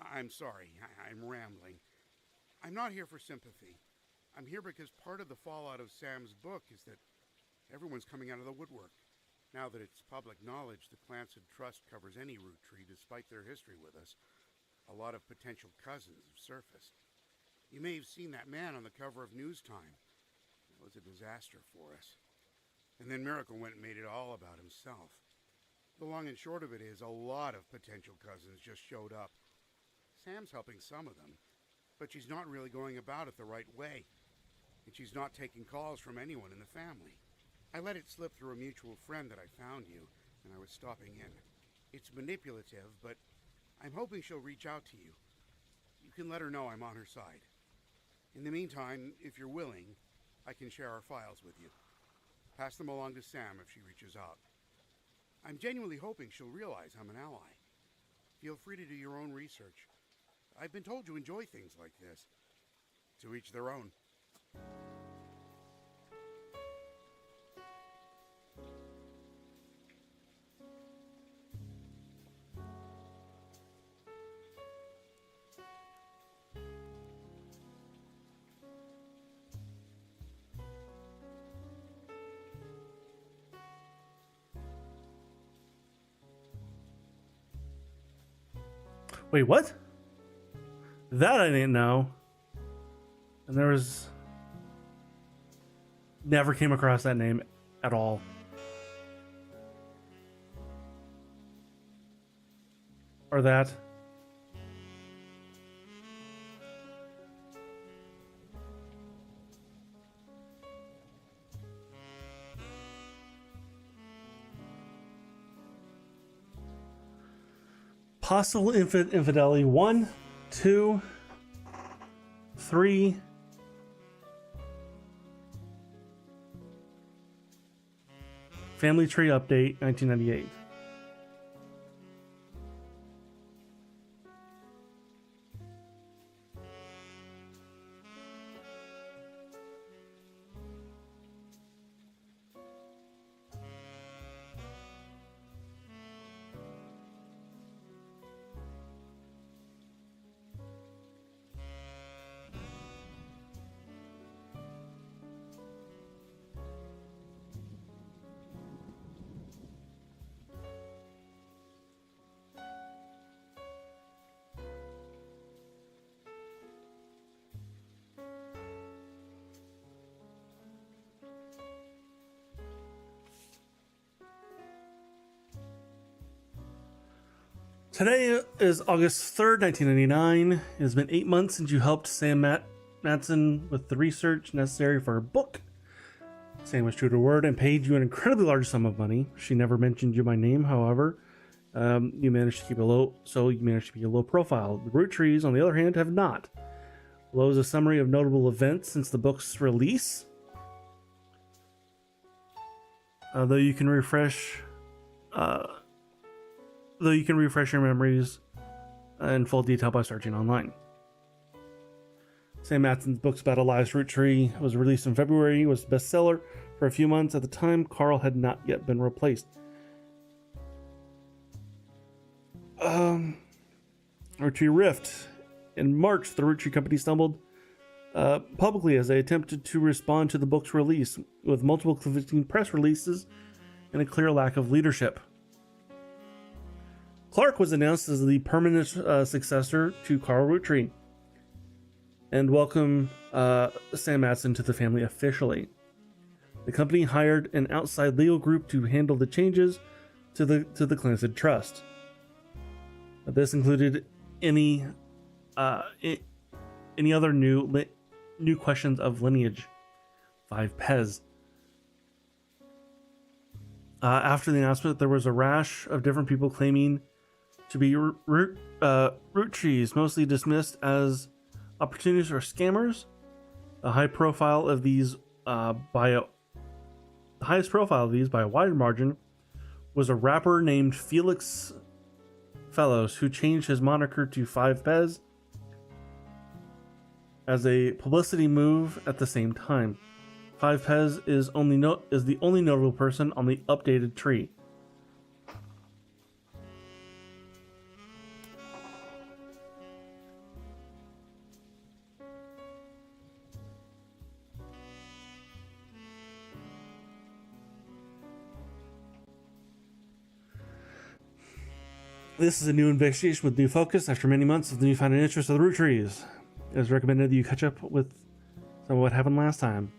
I'm sorry, I'm rambling. I'm not here for sympathy. I'm here because part of the fallout of Sam's book is that everyone's coming out of the woodwork. Now that it's public knowledge the Clancid Trust covers any root tree despite their history with us, a lot of potential cousins have surfaced. You may have seen that man on the cover of News Time. It was a disaster for us. And then Miracle went and made it all about himself. The long and short of it is a lot of potential cousins just showed up. Sam's helping some of them, but she's not really going about it the right way. And she's not taking calls from anyone in the family. I let it slip through a mutual friend that I found you, and I was stopping in. It's manipulative, but I'm hoping she'll reach out to you. You can let her know I'm on her side. In the meantime, if you're willing, I can share our files with you. Pass them along to Sam if she reaches out. I'm genuinely hoping she'll realize I'm an ally. Feel free to do your own research. I've been told you enjoy things like this. To each their own. Wait, what? That I didn't know. And there was... Never came across that name at all. Or that. Possible infidelity 1, 2, 3. Family Tree Update 1998. Today is August 3rd, 1999. It has been 8 months since you helped Sam Matson with the research necessary for her book. Sam was true to her word and paid you an incredibly large sum of money. She never mentioned you by name, however. You managed to keep it low, so you managed to be a low profile. The Roottrees, on the other hand, have not. Below is a summary of notable events since the book's release. Though you can refresh your memories in full detail by searching online. Sam Matson's books about Elias Roottree was released in February, was a bestseller for a few months. At the time, Carl had not yet been replaced. Roottree Rift. In March, the Roottree company stumbled publicly as they attempted to respond to the book's release with multiple conflicting press releases and a clear lack of leadership. Clark was announced as the permanent successor to Carl Roottree and welcomed Sam Matson to the family officially. The company hired an outside legal group to handle the changes to the Clancy Trust. This included any other new questions of lineage. 5 Pez. After the announcement, there was a rash of different people claiming to be Roottrees, mostly dismissed as opportunists or scammers. The highest profile of these by a wide margin was a rapper named Felix Fellows, who changed his moniker to 5 Pez as a publicity move at the same time. 5 Pez is the only notable person on the updated tree. This is a new investigation with new focus after many months of the newfound interest of the Roottrees. It is recommended that you catch up with some of what happened last time.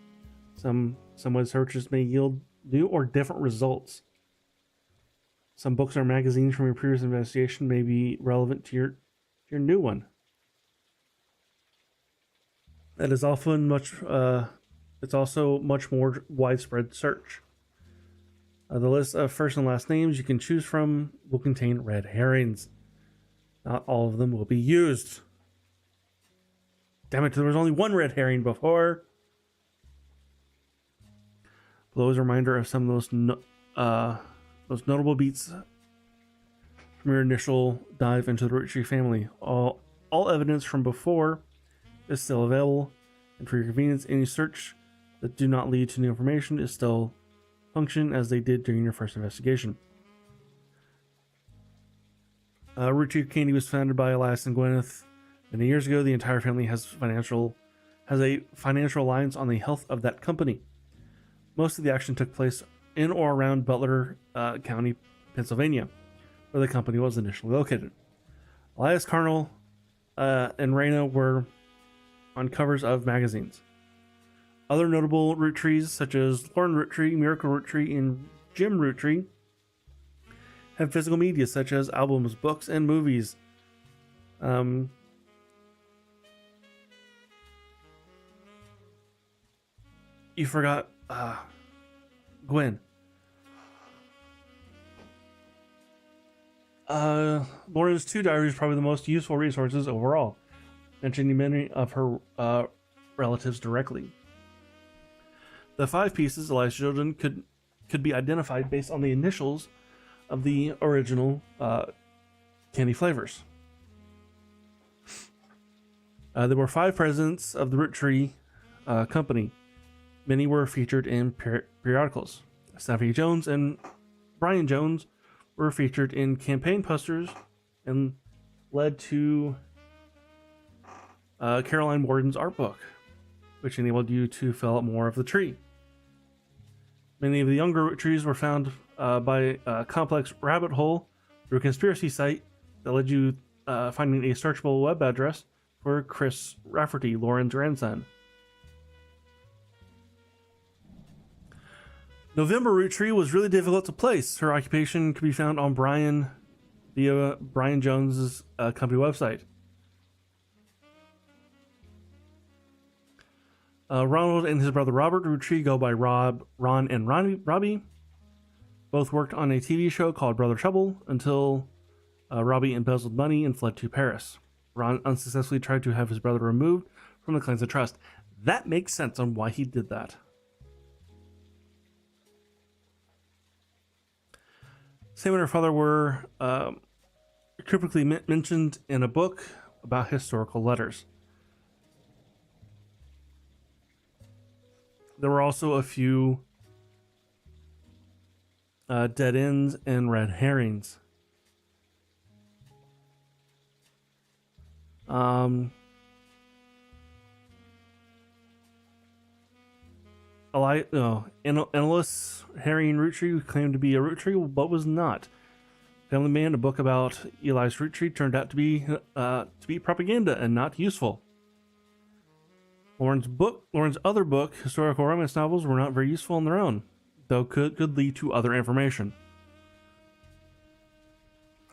Some web searches may yield new or different results. Some books or magazines from your previous investigation may be relevant to your new one. That is often it's also much more widespread search. The list of first and last names you can choose from will contain red herrings. Not all of them will be used. Damn it, there was only one red herring before. Below is a reminder of some of those notable beats from your initial dive into the Roottree family. All evidence from before is still available, and for your convenience, any search that do not lead to new information is still function as they did during your first investigation. Roottree Candy was founded by Elias and Gwyneth many years ago. The entire family has a financial alliance on the health of that company. Most of the action took place in or around Butler County, Pennsylvania, where the company was initially located. Elias, Carnell, and Raina were on covers of magazines. Other notable Roottrees, such as Lauren Roottree, Miracle Roottree, and Jim Roottree, have physical media such as albums, books, and movies. You forgot Gwen. Lauren's two diaries are probably the most useful resources overall, mentioning many of her relatives directly. The 5 pieces Eliza's children could be identified based on the initials of the original candy flavors. There were 5 presidents of the Roottree company. Many were featured in periodicals. Stephanie Jones and Brian Jones were featured in campaign posters and led to Caroline Morden's art book, which enabled you to fill out more of the tree. Many of the younger Roottrees were found by a complex rabbit hole through a conspiracy site that led you finding a searchable web address for Chris Rafferty, Lauren's grandson. November Roottree was really difficult to place. Her occupation could be found on via Brian Jones's company website. Ronald and his brother Robert Roottree go by Ron, and Robbie. Both worked on a TV show called Brother Trouble until Robbie embezzled money and fled to Paris. Ron unsuccessfully tried to have his brother removed from the clans of trust. That makes sense on why he did that. Sam and her father were cryptically mentioned in a book about historical letters. There were also a few dead ends and red herrings. Analysts Harry Roottree claimed to be a Roottree, but was not. Family Man, a book about Elias Roottree, turned out to be propaganda and not useful. Lauren's other book, historical romance novels, were not very useful on their own, though could lead to other information.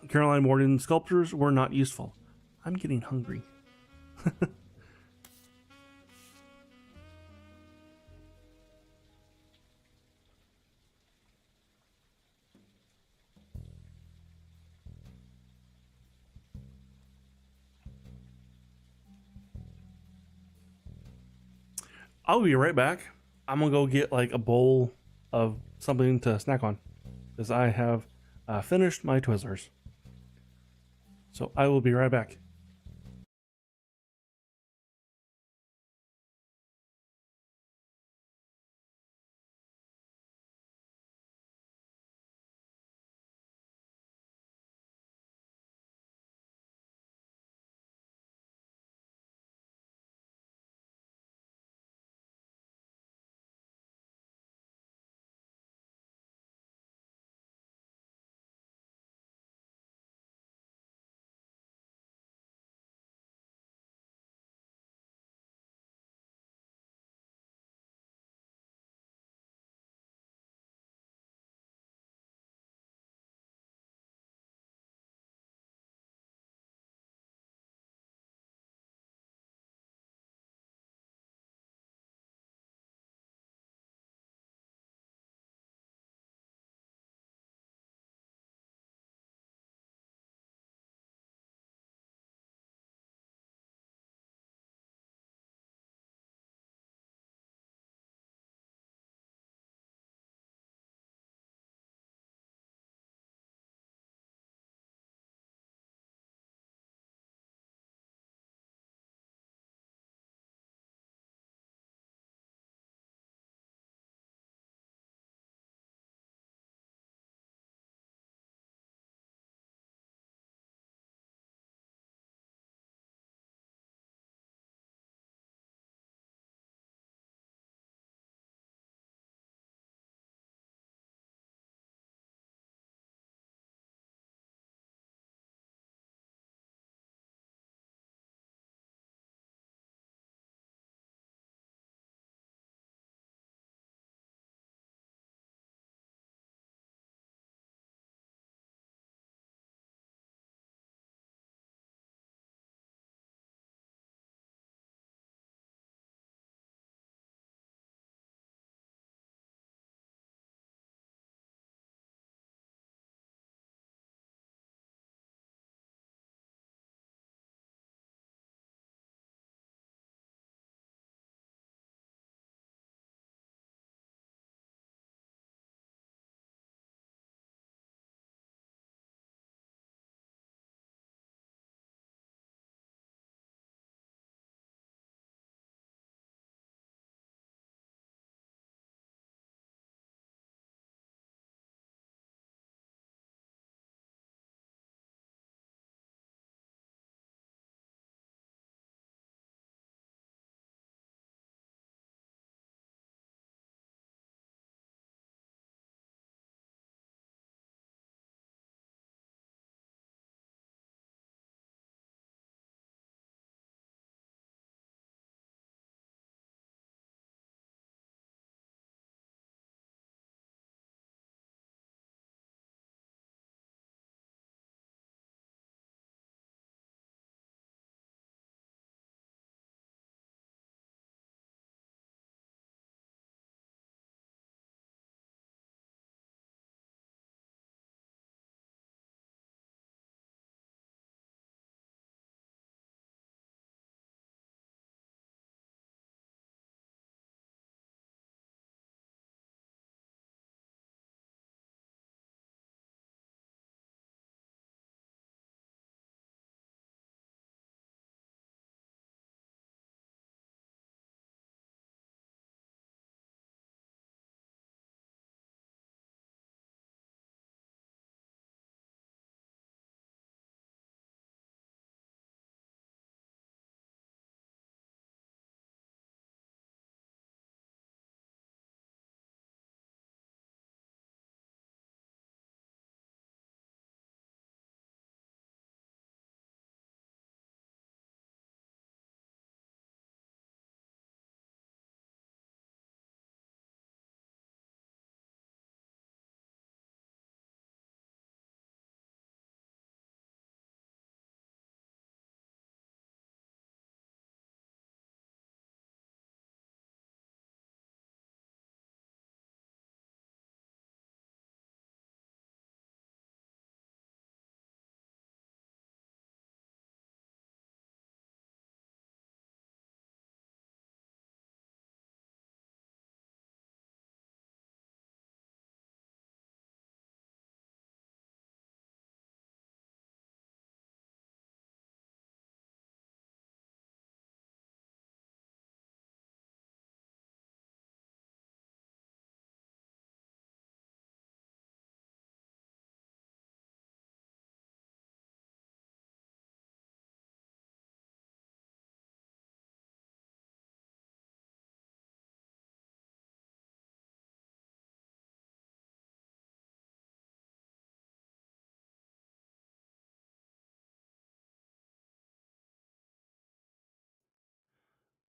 Caroline Morden's sculptures were not useful. I'm getting hungry. I'll be right back. I'm gonna go get like a bowl of something to snack on, because I have finished my Twizzlers. So I will be right back.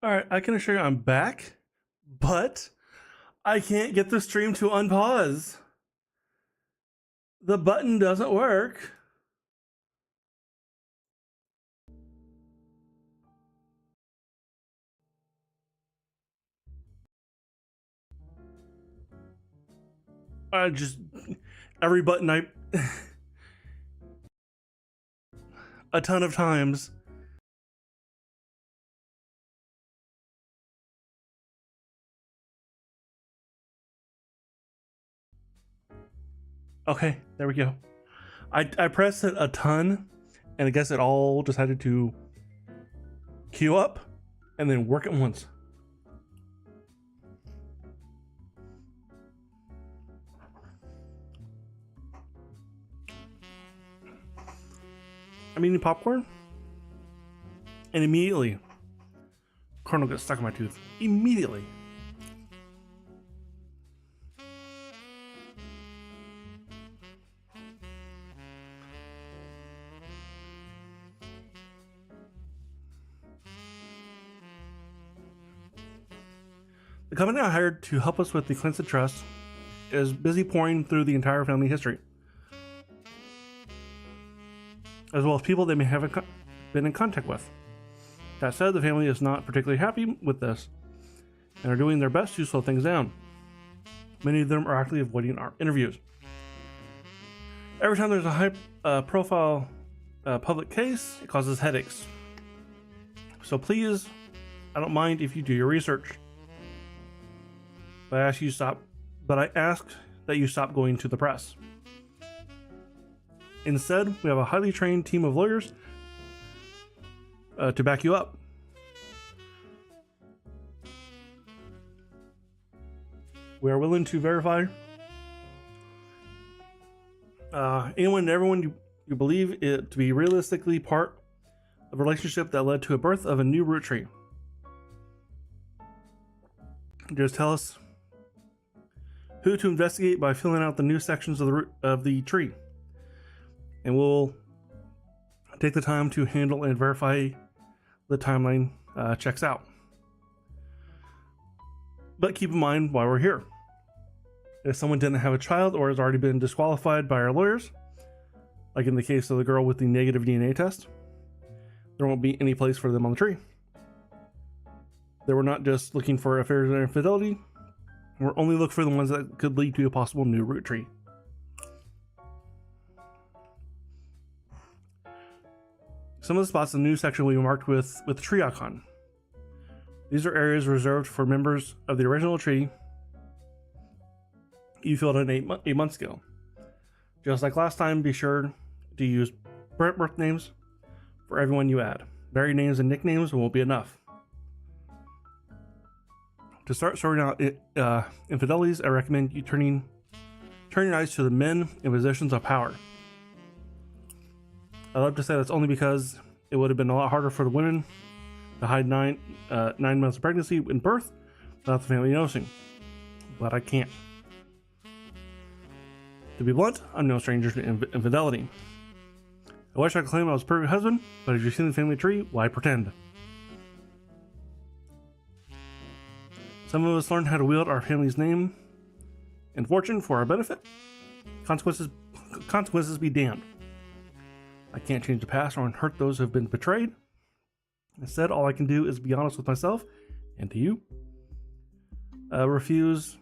All right, I can assure you I'm back, but I can't get the stream to unpause. The button doesn't work. I just every button I a ton of times. Okay, there we go. I pressed it a ton, and I guess it all decided to queue up and then work at once. I'm eating popcorn, and immediately, kernel gets stuck in my tooth. Immediately. The company I hired to help us with the Cleansed Trust is busy pouring through the entire family history, as well as people they may have been in contact with. That said, the family is not particularly happy with this and are doing their best to slow things down. Many of them are actively avoiding our interviews. Every time there's a high profile public case, it causes headaches. So please, I don't mind if you do your research. But I ask that you stop going to the press. Instead, we have a highly trained team of lawyers to back you up. We are willing to verify anyone and everyone you believe it to be realistically part of a relationship that led to a birth of a new root tree. Just tell us who to investigate by filling out the new sections of the root of the tree, and we'll take the time to handle and verify the timeline checks out. But keep in mind why we're here. If someone didn't have a child or has already been disqualified by our lawyers, like in the case of the girl with the negative DNA test, there won't be any place for them on the tree. They were not just looking for affairs and infidelity. We're only looking for the ones that could lead to a possible new root tree. Some of the spots in the new section will be marked with tree icon. These are areas reserved for members of the original tree you filled in 8 months ago. Just like last time, be sure to use birth names for everyone you add. Married names and nicknames won't be enough. To start sorting out infidelities, I recommend you turn your eyes to the men in positions of power. I love to say that's only because it would have been a lot harder for the women to hide 9 months of pregnancy and birth without the family noticing. But I can't. To be blunt, I'm no stranger to infidelity. I wish I could claim I was a perfect husband, but as you see in the family tree, why pretend? Some of us learned how to wield our family's name and fortune for our benefit. Consequences be damned. I can't change the past or hurt those who have been betrayed. Instead, all I can do is be honest with myself and to you. Refuse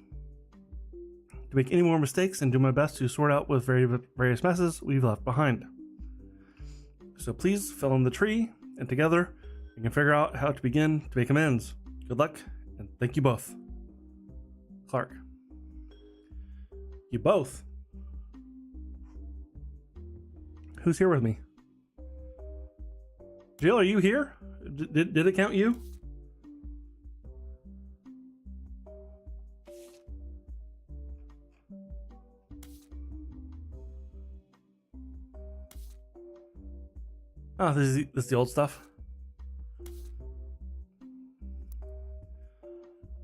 to make any more mistakes and do my best to sort out with various messes we've left behind. So please fill in the tree, and together we can figure out how to begin to make amends. Good luck, and thank you both. Clark. You both? Who's here with me? Jill, are you here? Did it count you? Oh, this is the old stuff.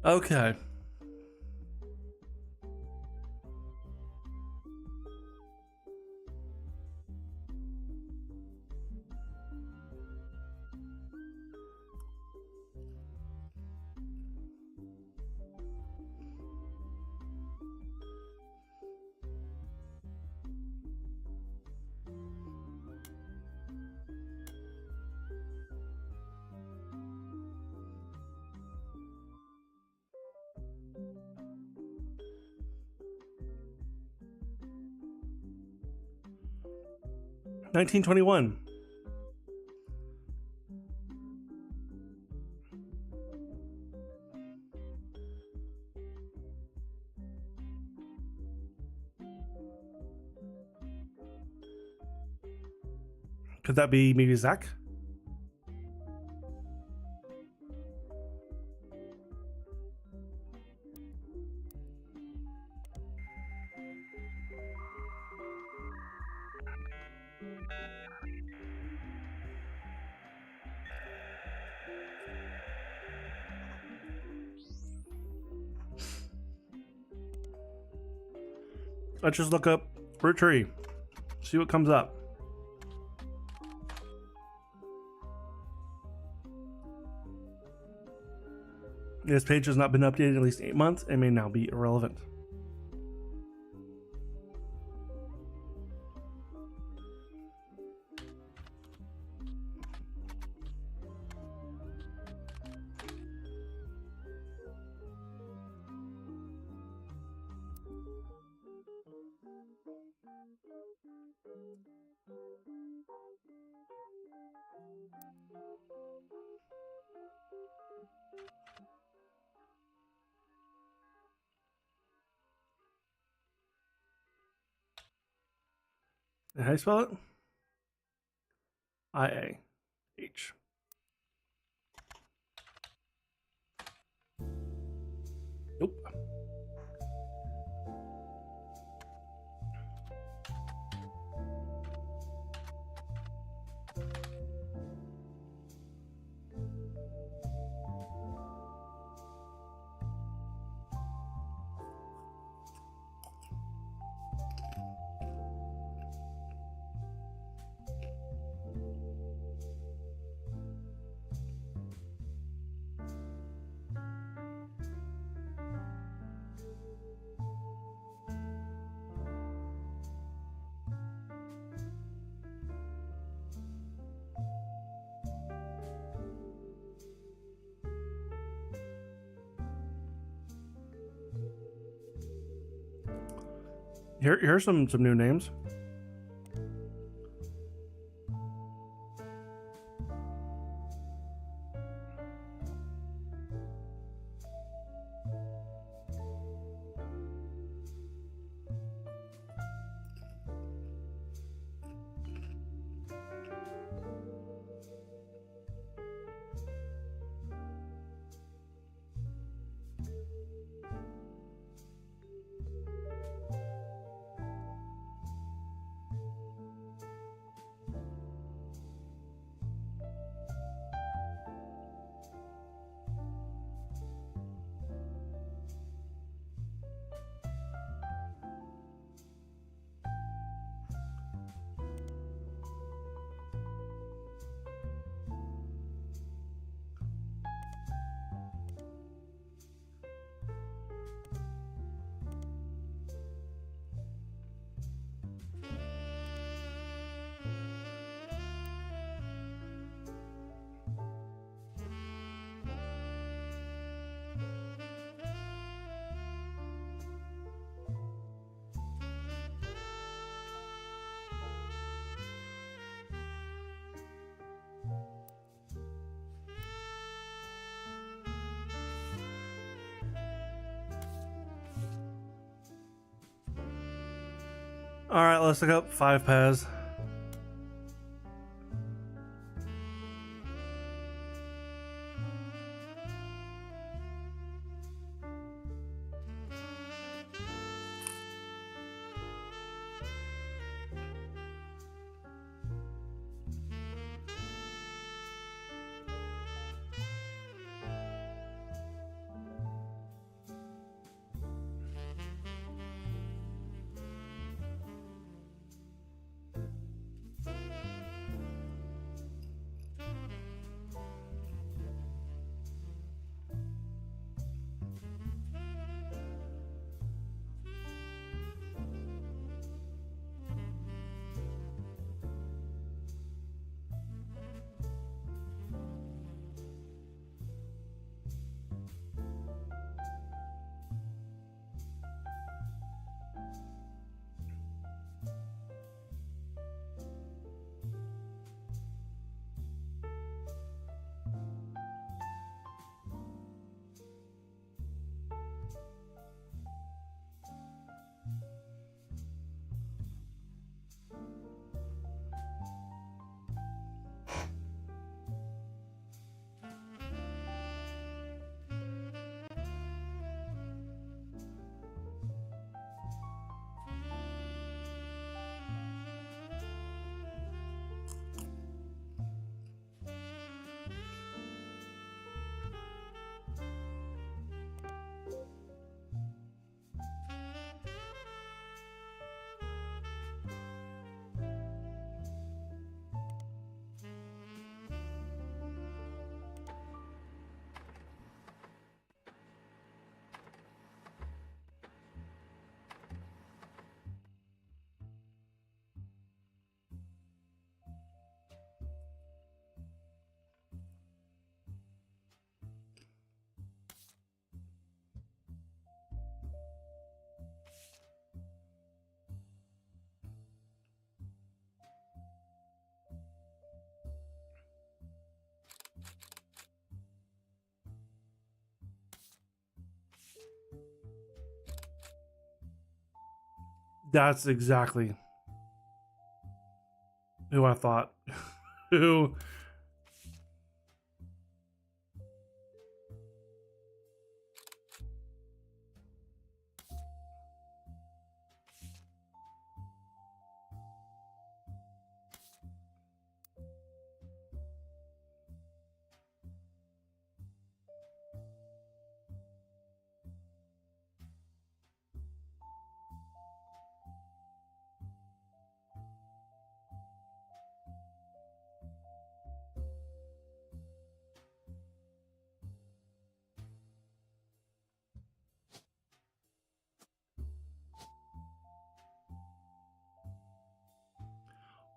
Okay. 1921. Could that be maybe Zach? Let's just look up Roottrees. See what comes up. This page has not been updated in at least 8 months and may now be irrelevant. How do you spell it? I-A-H. Nope. Here's some new names. All right, let's look up 5 pairs. That's exactly who I thought. Who?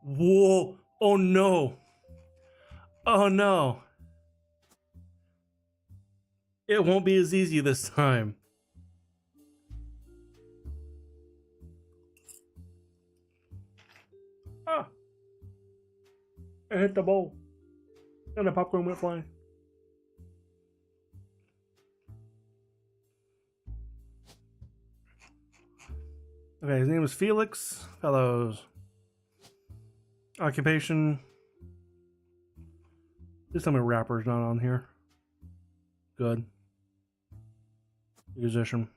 Whoa! Oh no! Oh no! It won't be as easy this time. Ah! I hit the bowl. And the popcorn went flying. Okay, his name is Felix Fellows. Occupation. Just tell me rapper's not on here. Good. Musician.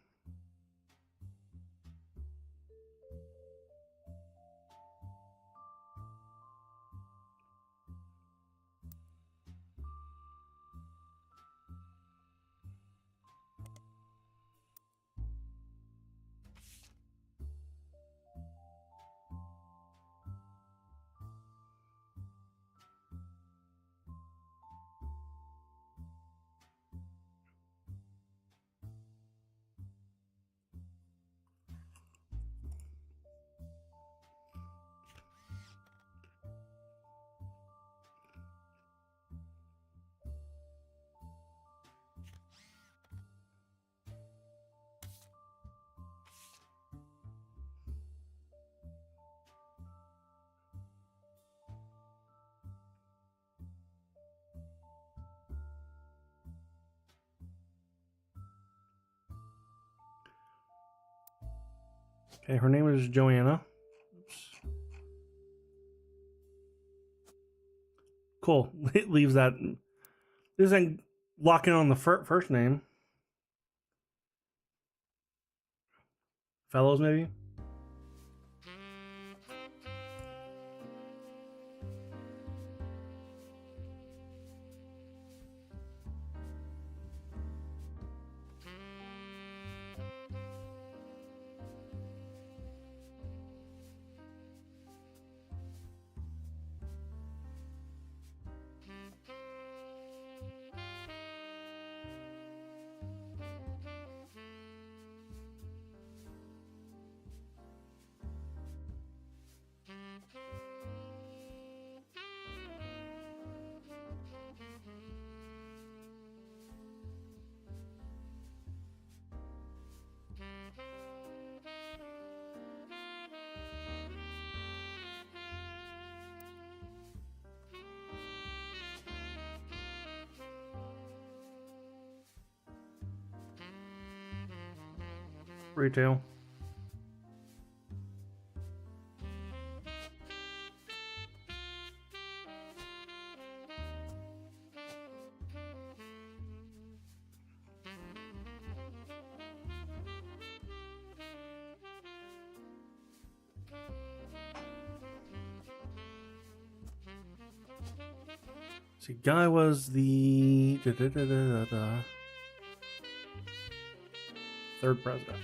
Okay, her name is Joanna. Oops. Cool. It leaves that. This ain't locking on the first name. Fellows, maybe? Retail. See, Guy was the third president.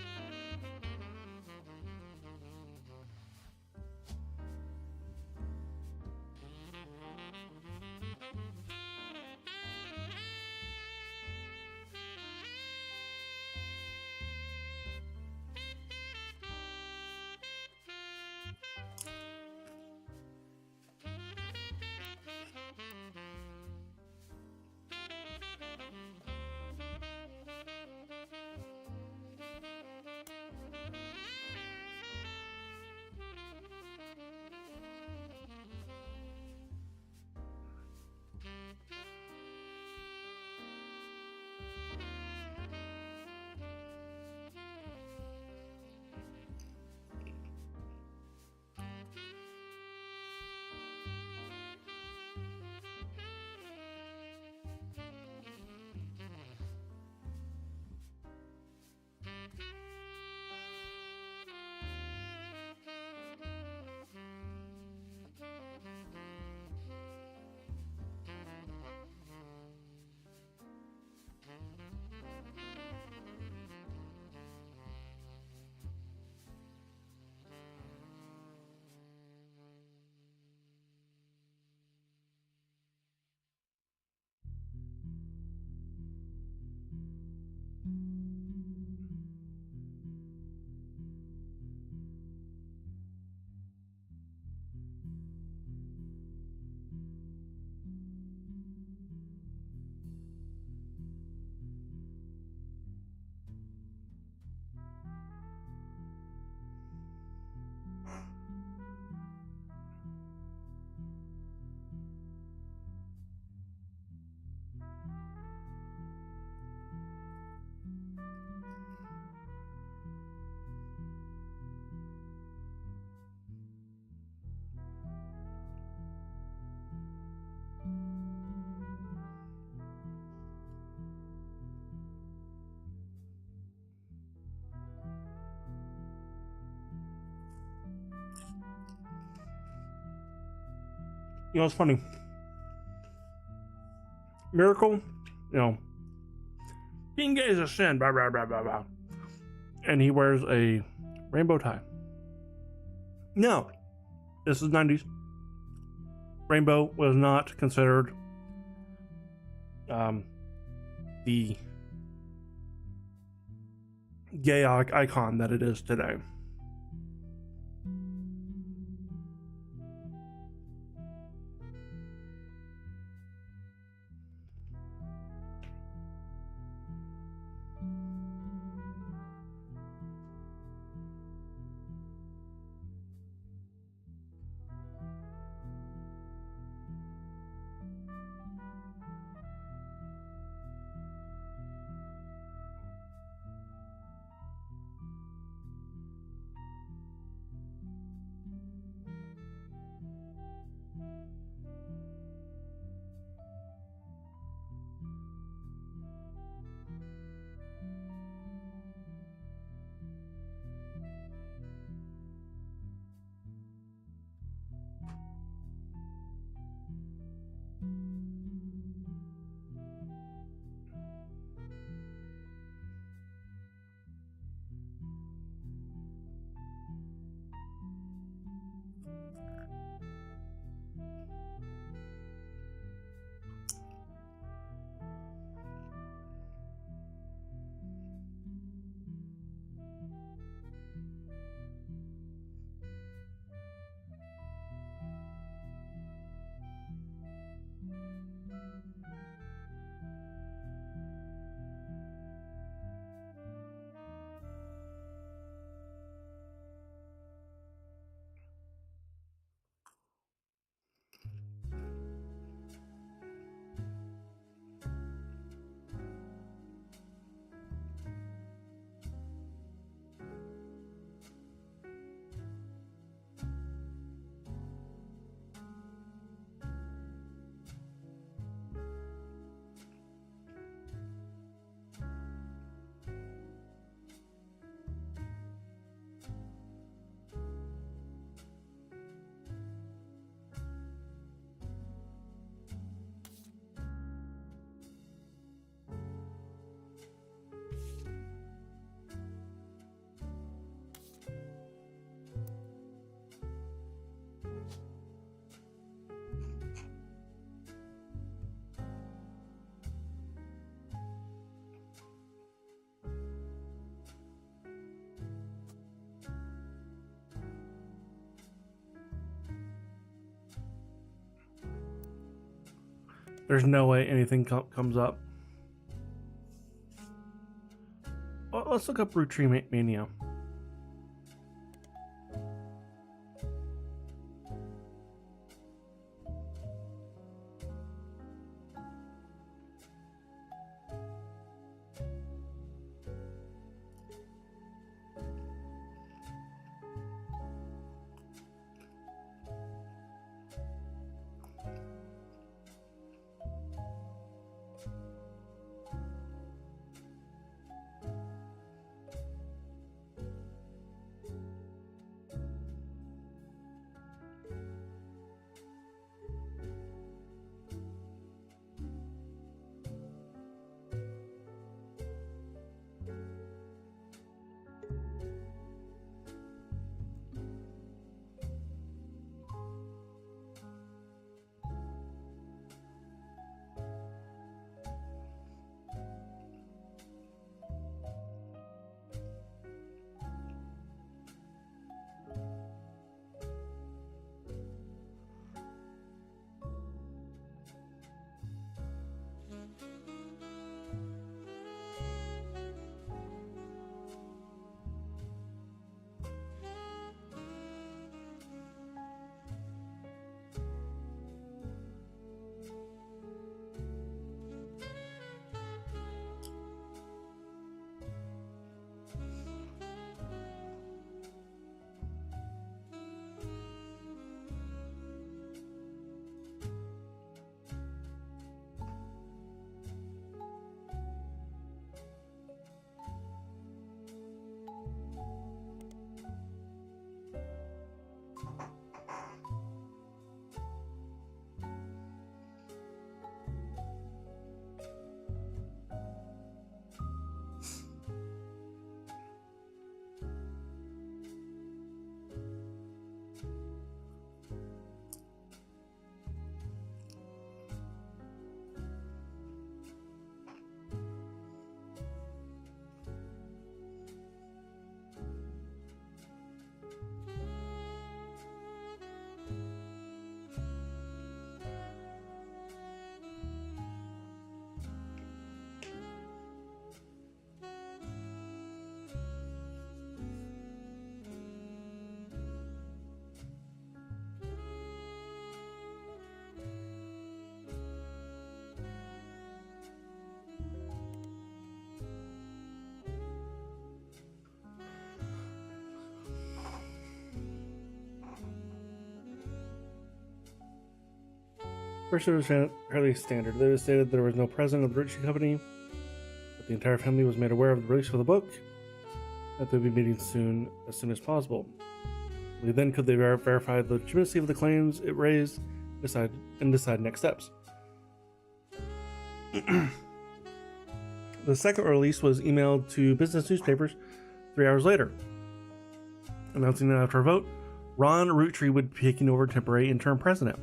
You know, it's funny. Miracle, you know, being gay is a sin, blah, blah, blah, blah, blah. And he wears a rainbow tie. No, this is 90s. Rainbow was not considered the gay icon that it is today. There's no way anything comes up. Well, let's look up Roottrees Mania. First, it was fairly standard. They stated there was no president of the Roottrees company, but the entire family was made aware of the release of the book, that they'd be meeting as soon as possible. Only then could they verify the legitimacy of the claims it raised, decide next steps. The second release was emailed to business newspapers 3 hours later, announcing that after a vote, Ron Roottree would be taking over temporary interim president.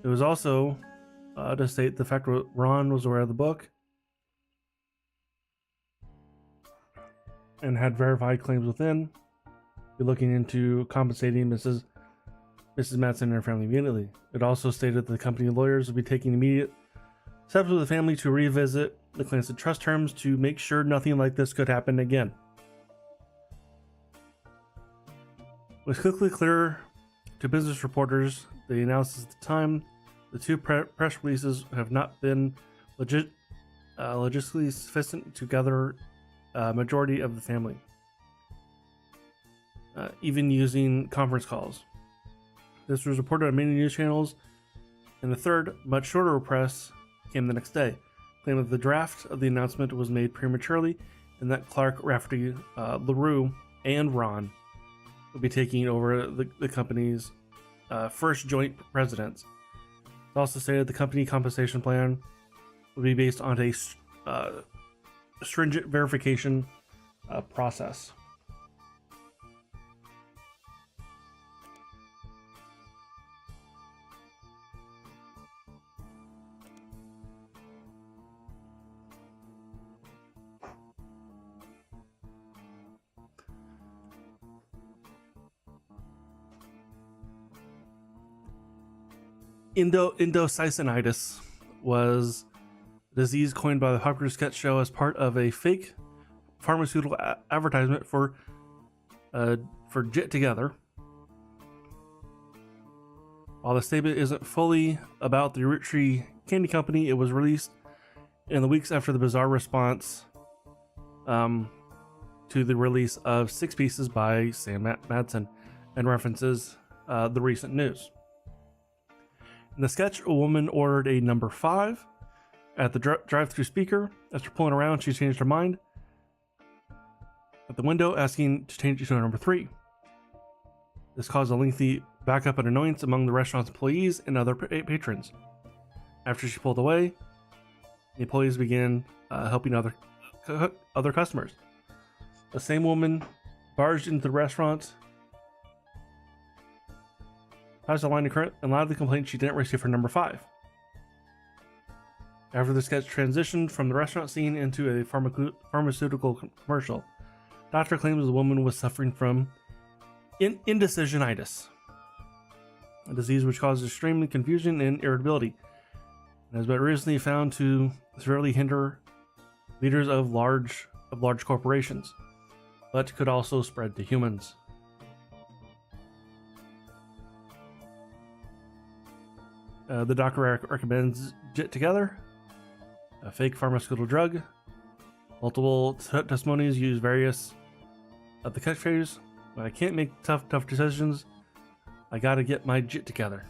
It was also to state the fact that Ron was aware of the book and had verified claims within, be looking into compensating Mrs. Madsen and her family immediately. It also stated that the company lawyers would be taking immediate steps with the family to revisit the claims and trust terms to make sure nothing like this could happen again. It was quickly clear to business reporters, they announced at the time, the two press releases have not been logistically sufficient to gather a majority of the family, even using conference calls. This was reported on many news channels, and the third, much shorter press came the next day, claiming that the draft of the announcement was made prematurely and that Clark, Rafferty, LaRue, and Ron would be taking over the company's first joint presidents. It also stated the company compensation plan would be based on a stringent verification process. Indocyanonitis was a disease coined by the popular sketch show as part of a fake pharmaceutical advertisement for Jit Together. While the statement isn't fully about the Roottrees Candy Company, it was released in the weeks after the bizarre response to the release of 6 Pieces by Sam Madsen and references the recent news. In the sketch, a woman ordered a number 5 at the drive-thru speaker. After pulling around, she changed her mind at the window, asking to change it to a number 3. This caused a lengthy backup and annoyance among the restaurant's employees and other patrons. After she pulled away, the employees began helping other customers. The same woman barged into the restaurant, passed the line to current, and loudly complained she didn't receive her number 5. After the sketch transitioned from the restaurant scene into a pharmaceutical commercial, doctor claims the woman was suffering from indecisionitis, a disease which causes extreme confusion and irritability, and has been recently found to severely hinder leaders of large corporations, but could also spread to humans. The doctor recommends Jit Together, a fake pharmaceutical drug. Multiple testimonies use various of the catchphrase, "When I can't make tough decisions, I gotta get my Jit together."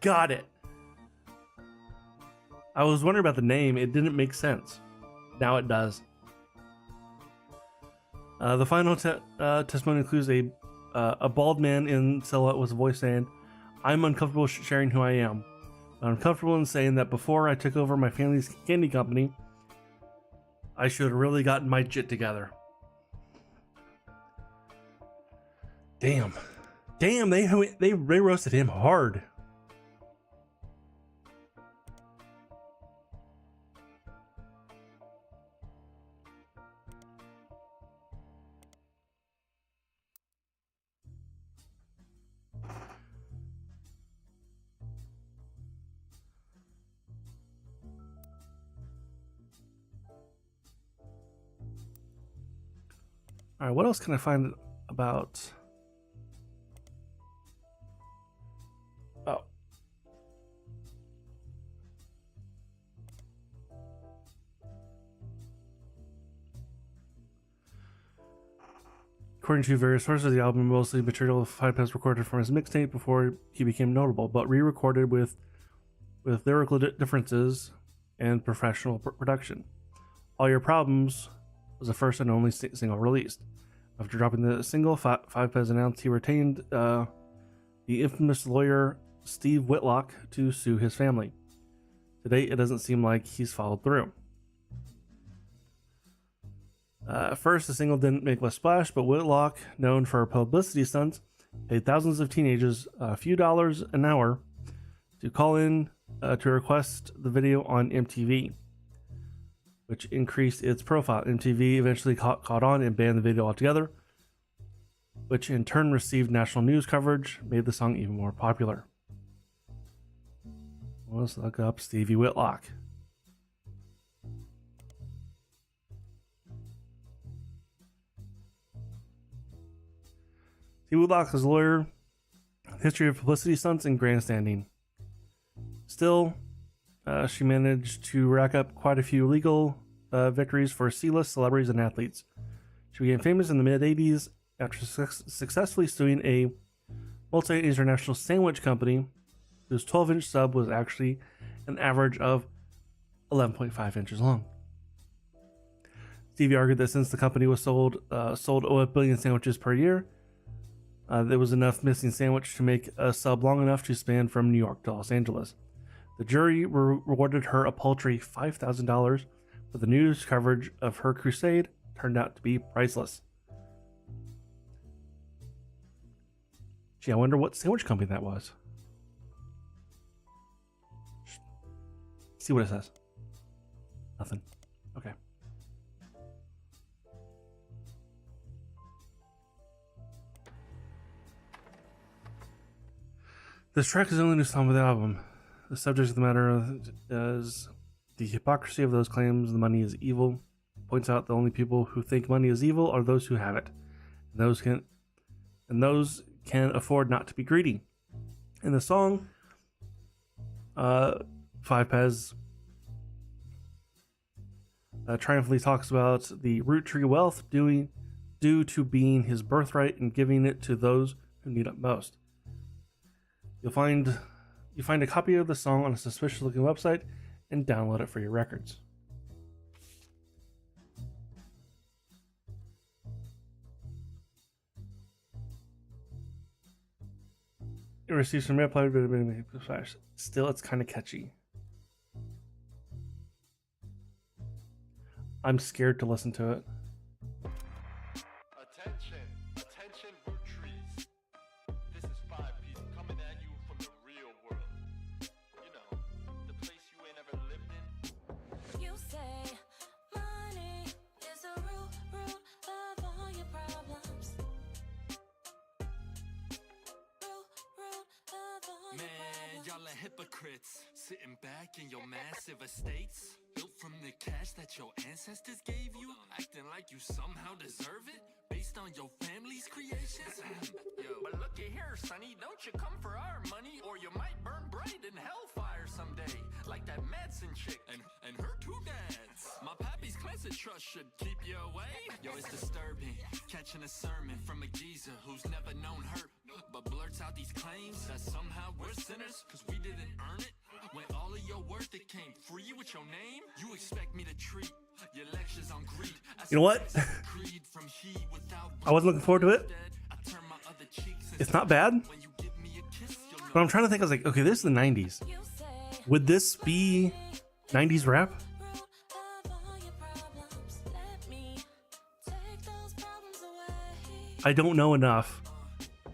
Got it. I was wondering about the name. It didn't make sense. Now it does. The final testimony includes a bald man in silhouette with a voice saying, "I'm uncomfortable sharing who I am. I'm comfortable in saying that before I took over my family's candy company, I should have really gotten my Jit together." Damn, they roasted him hard. All right, what else can I find about? Oh. According to various sources, the album mostly material 5 recorded from his mixtape before he became notable, but re-recorded with lyrical differences and professional production. All Your Problems was the first and only single released. After dropping the single, 5 announced he retained the infamous lawyer Steve Whitlock to sue his family. To date, it doesn't seem like he's followed through. At first, the single didn't make much splash, but Whitlock, known for publicity stunts, paid thousands of teenagers a few dollars an hour to call in to request the video on MTV, which increased its profile. MTV eventually caught on and banned the video altogether, which in turn received national news coverage, made the song even more popular. Let's look up Stevie Whitlock. Stevie Whitlock is a lawyer, history of publicity stunts and grandstanding. Still, she managed to rack up quite a few legal victories for C-list celebrities and athletes. She became famous in the mid-'80s after successfully suing a multi-international sandwich company whose 12-inch sub was actually an average of 11.5 inches long. Stevie argued that since the company was sold over 1 billion sandwiches per year, there was enough missing sandwich to make a sub long enough to span from New York to Los Angeles. The jury rewarded her a paltry $5,000, but the news coverage of her crusade turned out to be priceless. Gee, I wonder what sandwich company that was. See what it says. Nothing. Okay. This track is the only new song of the album. The subject of the matter is the hypocrisy of those claims the money is evil. Points out the only people who think money is evil are those who have it. And those can afford not to be greedy. In the song, 5 triumphantly talks about the Roottrees wealth due to being his birthright and giving it to those who need it most. You find a copy of the song on a suspicious-looking website and download it for your records. It receives some replay, but still, it's kind of catchy. I'm scared to listen to it. Attention, Roottrees. This is 5 coming at you from the real world. You know, the place you ain't ever lived in. You say money is the root of all your problems. Root of all your Man, problems. y'all are hypocrites, sitting back in your massive estates, built from the cash that your ancestors gave you, acting like you somehow deserve it, based on your family's creations. Yo, but looky here, sonny, don't you come for our money, or you might burn bright in hellfire someday, like that Madsen chick and her 2 dads. My pappy's cleansing trust should keep you away. Yo, it's disturbing, catching a sermon from a geezer who's never known hurt, but blurts out these claims that somehow we're sinners cause we didn't earn it, when all of your worth it came free with your name. You expect me to treat your lectures on greed as You know what? creed from he without I wasn't looking forward to it. I turn my other cheeks and It's not bad, when you give me a kiss, you'll know but I'm trying to think. I was like, okay, this is the 90s. You say Would this be 90s rap? root of all your problems. Let me take those problems away. I don't know enough,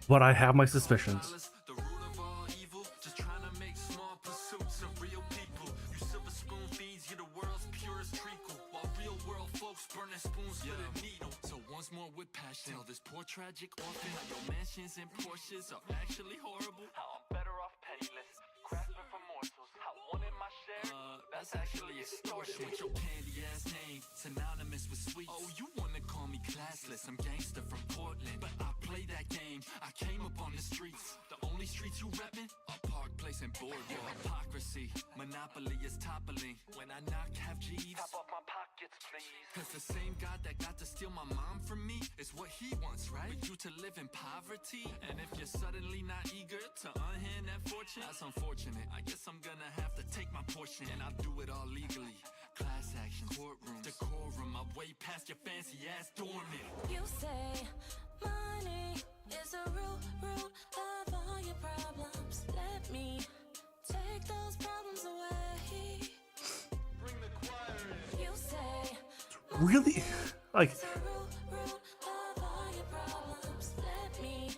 but I have my suspicions. the root of all evil, just trying to make small pursuits of real people. You silver spoon feeds you the world's purest treacle, while real world folks burning spoons for the needle. So once more with passion, tell this poor tragic orphan how your mansions and Porsches are actually horrible. How I'm better off penniless, grasping for morsels. How wanting my share, that's actually extortion. With your candy ass name, synonymous with sweets. Oh, you wanna call me classless? I'm gangster from Portland, but I play that game. I came up on the streets, the only streets you reppin' are Park Place and Boardwalk. Hypocrisy, monopoly is toppling. When I knock, have G's, top off my pocket. buckets, please. Cause the same God that got to steal my mom from me is what he wants, right? For you to live in poverty. And if you're suddenly not eager to unhand that fortune, that's unfortunate. I guess I'm gonna have to take my portion, and I'll do it all legally. Class action, courtroom, decorum. I'm way past your fancy ass dormant. You say money is a root of all your problems. Let me take those problems away. Bring the choir in. You say Really? Like, it's a root of all your problems. Let me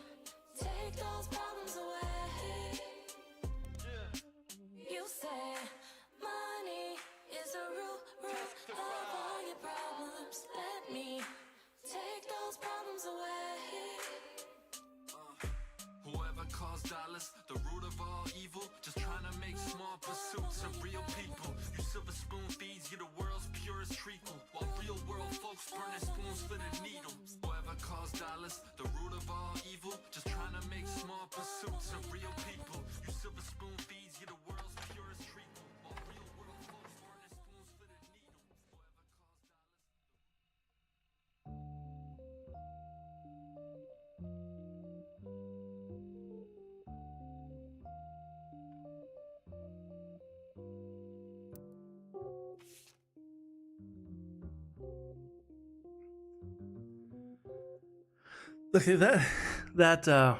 take those problems away. You say money is a root of all your problems. Let me take those problems away. Whoever calls dollars the root of all evil, just trying to make small pursuits of real people. You silver spoon feeds you the world's purest treacle, while real world folks burning spoons for the needle. Whoever calls dollars the root of all evil, just trying to make small pursuits of real people. You silver spoon feeds you the world's purest treacle, while real world folks burning spoons for the needle. okay, that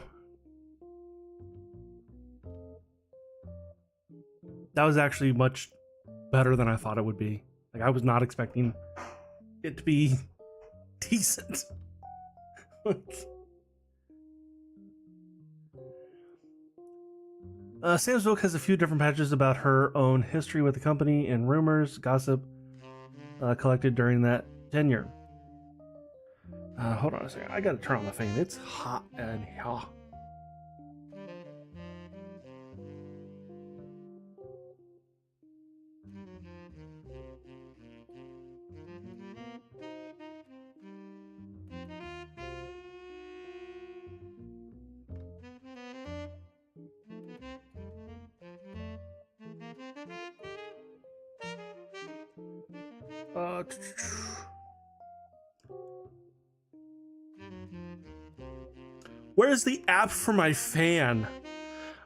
was actually much better than I thought it would be. Like, I was not expecting it to be decent. Sam's book has a few different patches about her own history with the company and rumors, gossip collected during that tenure. Hold on a second. I gotta turn on the fan. It's hot in here. Where's the app for my fan?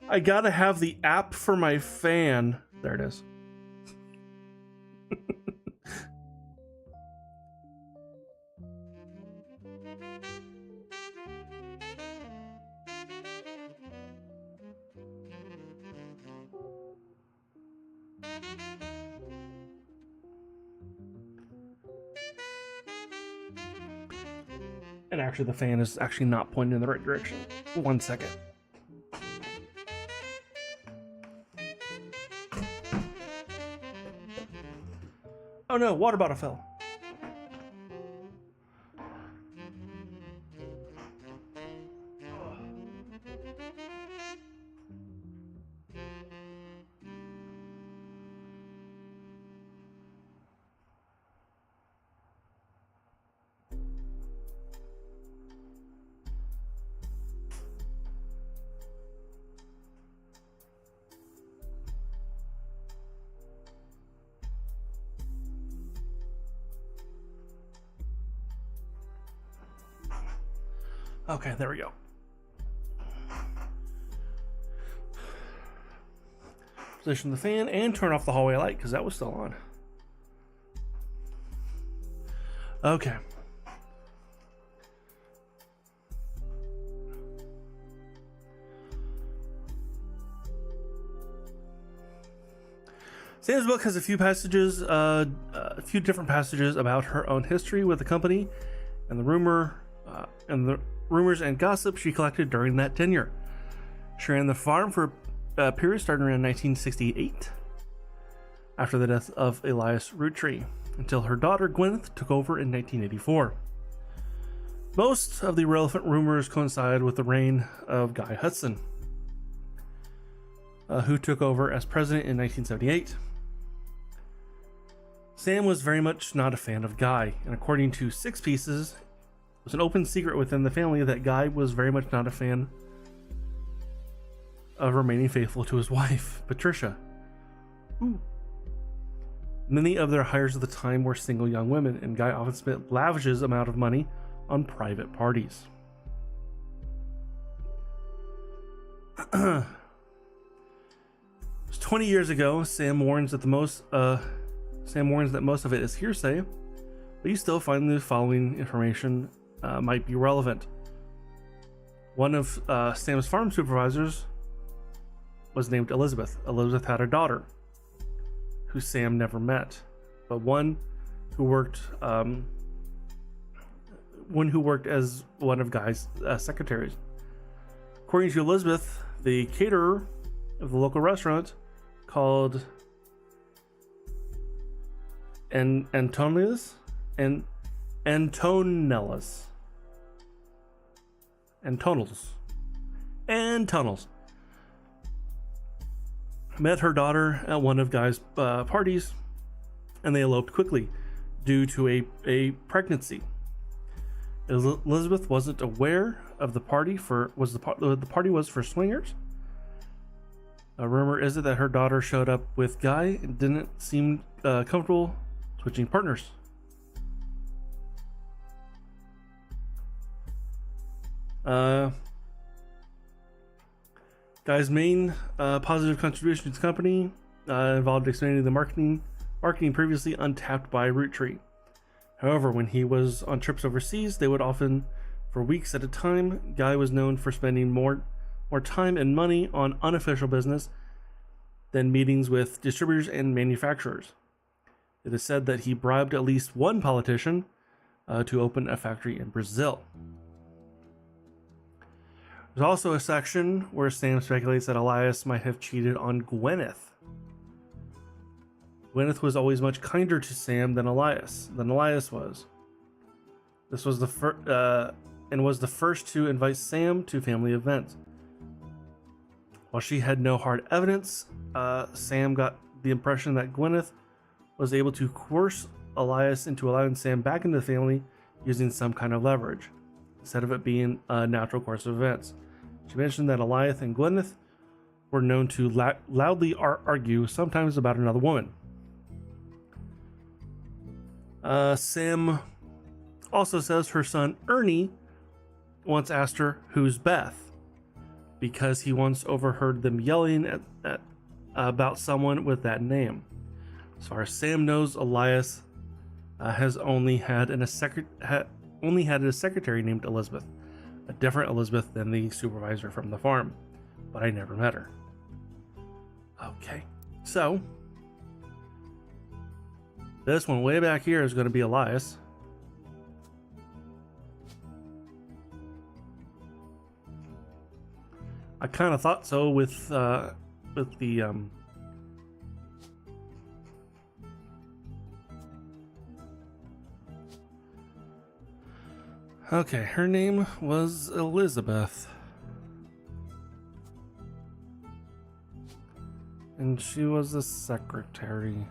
I gotta have the app for my fan. There it is. And actually, the fan is actually not pointing in the right direction. 1 second. Oh no, water bottle fell. Okay, there we go. Position the fan and turn off the hallway light because that was still on. Okay. Sam's book has a few passages, a few different passages about her own history with the company and the rumors and gossip she collected during that tenure. She ran the farm for a period starting around 1968, after the death of Elias Roottrees, until her daughter Gwyneth took over in 1984. Most of the relevant rumors coincide with the reign of Guy Hudson, who took over as president in 1978. Sam was very much not a fan of Guy, and according to 6 Pieces, it was an open secret within the family that Guy was very much not a fan of remaining faithful to his wife, Patricia. Ooh. Many of their hires at the time were single young women, and Guy often spent lavish amount of money on private parties. It was 20 years ago. Sam warns that most of it is hearsay, but you still find the following information might be relevant. One of Sam's farm supervisors was named Elizabeth. Elizabeth had a daughter who Sam never met, but one who worked as one of Guy's secretaries. According to Elizabeth, the caterer of the local restaurant called Antonellas met her daughter at one of Guy's parties, and they eloped quickly due to a pregnancy. Elizabeth wasn't aware of the party the party was for swingers. A rumor is it that her daughter showed up with Guy and didn't seem comfortable switching partners. Guy's main positive contribution to the company involved expanding the marketing previously untapped by Roottrees. However, when he was on trips overseas, they would often, for weeks at a time. Guy was known for spending more time and money on unofficial business than meetings with distributors and manufacturers. It is said that he bribed at least one politician to open a factory in Brazil. There's also a section where Sam speculates that Elias might have cheated on Gwyneth. Gwyneth was always much kinder to Sam than Elias was. This was the first to invite Sam to family events. While she had no hard evidence, Sam got the impression that Gwyneth was able to coerce Elias into allowing Sam back into the family using some kind of leverage, instead of it being a natural course of events. She mentioned that Elias and Gwyneth were known to loudly argue, sometimes about another woman. Sam also says her son Ernie once asked her, "Who's Beth?" because he once overheard them yelling at about someone with that name. As far as Sam knows, Elias has only had a secretary named Elizabeth, a different Elizabeth than the supervisor from the farm, but I never met her. Okay, so this one way back here is going to be Elias. I kind of thought so with the okay, her name was Elizabeth, and she was a secretary.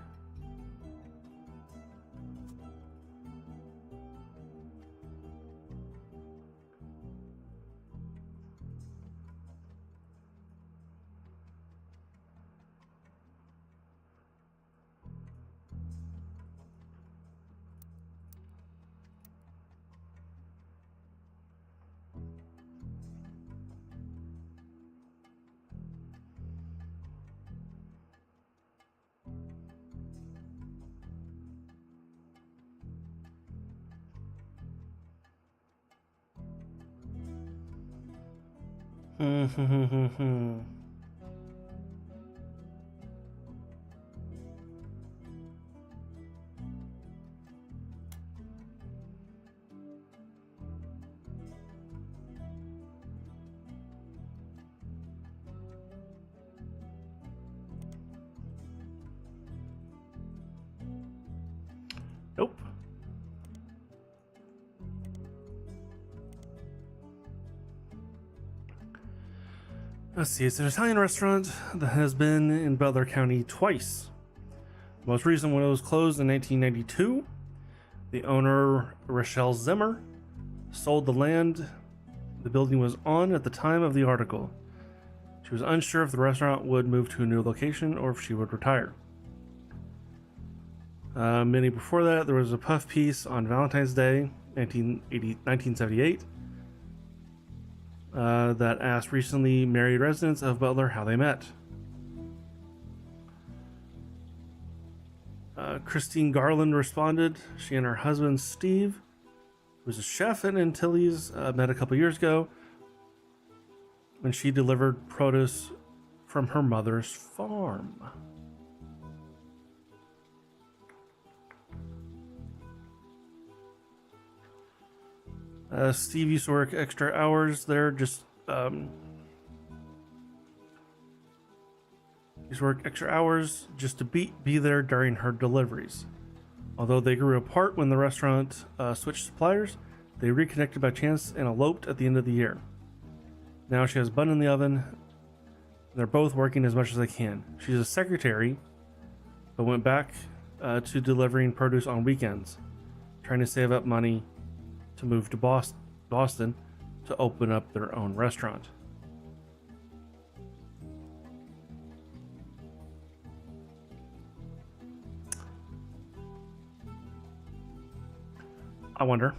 Nope. Let's see, it's an Italian restaurant that has been in Butler County twice. The most recent one was closed in 1992. The owner, Rochelle Zimmer, sold the land the building was on at the time of the article. She was unsure if the restaurant would move to a new location or if she would retire. Many before that, there was a puff piece on Valentine's Day, 1978, that asked recently married residents of Butler how they met. Christine Garland responded. She and her husband, Steve, who was a chef in Antilles, met a couple years ago when she delivered produce from her mother's farm. Steve used to work extra hours there, used to work extra hours just to be there during her deliveries. Although they grew apart when the restaurant switched suppliers, they reconnected by chance and eloped at the end of the year. Now she has a bun in the oven. They're both working as much as they can. She's a secretary, but went back to delivering produce on weekends, trying to save up money to move to Boston to open up their own restaurant. I wonder.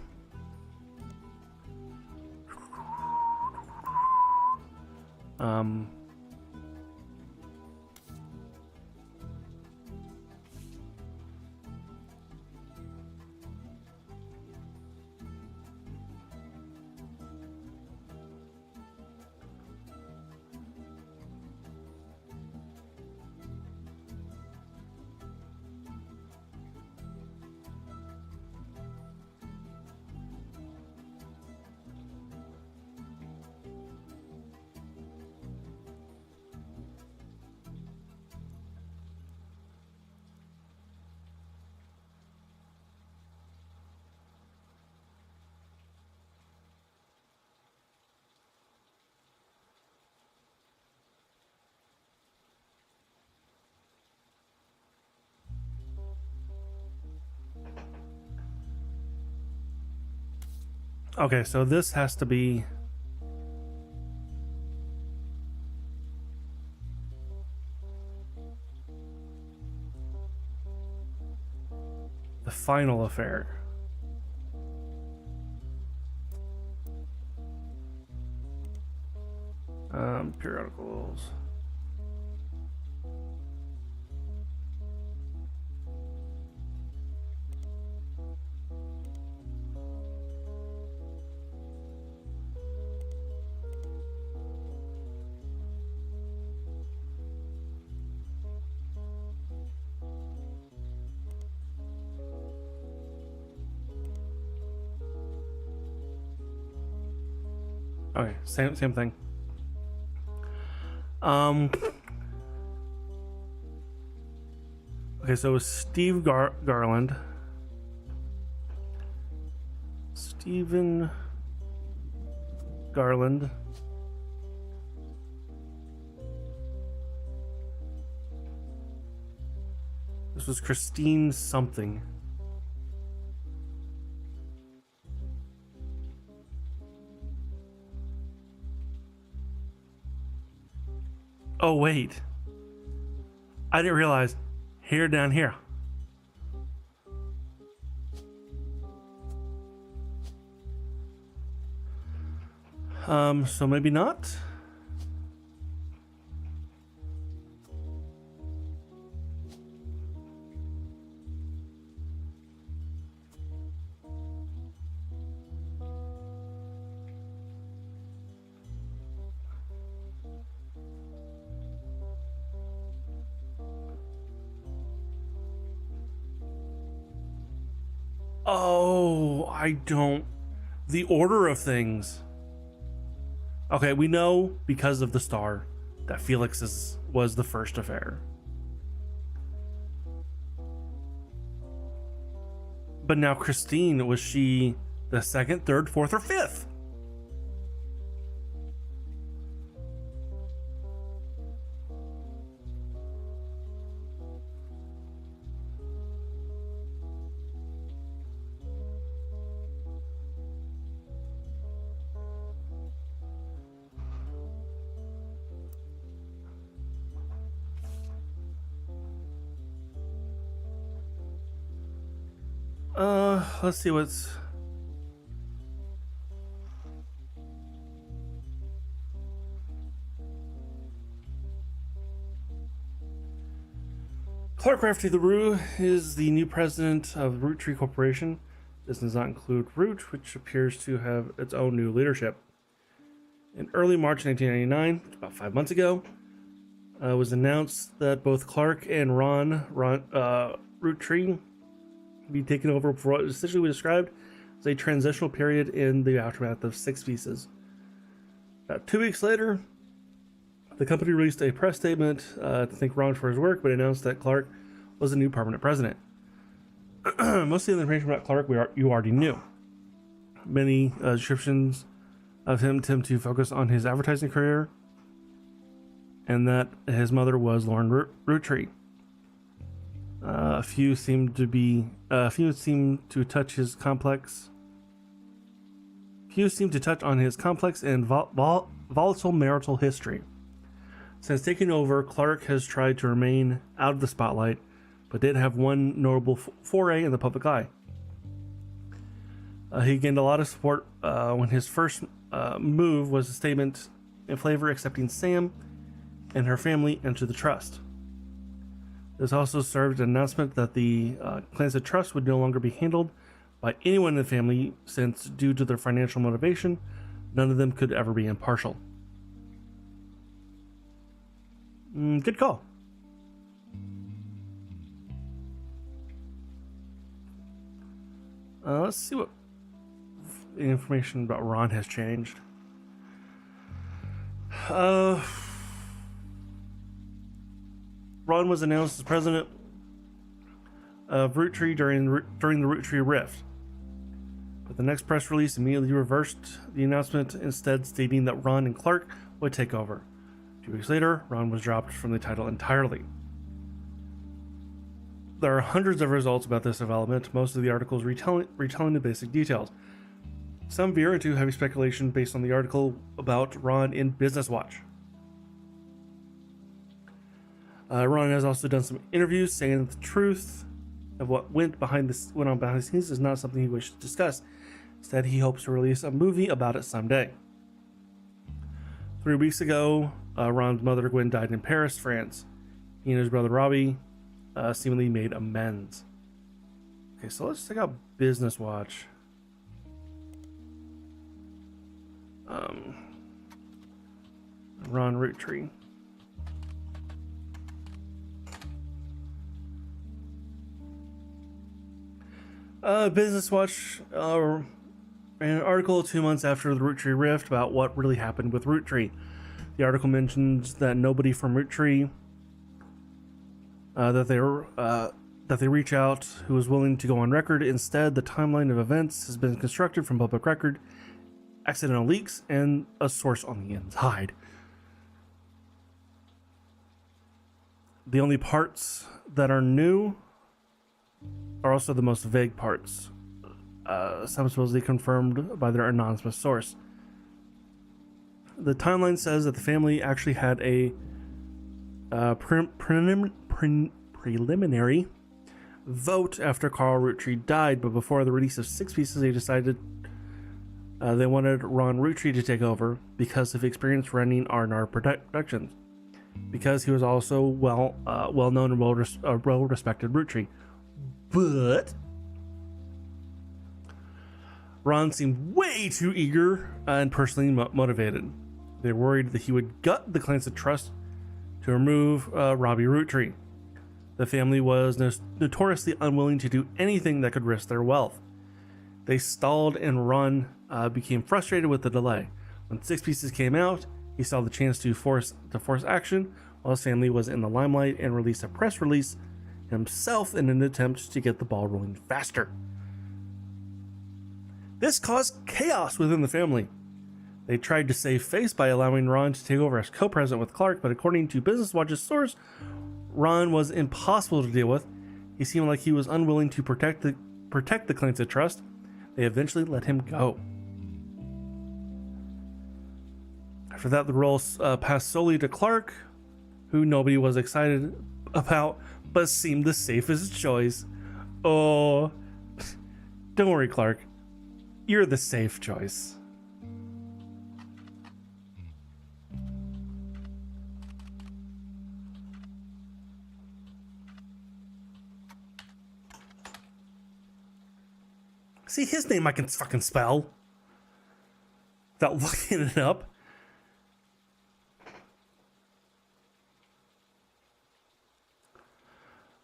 Okay, so this has to be the final affair. Periodicals. Okay, same thing. Okay, so it was Steve Garland. Stephen Garland. This was Christine something. Oh, wait. I didn't realize. Here, down here. So maybe not. Oh, I don't. The order of things. Okay, we know because of the star that Felix's was the first affair. But now Christine, was she the second, third, fourth, or fifth? Let's see what's. Clark Rafferty LaRue is the new president of Roottrees Corporation. This does not include Root, which appears to have its own new leadership. In early March 1999, about 5 months ago, it was announced that both Clark and Ron Roottrees be taken over for what essentially was described as a transitional period in the aftermath of Six Pieces. About 2 weeks later, the company released a press statement to thank Ron for his work, but announced that Clark was the new permanent president. Most of the information about Clark you already knew. Many descriptions of him tend to focus on his advertising career, and that his mother was Lauren Roottrees. A few seem to touch his complex. Few seem to touch on his complex and volatile marital history. Since taking over, Clark has tried to remain out of the spotlight, but did have one notable foray in the public eye. He gained a lot of support when his first move was a statement in favor of accepting Sam and her family into the trust. This also served as an announcement that the Clancy Trust would no longer be handled by anyone in the family, since due to their financial motivation, none of them could ever be impartial. Good call. Let's see what information about Ron has changed. Ron was announced as president of Roottrees during the Roottrees Rift. But the next press release immediately reversed the announcement, instead stating that Ron and Clark would take over. 2 weeks later, Ron was dropped from the title entirely. There are hundreds of results about this development, most of the articles retelling the basic details. Some veer into heavy speculation based on the article about Ron in Business Watch. Ron has also done some interviews saying that the truth of what went on behind the scenes is not something he wishes to discuss. Instead, he hopes to release a movie about it someday. 3 weeks ago, Ron's mother Gwen died in Paris, France. He and his brother Robbie seemingly made amends. Okay, so let's check out Business Watch. Ron Roottrees. Business Watch ran an article 2 months after the Roottrees Rift about what really happened with Roottrees. The article mentions that nobody from Roottrees that they reach out who is willing to go on record. Instead, the timeline of events has been constructed from public record, accidental leaks, and a source on the inside. The only parts that are new are also the most vague parts, some supposedly confirmed by their anonymous source. The timeline says that the family actually had a preliminary vote after Carl Roottrees died, but before the release of Six Pieces, they decided they wanted Ron Roottrees to take over because of experience running R&R Productions, because he was also well-known and well-respected Roottrees. But Ron seemed way too eager and personally motivated. They worried that he would gut the Clancy Trust to remove Robbie Roottrees. The family was notoriously unwilling to do anything that could risk their wealth. They stalled, and Ron became frustrated with the delay. When Six Pieces came out, he saw the chance to force action while his family was in the limelight, and released a press release himself in an attempt to get the ball rolling faster. This caused chaos within the family. They tried to save face by allowing Ron to take over as co-president with Clark, but according to Business Watch's source, Ron was impossible to deal with. He seemed like he was unwilling to protect the Clancy Trust. They eventually let him go. After that, the role passed solely to Clark, who nobody was excited about, but seemed the safest choice. Oh, Don't worry, Clark. You're the safe choice. See, his name I can fucking spell without looking it up.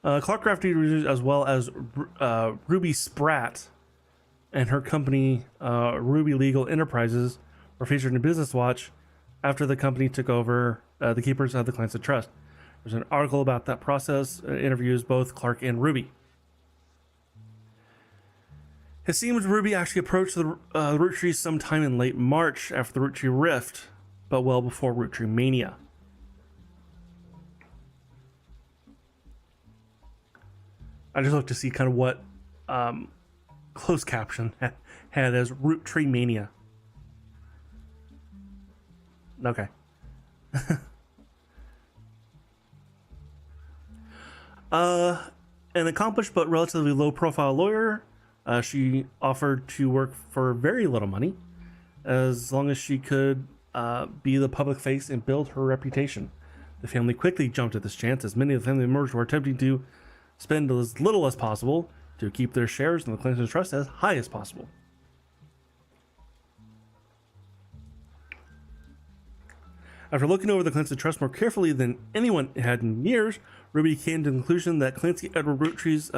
Clark crafted as well as Ruby Spratt and her company, Ruby Legal Enterprises, were featured in Business Watch after the company took over the keepers of the Clans of Trust. There's an article about that process, interviews both Clark and Ruby. It seems Ruby actually approached the Roottrees sometime in late March after the Roottree Rift, but well before Roottree Mania. I just looked to see kind of what closed caption had as Roottree Mania. Okay. An accomplished but relatively low-profile lawyer, she offered to work for very little money, as long as she could be the public face and build her reputation. The family quickly jumped at this chance, as many of the family members were attempting to spend as little as possible to keep their shares in the Clinton Trust as high as possible. After looking over the Clancy Trust more carefully than anyone had in years, Ruby came to the conclusion that Clancy Edward Roottree's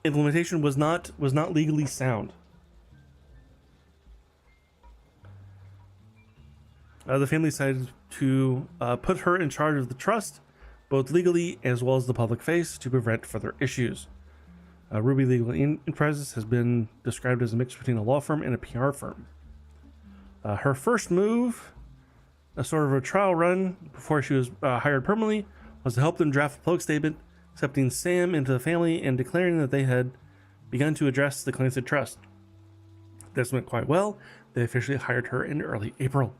implementation was not legally sound. The family decided to put her in charge of the trust, both legally as well as the public face, to prevent further issues. Ruby Legal Enterprises has been described as a mix between a law firm and a PR firm. Her first move, a sort of a trial run before she was hired permanently, was to help them draft a public statement accepting Sam into the family and declaring that they had begun to address the Clancy Trust. This went quite well. They officially hired her in early April.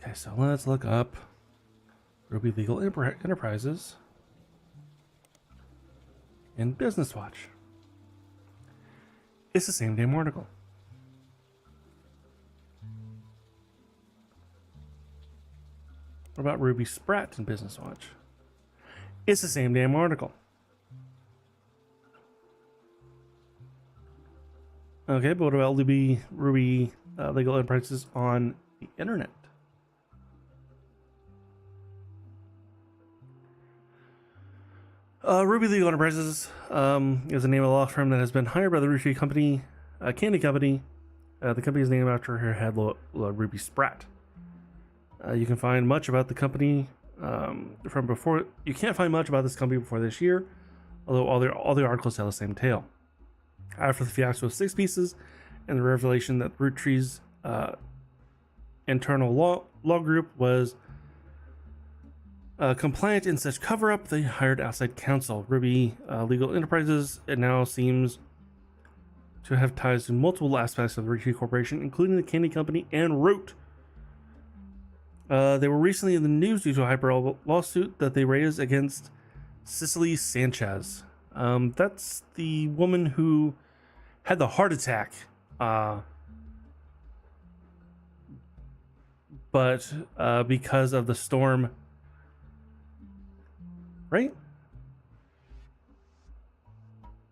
Okay, so let's look up Ruby Legal Enterprises in Business Watch. It's the same damn article. What about Ruby Spratt in Business Watch? It's the same damn article. Okay, but what about Ruby Legal Enterprises on the internet? Ruby Legal Enterprises is the name of a law firm that has been hired by the Roottrees Company, candy company. The company is named after her head, Ruby Spratt. You can find much about the company from before. You can't find much about this company before this year, although all the articles tell the same tale. After the fiasco of 6 Pieces and the revelation that Roottrees' internal law group was compliant in such cover-up, they hired outside counsel. Ruby Legal Enterprises, it now seems to have ties to multiple aspects of the Roottrees Corporation, including the candy company and Root. They were recently in the news due to a hyper lawsuit that they raised against Cicely Sanchez. That's the woman who had the heart attack. But because of the storm, right?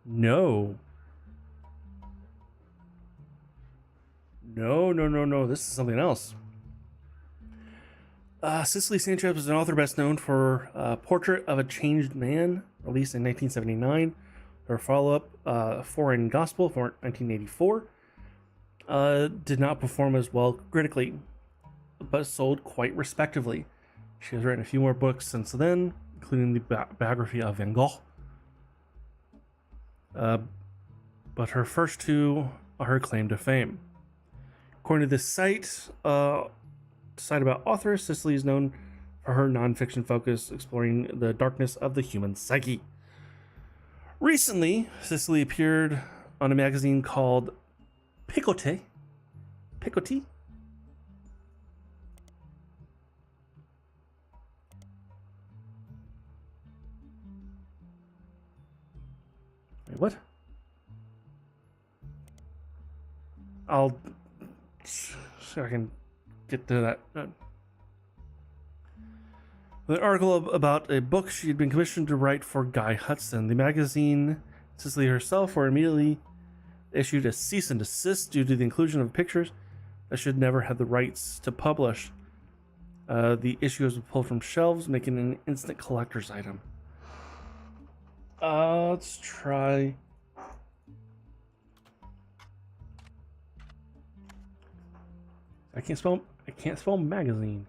No. This is something else. Cicely Sanchez was an author best known for Portrait of a Changed Man, released in 1979. Her follow-up, Foreign Gospel, from 1984, did not perform as well critically, but sold quite respectively. She has written a few more books since then, including the biography of Van Gogh. But her first 2 are her claim to fame. According to this site about authors, Cicely is known for her nonfiction focus, exploring the darkness of the human psyche. Recently, Cicely appeared on a magazine called Picote. I'll see if I can get to that. An article about a book she had been commissioned to write for Guy Hudson. The magazine, Cicely herself, were immediately issued a cease and desist due to the inclusion of pictures that should never have the rights to publish. The issue was pulled from shelves, making it an instant collector's item. Let's try. I can't spell magazine.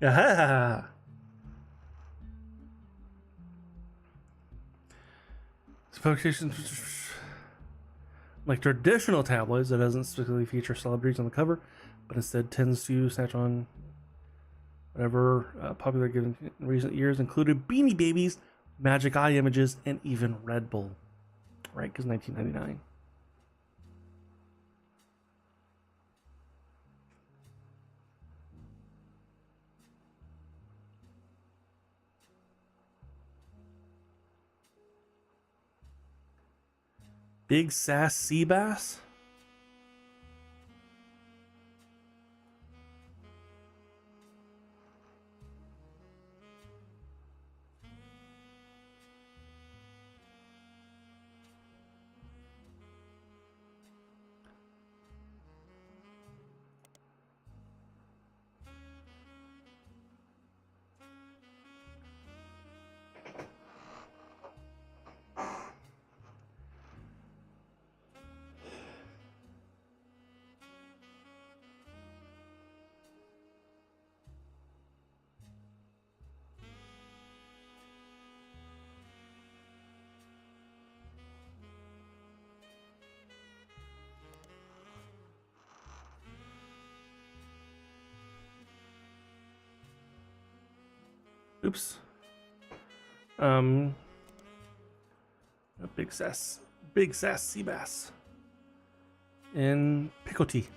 Aha! Publications like traditional tabloids that doesn't specifically feature celebrities on the cover, but instead tends to snatch on whatever popular given in recent years included Beanie Babies, Magic Eye Images, and even Red Bull. Right, because 1999. Big Sass Sea Bass? Oops. A big sass sea bass in Picotee.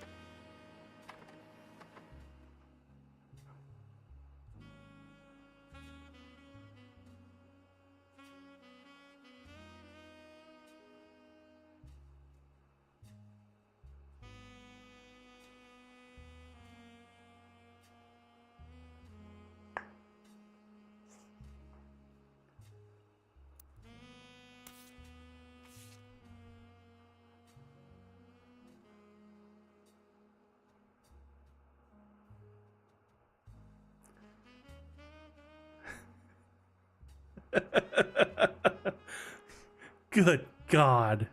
Good God.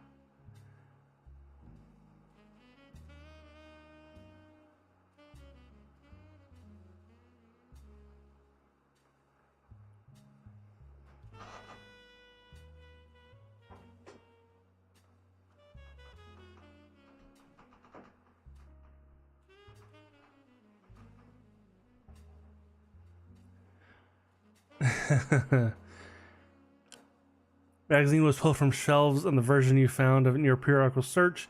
Magazine was pulled from shelves, and the version you found of it in your periodical search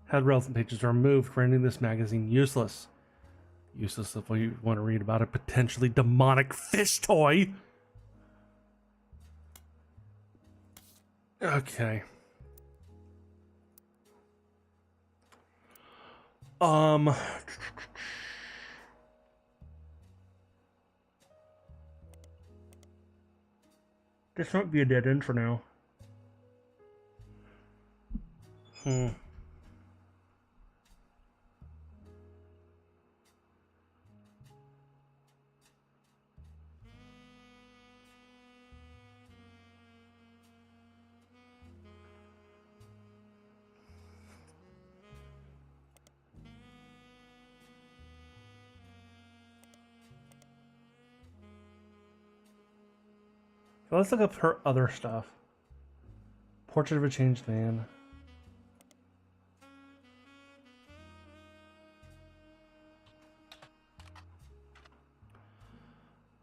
had relevant pages removed, rendering this magazine useless. Useless if you want to read about a potentially demonic fish toy. Okay. This might be a dead end for now. Let's look up her other stuff. Portrait of a Changed Man.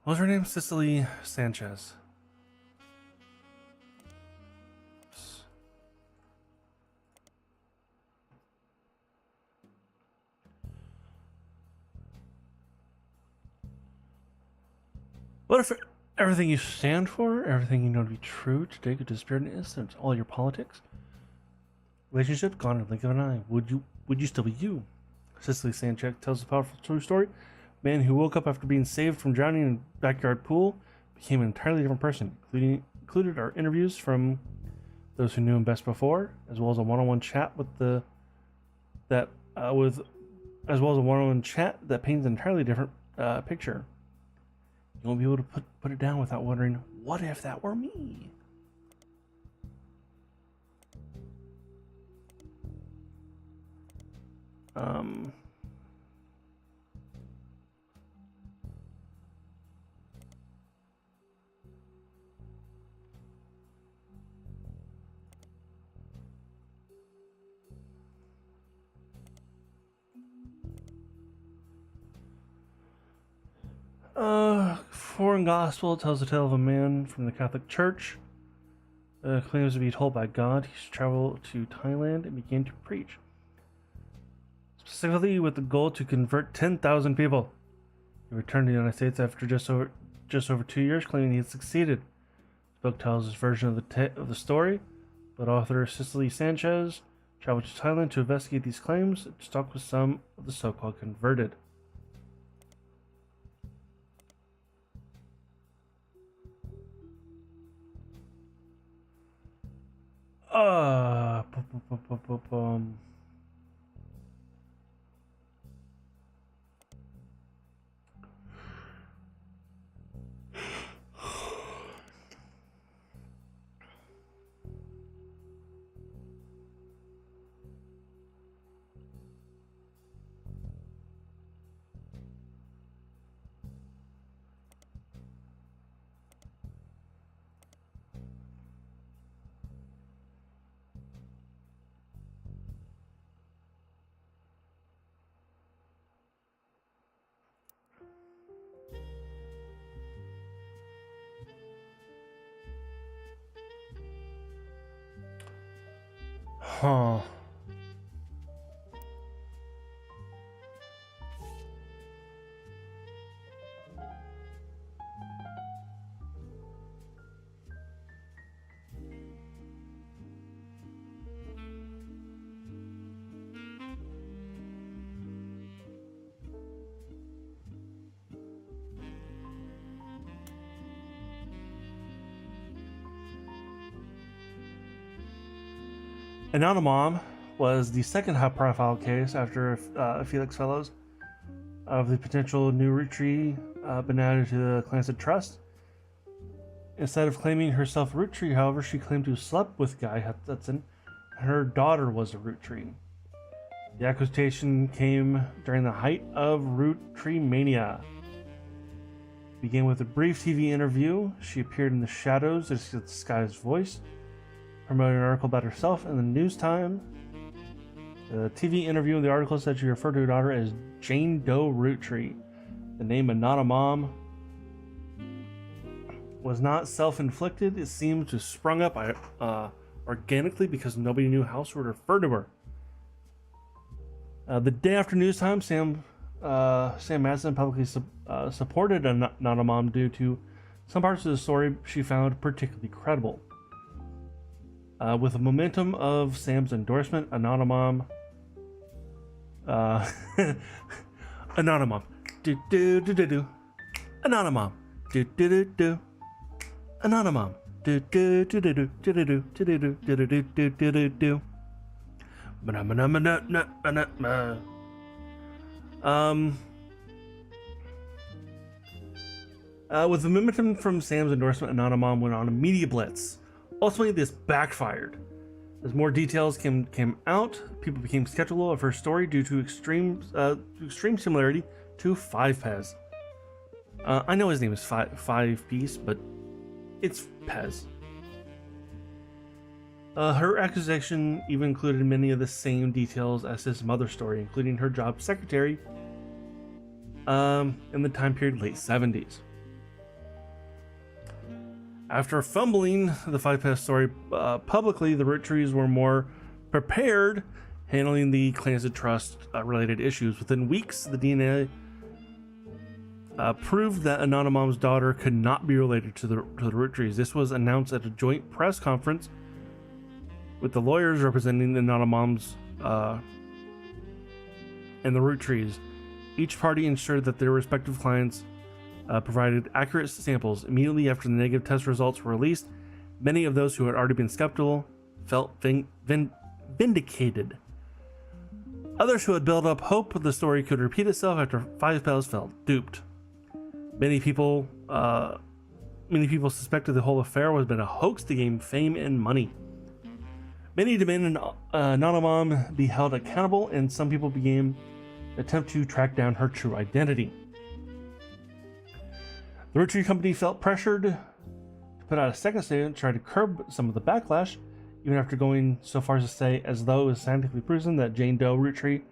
What was her name? Cicely Sanchez. What if Everything you stand for, everything you know to be true, today could disappear in an instant. All your politics, relationship gone in the blink of an eye. Would you still be you? Cicely Sanchez tells a powerful true story. A man who woke up after being saved from drowning in a backyard pool became an entirely different person. Included our interviews from those who knew him best before, as well as a one-on-one chat that paints an entirely different picture. You won't be able to put it down without wondering, what if that were me? Foreign Gospel tells the tale of a man from the Catholic Church. Claims to be told by God. He's traveled to Thailand and began to preach, specifically with the goal to convert 10,000 people. He returned to the United States after just over 2 years, claiming he had succeeded. The book tells his version of the story, but author Cicely Sanchez traveled to Thailand to investigate these claims and to talk with some of the so-called converted. Bum. Huh. Anonymom was the second high-profile case after Felix Fellows of the potential new Roottrees been added to the Clancy Trust. Instead of claiming herself a Roottrees, however, she claimed to have slept with Guy Hudson, and her daughter was a Roottrees. The accusation came during the height of Roottrees mania. Began with a brief TV interview. She appeared in the shadows as a disguised voice, promoting an article about herself in the News Time. The TV interview in the article said she referred to her daughter as Jane Doe Roottrees. The name Anonymom was not self-inflicted. It seemed to sprung up organically because nobody knew how else to refer to her. The day after News Time, Sam Madsen publicly supported Anonymom due to some parts of the story she found particularly credible. With the momentum of Sam's endorsement, Anonymom Anonymom do do do do do Anonymom do do do do Anonymom do do do do do do do do do do do do do do do. With the momentum from Sam's endorsement, Anonymom went on a media blitz. Ultimately, this backfired. As more details came out, people became skeptical of her story due to extreme similarity to Five Pez. I know his name is Five Piece, but it's Pez. Her accusation even included many of the same details as his mother's story, including her job secretary in the time period late 70s. After fumbling the Five Pez story publicly, the Roottrees were more prepared handling the Clancy Trust related issues. Within weeks, the DNA proved that Anonymom's daughter could not be related to the Roottrees. This was announced at a joint press conference with the lawyers representing the Anonymoms and the Roottrees. Each party ensured that their respective clients provided accurate samples. Immediately after the negative test results were released, many of those who had already been skeptical felt vindicated. Others who had built up hope the story could repeat itself after 5 spells felt duped. Many people suspected the whole affair was been a hoax to gain fame and money. Many demanded Anonymom be held accountable, and some people began an attempt to track down her true identity. The Roottrees company felt pressured to put out a second statement to try to curb some of the backlash, even after going so far as to say, as though it was scientifically proven, that Jane Doe Roottree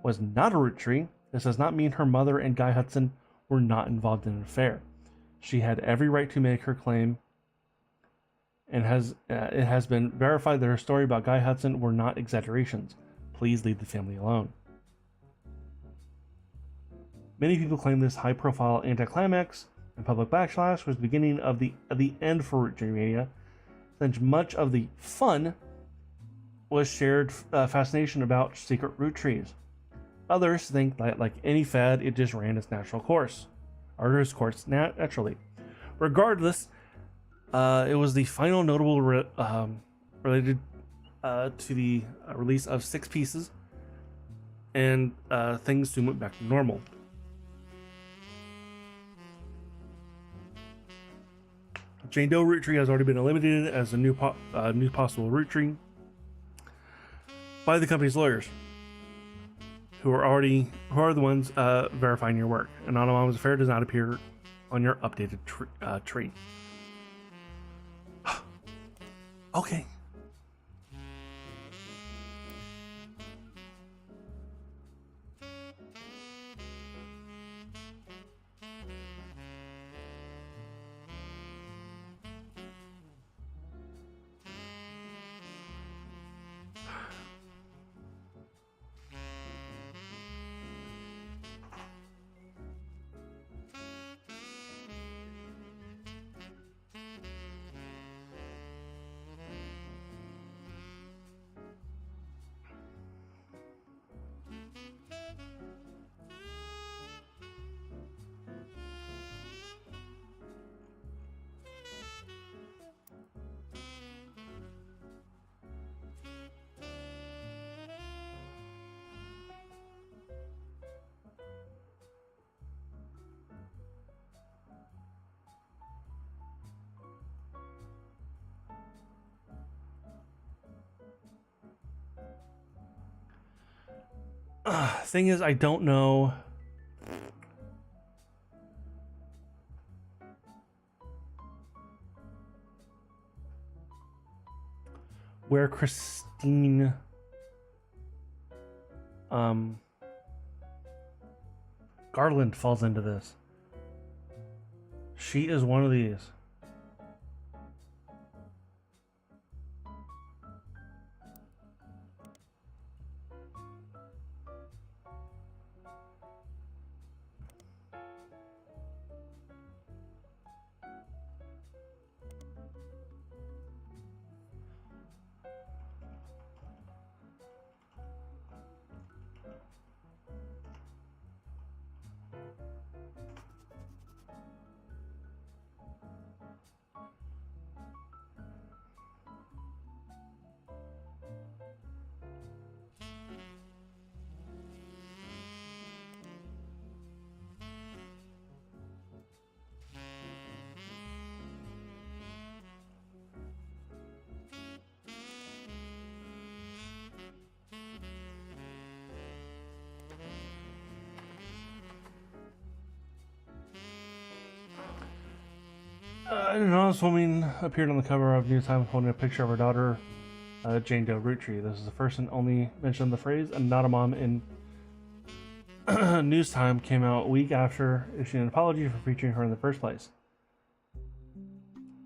was not a Roottree. This does not mean her mother and Guy Hudson were not involved in an affair. She had every right to make her claim, and it has been verified that her story about Guy Hudson were not exaggerations. Please leave the family alone. Many people claim this high-profile anticlimax and public backlash was the beginning of the end for Roottree Mania, since much of the fun was shared fascination about secret Roottrees. Others think that, like any fad, it just ran its natural course, or its course naturally. Regardless, it was the final notable related to the release of 6 pieces, and things soon went back to normal. Jane Doe Roottree has already been eliminated as a new possible Roottree by the company's lawyers, who are the ones verifying your work. Anonymous affair does not appear on your updated tree. Okay. Thing is, I don't know where Christine Garland falls into this. She is one of these. An anonymous woman appeared on the cover of New Times holding a picture of her daughter, Jane Doe Roottree. This is the first and only mention of the phrase "Anonymom" in News Time came out a week after issuing an apology for featuring her in the first place.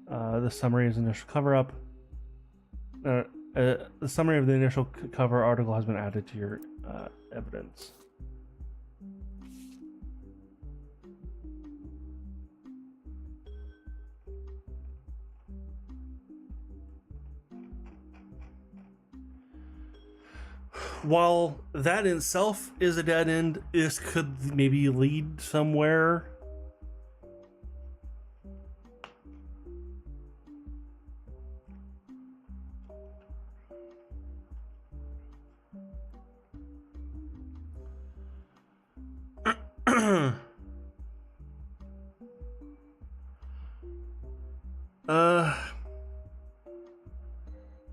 The summary is initial cover-up. The summary of the initial cover article has been added to your evidence. while that in itself is a dead end, this could maybe lead somewhere.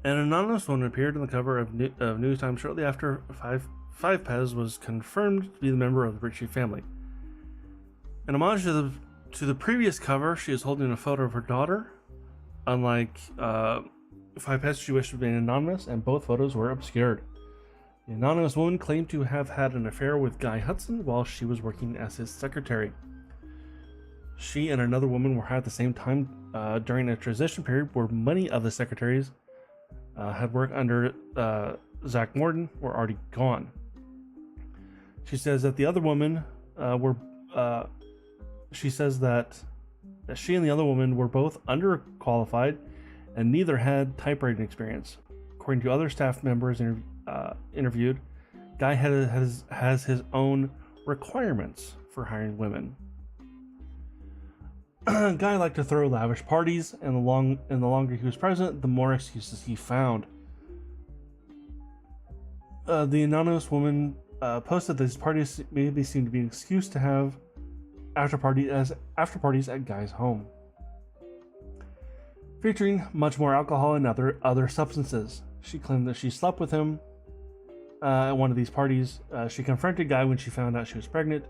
An anonymous woman appeared on the cover of News Time shortly after Five Pez was confirmed to be the member of the Roottrees family. In homage to the previous cover, she is holding a photo of her daughter. Unlike Five Pez, she wished to be anonymous, and both photos were obscured. The anonymous woman claimed to have had an affair with Guy Hudson while she was working as his secretary. She and another woman were hired at the same time during a transition period where many of the secretaries had worked under Zach Morton were already gone. She says that the other woman she says that she and the other woman were both underqualified and neither had typewriting experience. According to other staff members interviewed, Guy has his own requirements for hiring women. Guy liked to throw lavish parties, and the longer he was present, the more excuses he found. The anonymous woman posted that these parties maybe seemed to be an excuse to have after parties at Guy's home, featuring much more alcohol and other substances. She claimed that she slept with him at one of these parties. She confronted Guy when she found out she was pregnant.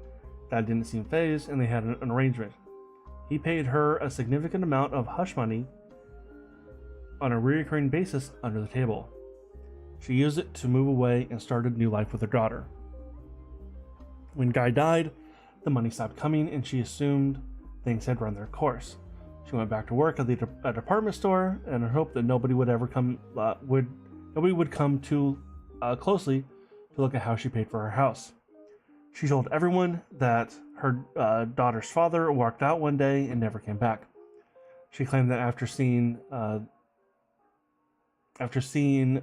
Guy didn't seem fazed, and they had an arrangement. He paid her a significant amount of hush money on a recurring basis under the table. She used it to move away and started a new life with her daughter. When Guy died, the money stopped coming, and she assumed things had run their course. She went back to work at a department store and hoped that nobody would come too closely to look at how she paid for her house. She told everyone that her daughter's father walked out one day and never came back. She claimed that after seeing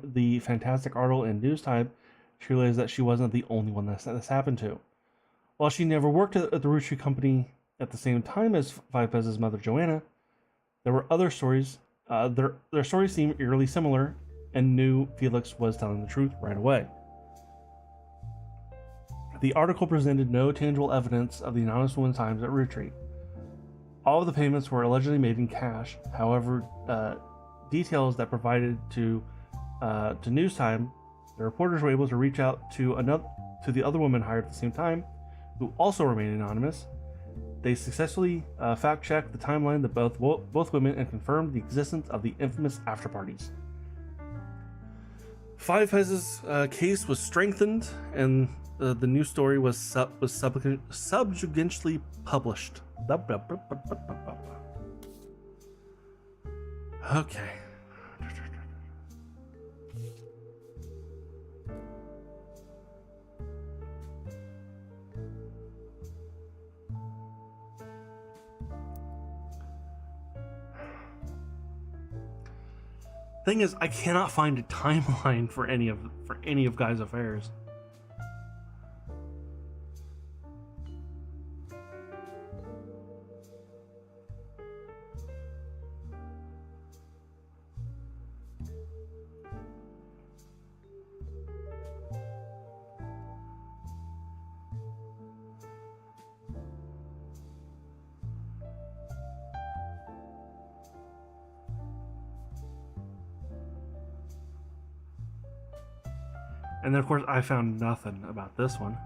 the fantastic article in News Time, she realized that she wasn't the only one that this happened to. While she never worked at the Roottrees company at the same time as Five Pez's mother Joanna, there were other stories. Their stories seemed eerily similar, and knew Felix was telling the truth right away. The article presented no tangible evidence of the anonymous woman's times at Roottrees. All of the payments were allegedly made in cash. However, details that provided to News Time, the reporters were able to reach out to the other woman hired at the same time, who also remained anonymous. They successfully fact-checked the timeline of both women and confirmed the existence of the infamous after-parties. Five Pez's case was strengthened, and the new story was subsequently published. Okay. Thing is, I cannot find a timeline for any of Guy's affairs. And then, of course, I found nothing about this one.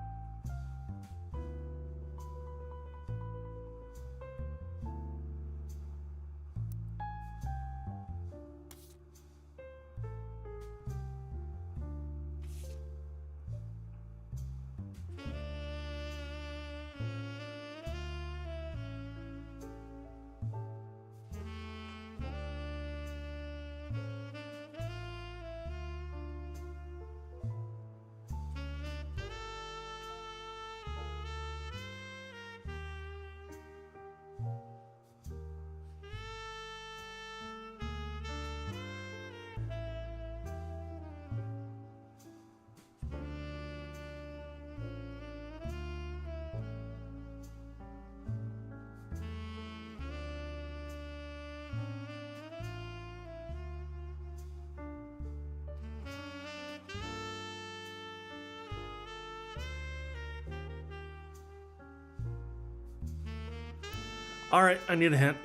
All right, I need a hint.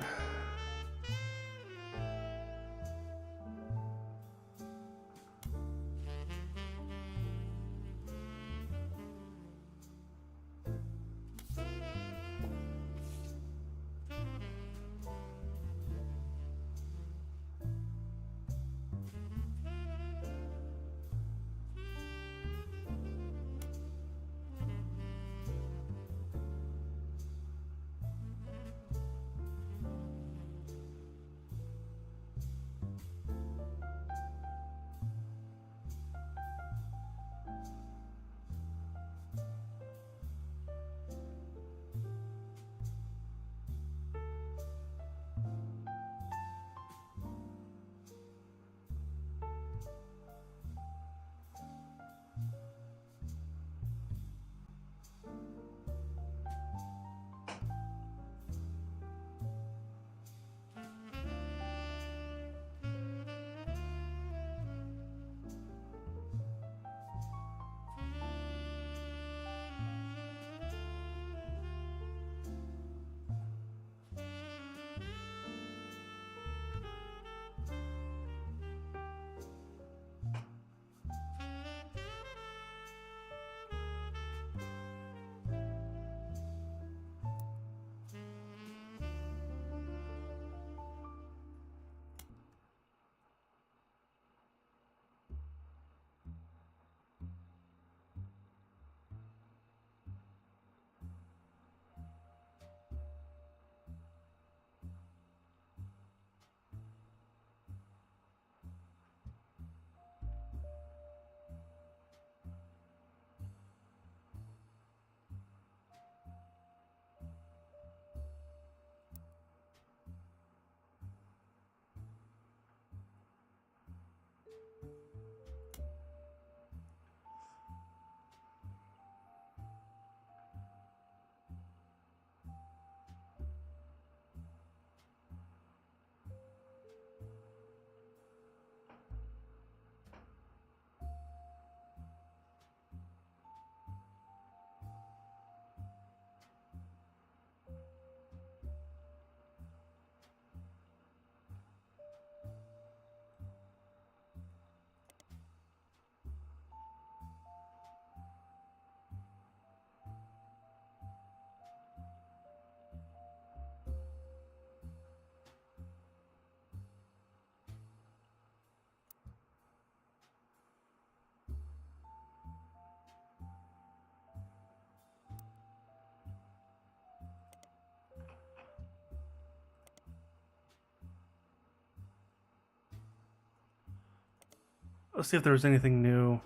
Let's see if there was anything new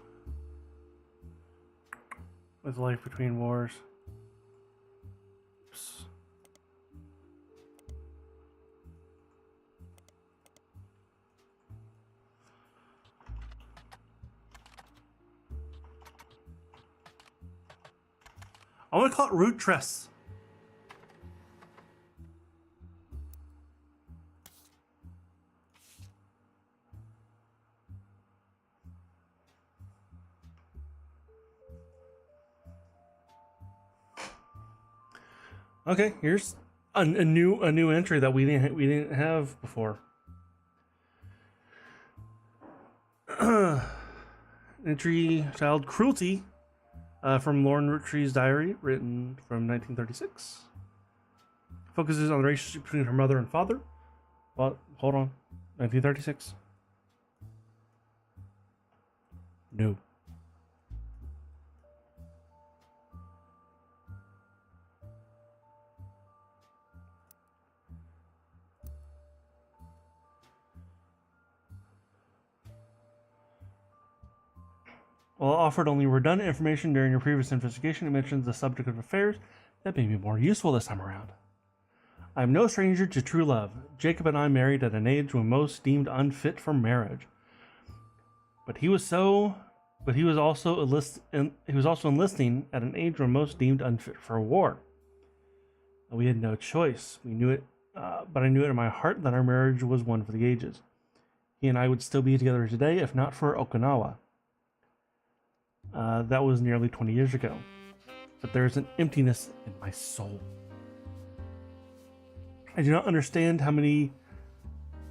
with Life Between Wars. Oops. I want to call it Roottrees. Okay, here's a new entry that we didn't have before. Entry titled "Cruelty" from Lauren Roottrees' diary, written from 1936. Focuses on the relationship between her mother and father. Well, hold on, 1936. No. While it offered only redundant information during your previous investigation, it mentions the subject of affairs that may be more useful this time around. I am no stranger to true love. Jacob and I married at an age when most deemed unfit for marriage. But he was also enlisting at an age when most deemed unfit for war. We had no choice. We knew it, but I knew it in my heart that our marriage was one for the ages. He and I would still be together today if not for Okinawa. That was nearly 20 years ago. But there is an emptiness in my soul. I do not understand how many.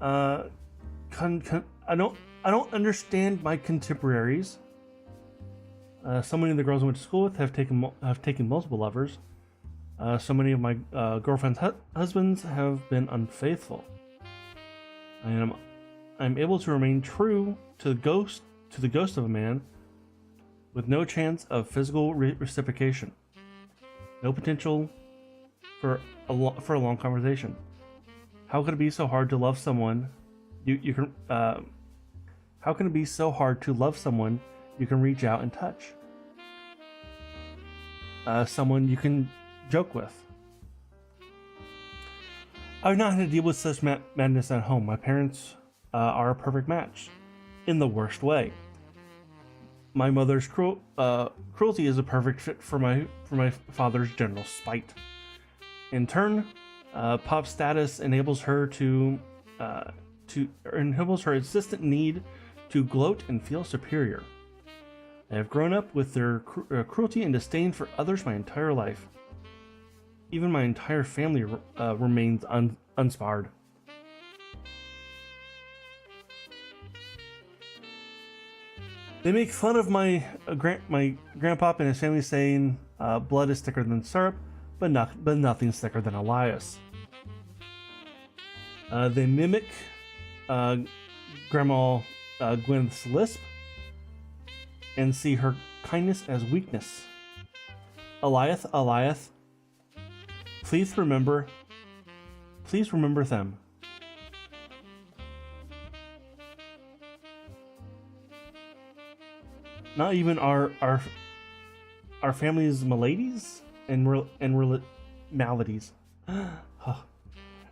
I don't understand my contemporaries. So many of the girls I went to school with have taken multiple lovers. So many of my girlfriends' husbands have been unfaithful. I'm able to remain true to the ghost of a man, with no chance of physical reciprocation, no potential for a long conversation. How could it be so hard to love someone? How can it be so hard to love someone you can reach out and touch? Someone you can joke with. I've not had to deal with such madness at home. My parents are a perfect match, in the worst way. My mother's cruelty is a perfect fit for my father's general spite. In turn, Pop's status enables her enables her insistent need to gloat and feel superior. I have grown up with their cruelty and disdain for others my entire life. Even my entire family remains unsparred. They make fun of my grandpop and his family, saying blood is thicker than syrup, but nothing's thicker than Elias. They mimic Grandma Gwyneth's lisp and see her kindness as weakness. Elias, please remember them. Not even our family's maladies and maladies.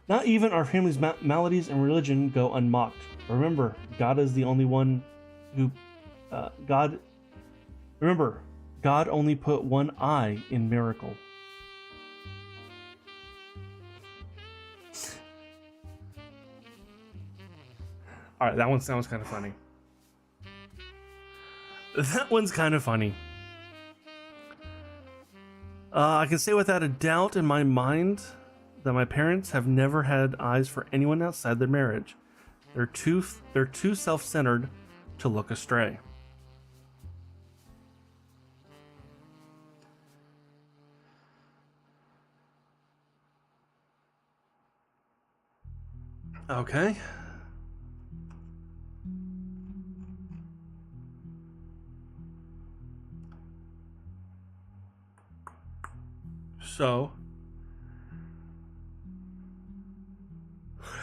Not even our family's maladies and religion go unmocked. Remember, God is the only one who Remember, God only put one eye in miracle. Alright, that one sounds kind of funny. That one's kind of funny. I can say without a doubt in my mind that my parents have never had eyes for anyone outside their marriage. They're too self-centered to look astray. Okay. So,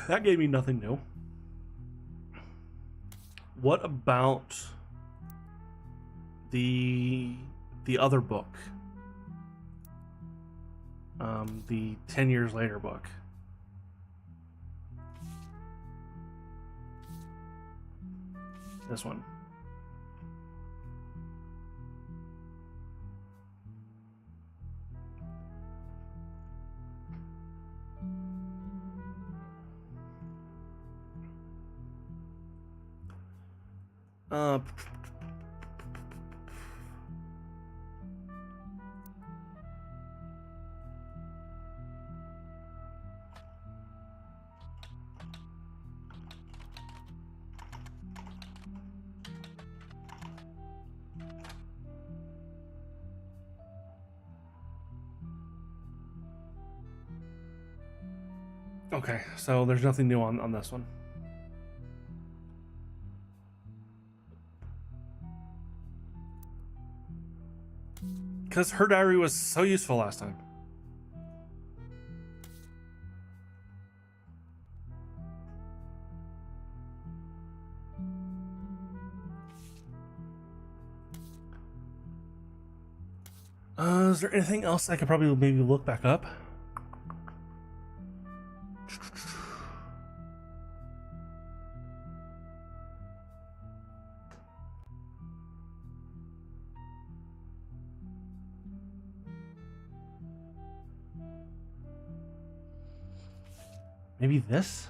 that gave me nothing new. What about the other book? The 10 Years Later book. This one. Okay, so there's nothing new on this one. Because her diary was so useful last time. Is there anything else I could probably maybe look back up? Maybe this?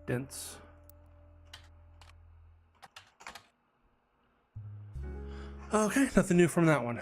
dense. Okay, nothing new from that one.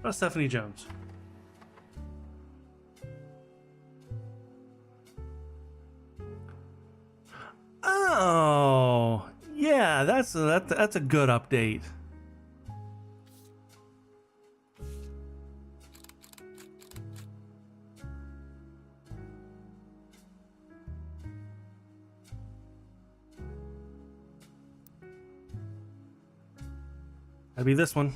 Stephanie Jones. Oh, yeah, that's a good update. That'd be this one.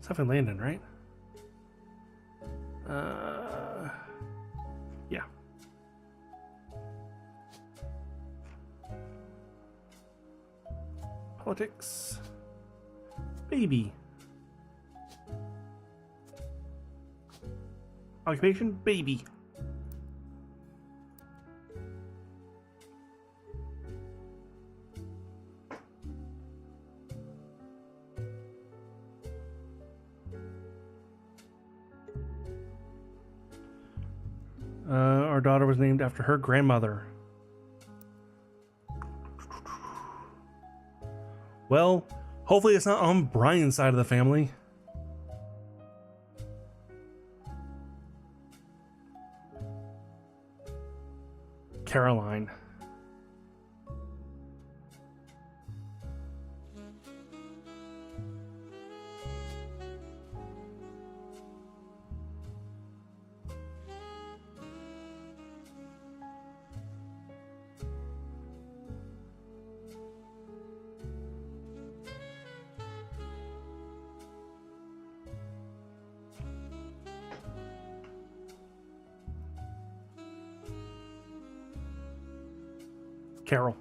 Definitely Landon, right? Yeah. Politics. Baby. Occupation, baby. Our daughter was named after her grandmother. Well, hopefully it's not on Brian's side of the family. Caroline. Carol.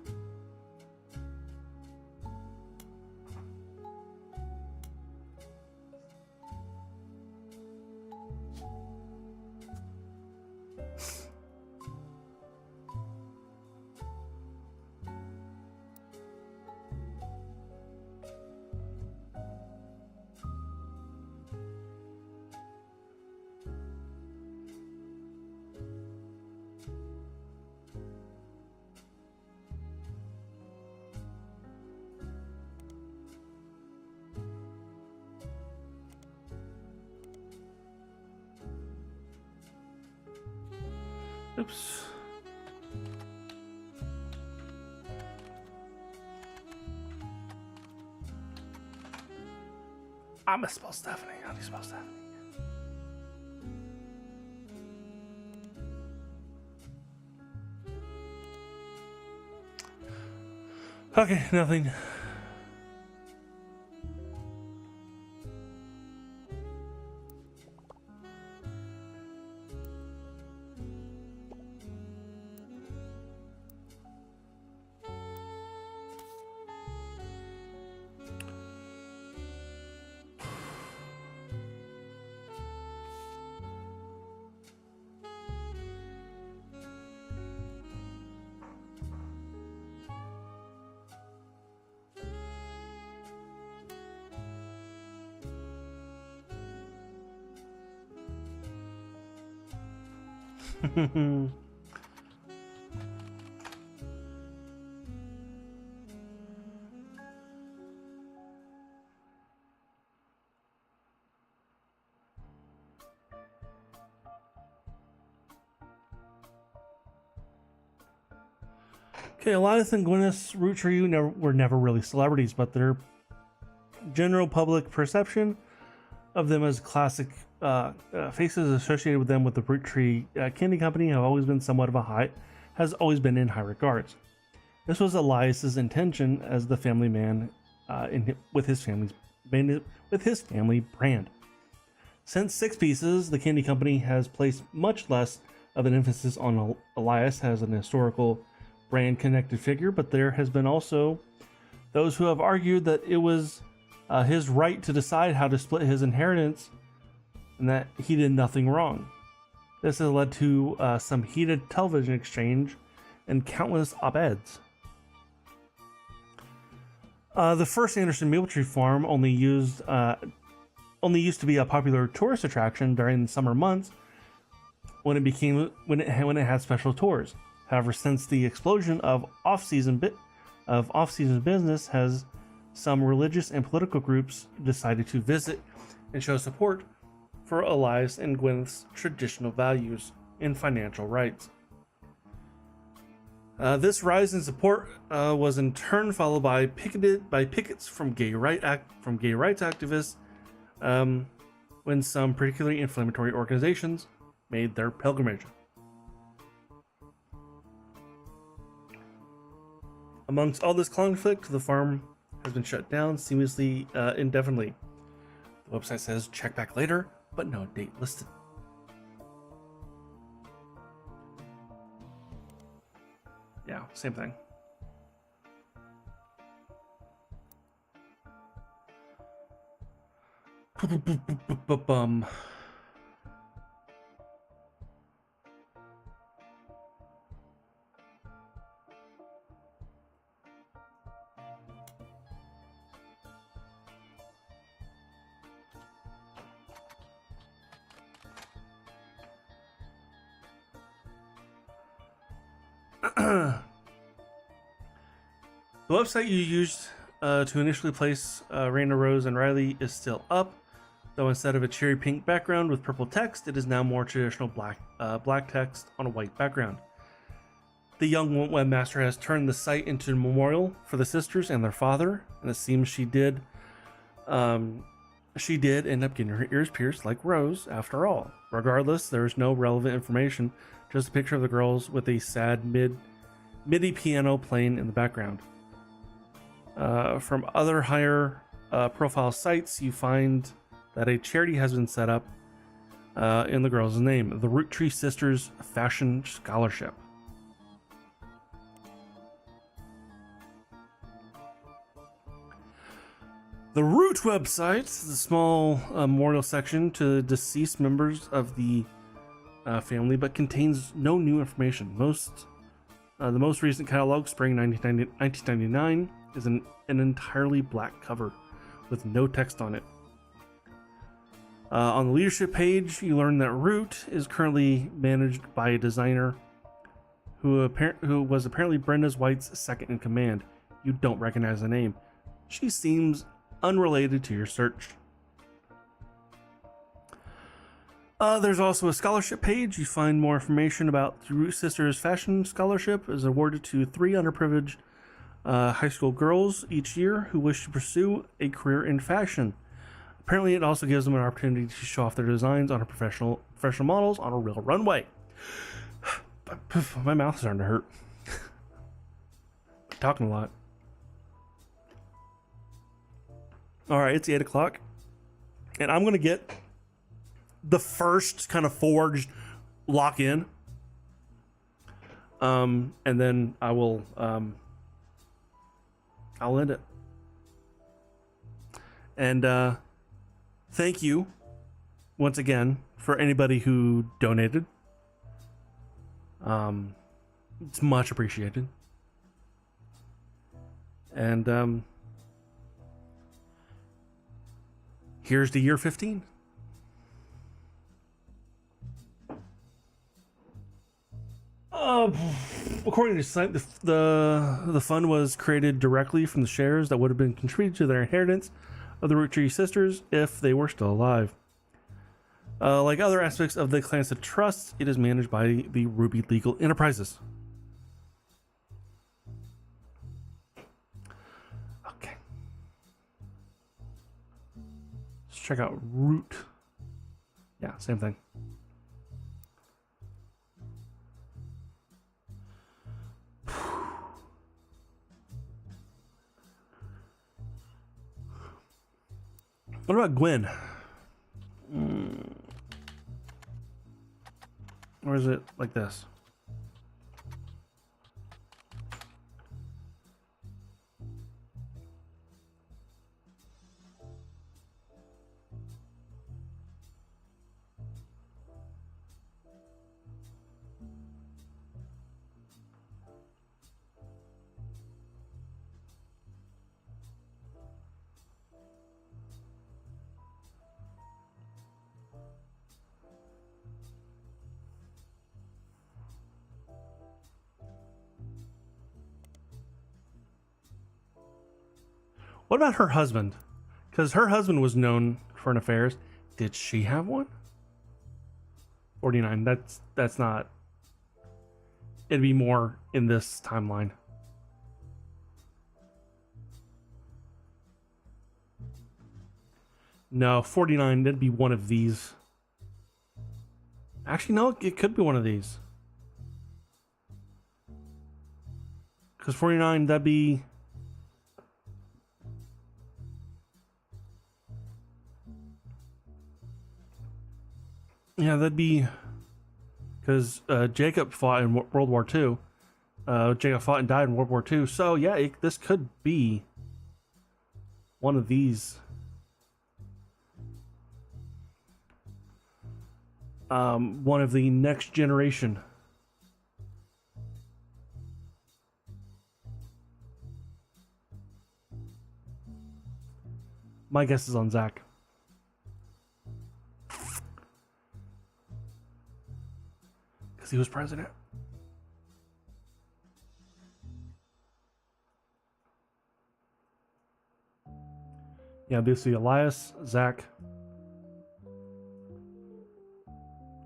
Oops. I misspelled Stephanie. How do you spell Stephanie? Okay, nothing. Okay, Elias and Gwyneth's Roottrees were never really celebrities, but their general public perception of them as classic faces associated with them with the Roottrees Candy Company have always been has always been in high regards. This was Elias's intention as the family man with his family brand. Since Six Pieces, the Candy Company has placed much less of an emphasis on Elias as an historical brand connected figure, but there has been also those who have argued that it was his right to decide how to split his inheritance and that he did nothing wrong. This has led to some heated television exchange and countless op-eds. The first Anderson maple tree farm only used to be a popular tourist attraction during the summer months when it had special tours. However, since the explosion of off-season business, has some religious and political groups decided to visit and show support for Elias and Gwyneth's traditional values and financial rights. This rise in support was in turn followed by pickets from gay rights activists when some particularly inflammatory organizations made their pilgrimage. Amongst all this conflict, the farm has been shut down seemingly indefinitely. The website says check back later, but no date listed. Yeah, same thing. The website you used to initially place Raina, Rose, and Riley is still up, though instead of a cherry pink background with purple text, it is now more traditional black text on a white background. The young webmaster has turned the site into a memorial for the sisters and their father, and it seems she did end up getting her ears pierced like Rose after all. Regardless, there is no relevant information, just a picture of the girls with a sad MIDI piano playing in the background. From other higher profile sites, you find that a charity has been set up in the girl's name, the Roottrees Sisters Fashion Scholarship. The Root website is a small memorial section to deceased members of the family, but contains no new information. The most recent catalog, spring 1999, is an entirely black cover with no text on it. On the leadership page, you learn that Root is currently managed by a designer who was apparently Brenda White's second in command. You don't recognize the name. She seems unrelated to your search. There's also a scholarship page. You find more information about the Root Sisters Fashion Scholarship is awarded to 3 underprivileged high school girls each year who wish to pursue a career in fashion. Apparently, it also gives them an opportunity to show off their designs on a professional models on a real runway. My mouth is starting to hurt. I'm talking a lot. All right, it's 8 o'clock, and I'm gonna get the first kind of forged lock in, and then I will I'll end it. And thank you once again for anybody who donated. It's much appreciated. And here's the year 15. According to the site, the fund was created directly from the shares that would have been contributed to their inheritance of the Roottrees sisters if they were still alive. Like other aspects of the Clancy Trust, it is managed by the Ruby Legal Enterprises. Okay. Let's check out Root. Yeah, same thing. What about Gwen? Or is it like this? What about her husband? Because her husband was known for an affairs. Did she have one? 49. That's not. It'd be more in this timeline. No, 49. That'd be one of these. Actually, no. It could be one of these. Because 49. That'd be. Yeah, that'd be because Jacob fought in World War II. Jacob fought and died in World War II. So yeah, this could be one of these. One of the next generation. My guess is on Zach. He was president. Yeah, basically Elias, Zach,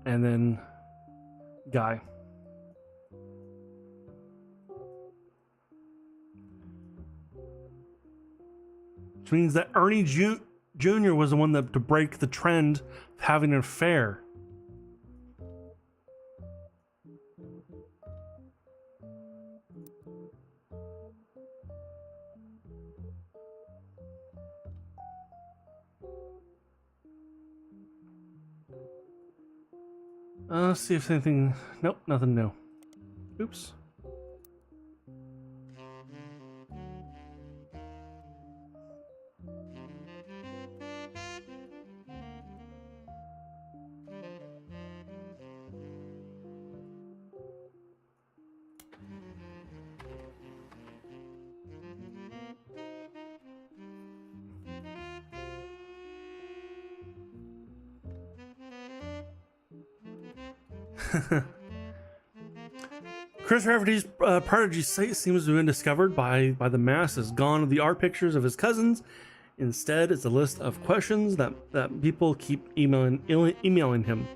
and then Guy. Which means that Ernie Jr. was the one to break the trend of having an affair. Let's see if anything. Nope, nothing new. Oops. Chris Rafferty's prodigy site seems to have been discovered by the masses. Gone are the art pictures of his cousins. Instead, it's a list of questions that people keep emailing him.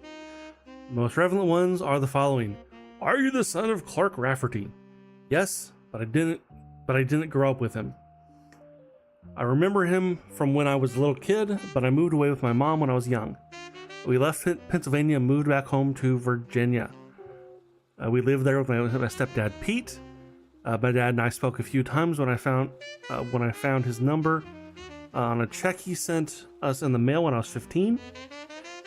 The most relevant ones are the following: Are you the son of Clark Rafferty? Yes, but I didn't grow up with him. I remember him from when I was a little kid, but I moved away with my mom when I was young. We left Pennsylvania and moved back home to Virginia. We lived there with my stepdad Pete. My dad and I spoke a few times when I found his number on a check he sent us in the mail when I was 15.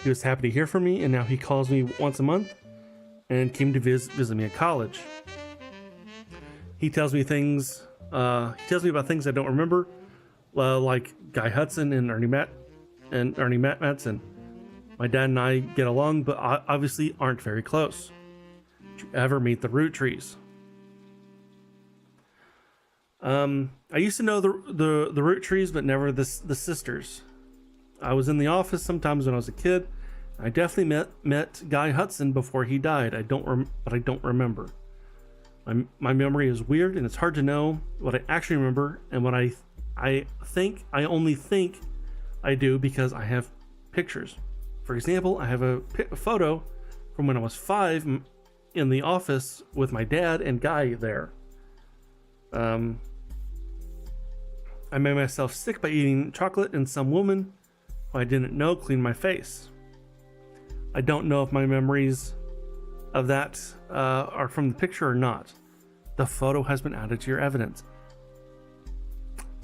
He was happy to hear from me, and now he calls me once a month and came to visit me at college. He tells me things. He tells me about things I don't remember, like Guy Hudson and Ernie Matson. My dad and I get along, but obviously aren't very close. Did you ever meet the Roottrees? I used to know the Roottrees, but never the sisters. I was in the office sometimes when I was a kid. I definitely met Guy Hudson before he died. But I don't remember. My memory is weird, and it's hard to know what I actually remember and what I only think I do because I have pictures. For example, I have a photo from when I was 5 in the office with my dad and Guy there. I made myself sick by eating chocolate, and some woman who I didn't know cleaned my face. I don't know if my memories of that are from the picture or not. The photo has been added to your evidence.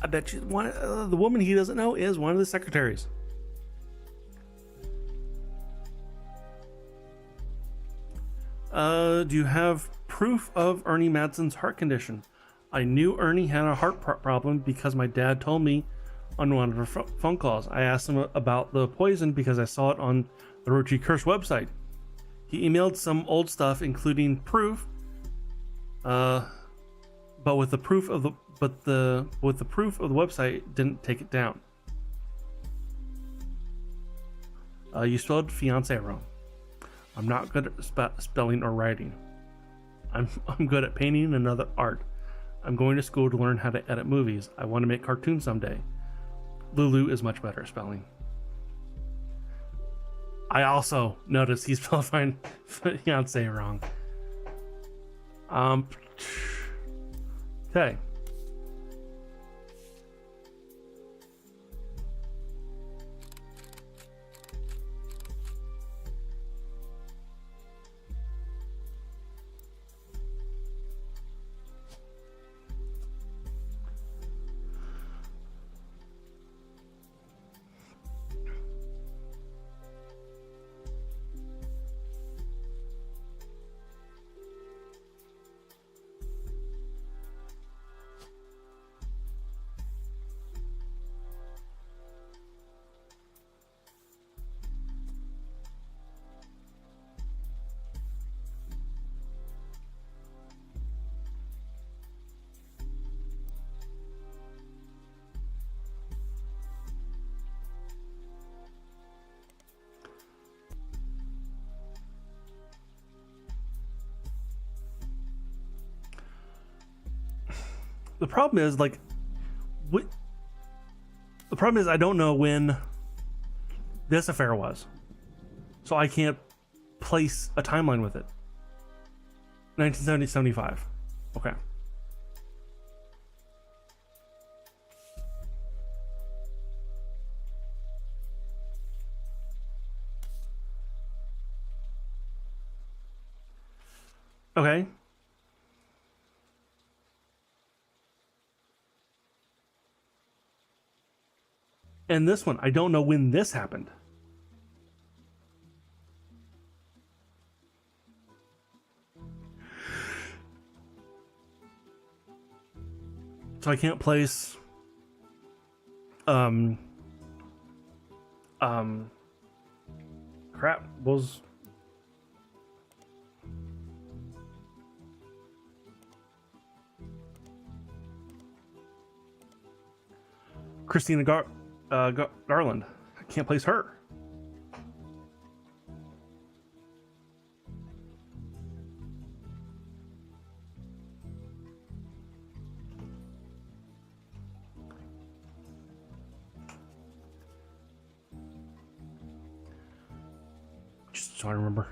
I bet you the woman he doesn't know is one of the secretaries. Do you have proof of Ernie Madsen's heart condition? I knew Ernie had a heart problem because my dad told me on one of her phone calls. I asked him about the poison because I saw it on the Roottrees Curse website. He emailed some old stuff, including proof, but with the proof of the website didn't take it down. You spelled fiance wrong. I'm not good at spelling or writing. I'm good at painting and other art. I'm going to school to learn how to edit movies. I want to make cartoons someday. Lulu is much better at spelling. I also noticed he spelled fiance wrong. Okay. The problem is, like, the problem is I don't know when this affair was, so I can't place a timeline with it. 1970, 75. Okay. Okay. And this one, I don't know when this happened. So I can't place crap was Christina Garland. I can't place her. Just so I remember.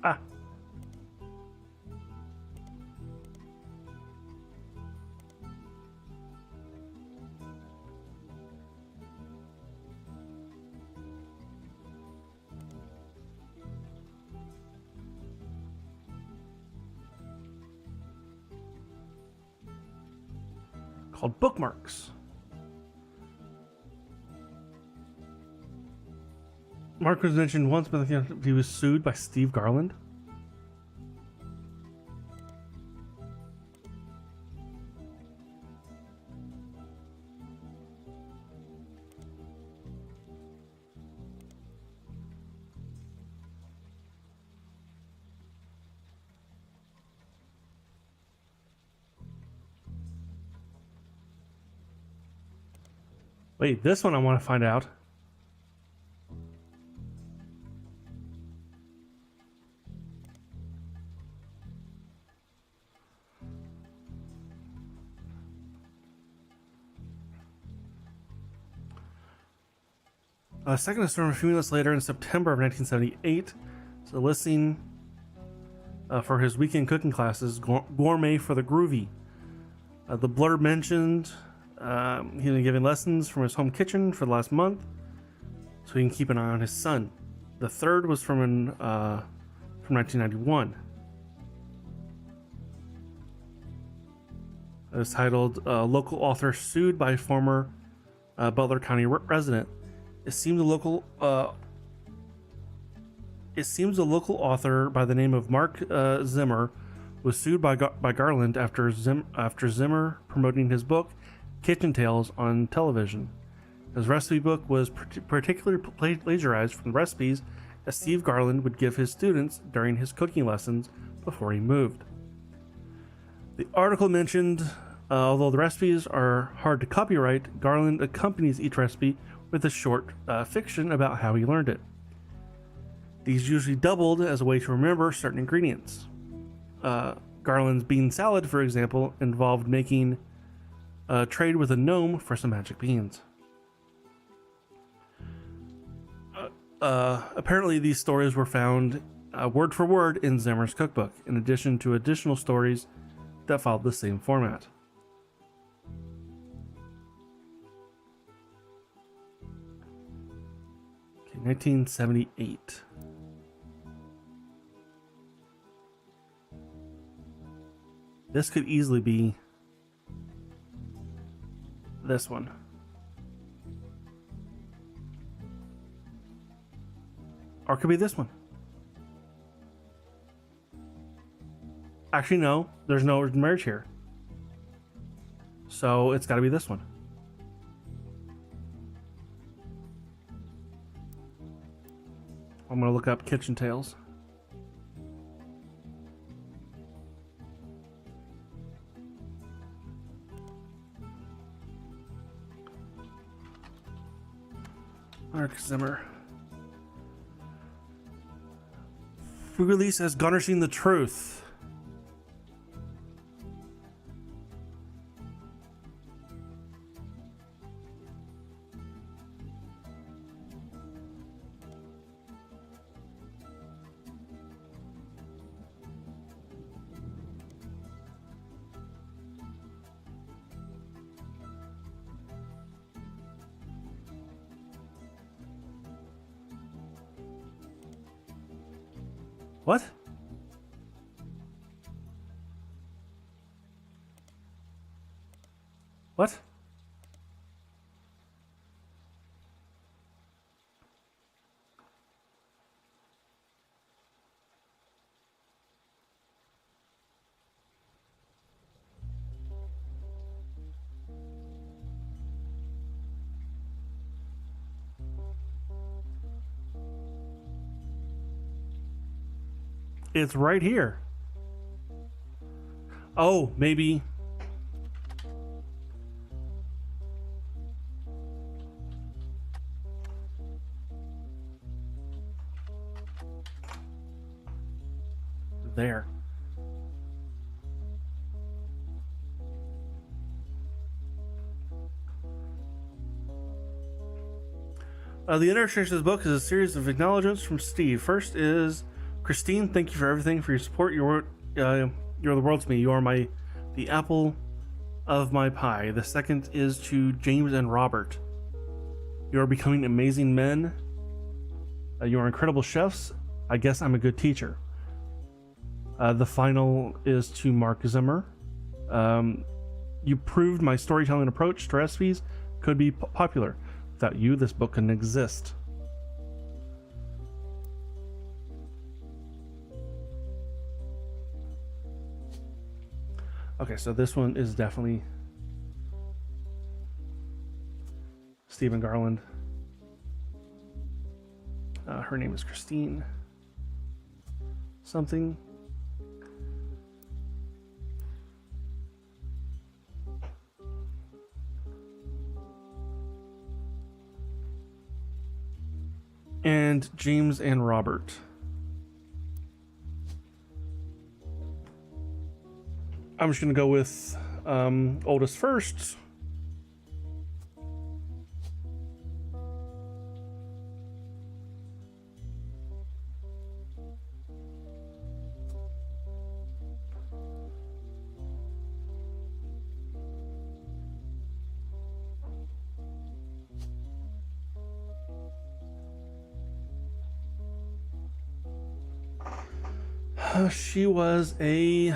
Ah. Called bookmarks. Mark was mentioned once, but he was sued by Steve Garland. Wait, this one I want to find out. Second storm a few minutes later in September of 1978, So listing for his weekend cooking classes, Gourmet for the Groovy. The blurb mentioned he's been giving lessons from his home kitchen for the last month, so he can keep an eye on his son. The third was from 1991. It was titled "Local Author Sued by Former Butler County Resident." It seems a local author by the name of Mark Zimmer was sued by Garland after Zimmer promoting his book Kitchen Tales on television. His recipe book was particularly plagiarized from the recipes that Steve Garland would give his students during his cooking lessons before he moved. The article mentioned, although the recipes are hard to copyright, Garland accompanies each recipe with a short fiction about how he learned it. These usually doubled as a way to remember certain ingredients. Garland's bean salad, for example, involved making a trade with a gnome for some magic beans. Apparently, these stories were found word for word in Zimmer's cookbook, in addition to additional stories that followed the same format. Okay, 1978. This could easily be this one. Or it could be this one. Actually, no. There's no marriage here. So it's got to be this one. I'm going to look up Kitchen Tales. Mark Zimmer. Re-release as Garnishing the Truth. What? What? It's right here. Oh, maybe. There. The illustration of this book is a series of acknowledgments from Steve. First is Christine, thank you for everything, for your support. You're the world to me. You are the apple of my pie. The second is to James and Robert. You are becoming amazing men. You are incredible chefs. I guess I'm a good teacher. The final is to Mark Zimmer. You proved my storytelling approach to recipes could be popular. Without you, this book couldn't exist. Okay, so this one is definitely Stephen Garland. Her name is Christine something. And James and Robert. I'm just going to go with oldest first. She was a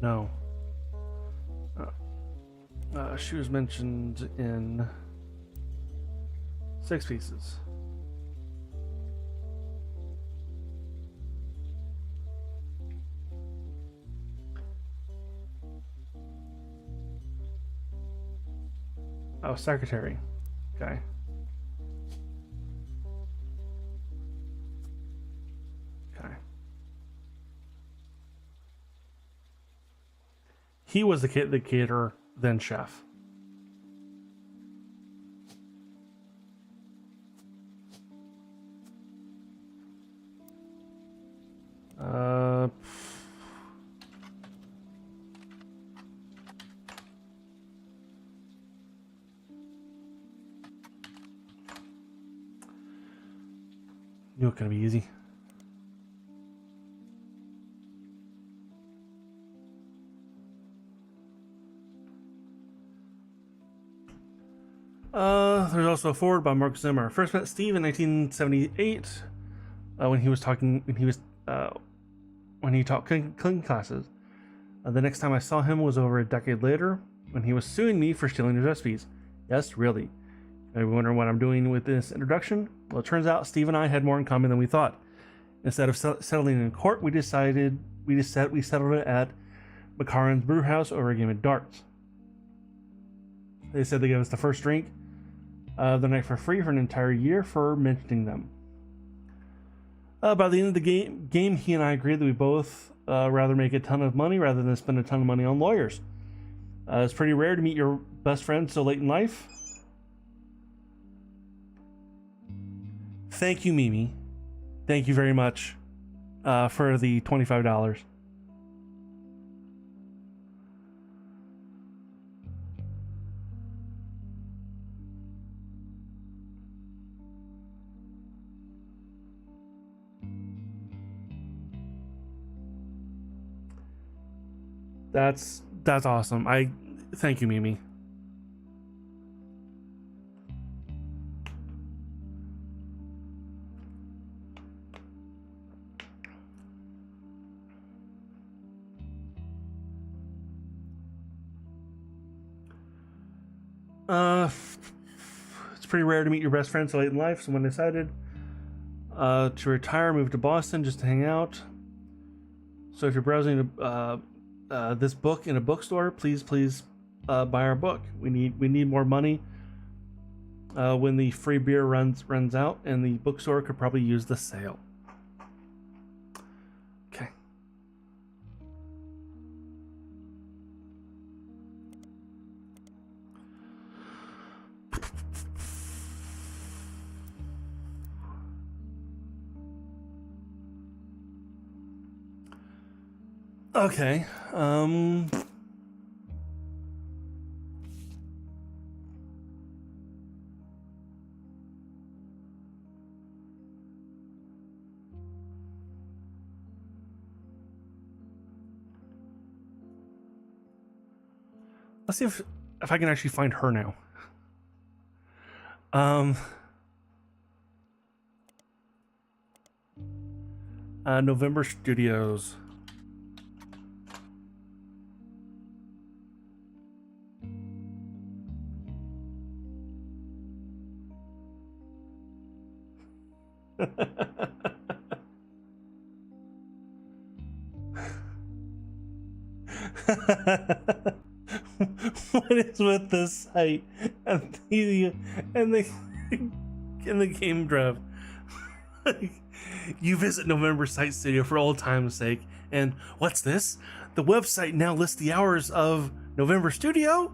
no. She was mentioned in 6 Pieces. Oh, secretary. Okay. Okay. He was the caterer, then chef. Uh, Knew it gonna be easy. There's also a forward by Mark Zimmer. First met Steve in 1978 when he taught cooking classes. The next time I saw him was over a decade later when he was suing me for stealing his recipes. Yes, really. Are you wondering what I'm doing with this introduction? Well, it turns out Steve and I had more in common than we thought. Instead of settling in court, we settled it at McCarran's Brew House over a game of darts. They said they gave us the first drink of the night for free for an entire year for mentioning them. By the end of the game, he and I agreed that we both rather make a ton of money rather than spend a ton of money on lawyers. It's pretty rare to meet your best friend so late in life. Thank you, Mimi. Thank you very much for the $25. That's awesome. I thank you, Mimi. It's pretty rare to meet your best friend so late in life. Someone decided to retire, move to Boston just to hang out. So if you're browsing this book in a bookstore, please buy our book. We need more money when the free beer runs out, and the bookstore could probably use the sale. Okay. Okay. Let's see if I can actually find her now. November Studios. What is with this site and the game draft? You visit November Site Studio for old time's sake, and what's this? The website now lists the hours of November Studio.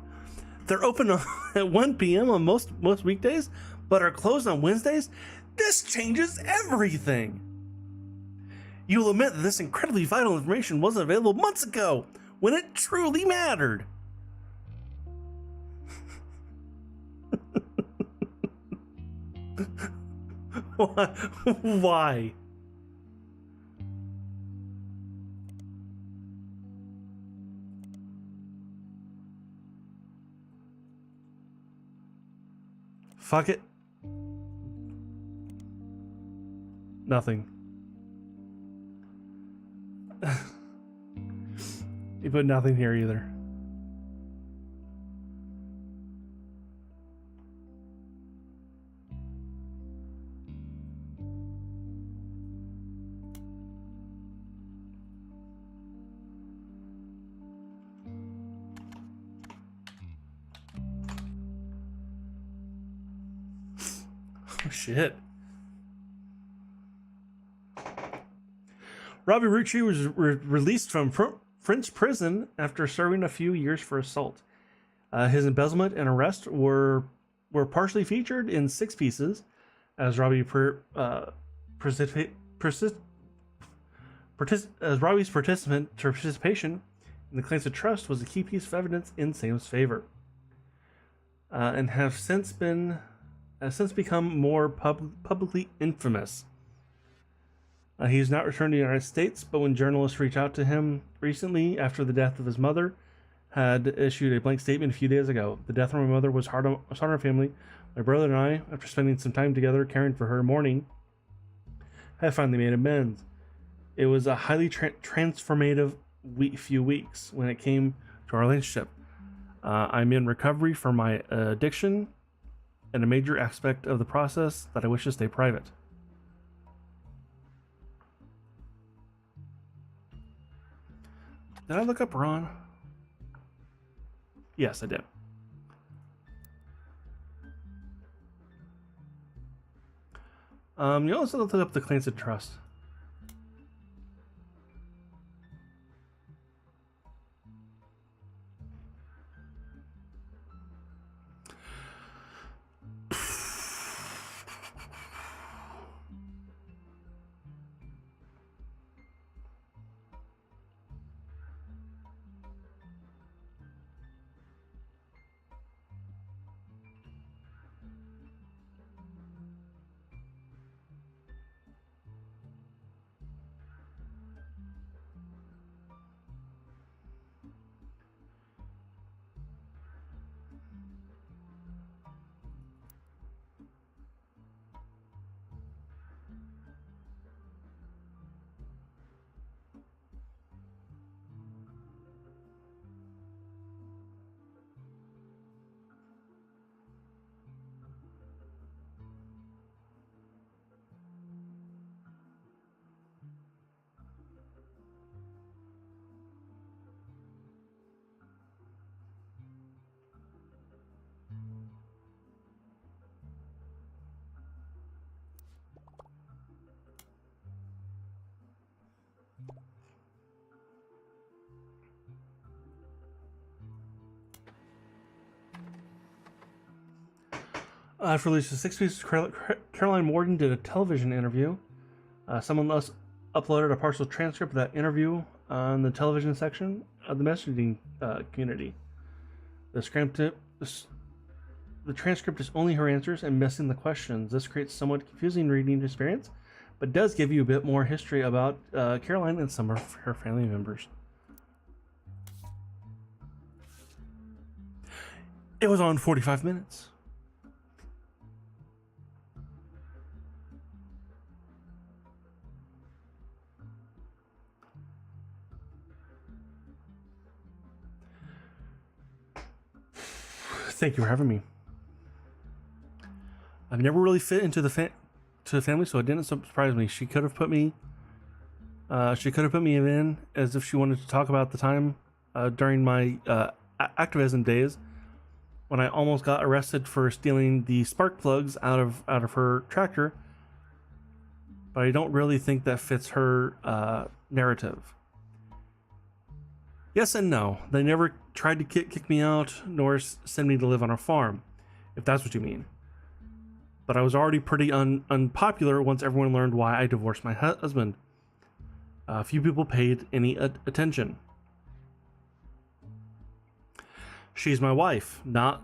They're open at 1 p.m. on most weekdays, but are closed on Wednesdays. This changes everything. You will admit that this incredibly vital information wasn't available months ago, when it truly mattered. Why? Fuck it. Nothing. You put nothing here either. Oh, shit. Robbie Roottrees was released from French prison after serving a few years for assault. His embezzlement and arrest were partially featured in 6 pieces, as Robbie's participation in the claims of trust was a key piece of evidence in Sam's favor, and have since become more publicly infamous. He's not returned to the United States, but when journalists reached out to him recently after the death of his mother, had issued a blank statement a few days ago. The death of my mother was hard on our family. My brother and I, after spending some time together caring for her mourning, have finally made amends. It was a highly transformative few weeks when it came to our relationship. I'm in recovery from my addiction, and a major aspect of the process that I wish to stay private. Did I look up Ron? Yes, I did. You also look up the claims of trust. After releasing 6 pieces, Caroline Morgan did a television interview. Someone else uploaded a partial transcript of that interview on the television section of the messaging community. The transcript is only her answers and missing the questions. This creates somewhat confusing reading experience, but does give you a bit more history about Caroline and some of her family members. It was on 45 minutes. Thank you for having me. I've never really fit into the family, so it didn't surprise me. She could have put me in as if she wanted to talk about the time during my activism days when I almost got arrested for stealing the spark plugs out of her tractor. But I don't really think that fits her narrative. Yes and no. They never tried to kick me out, nor send me to live on a farm, if that's what you mean. But I was already pretty unpopular once everyone learned why I divorced my husband. Few people paid any attention. She's my wife, not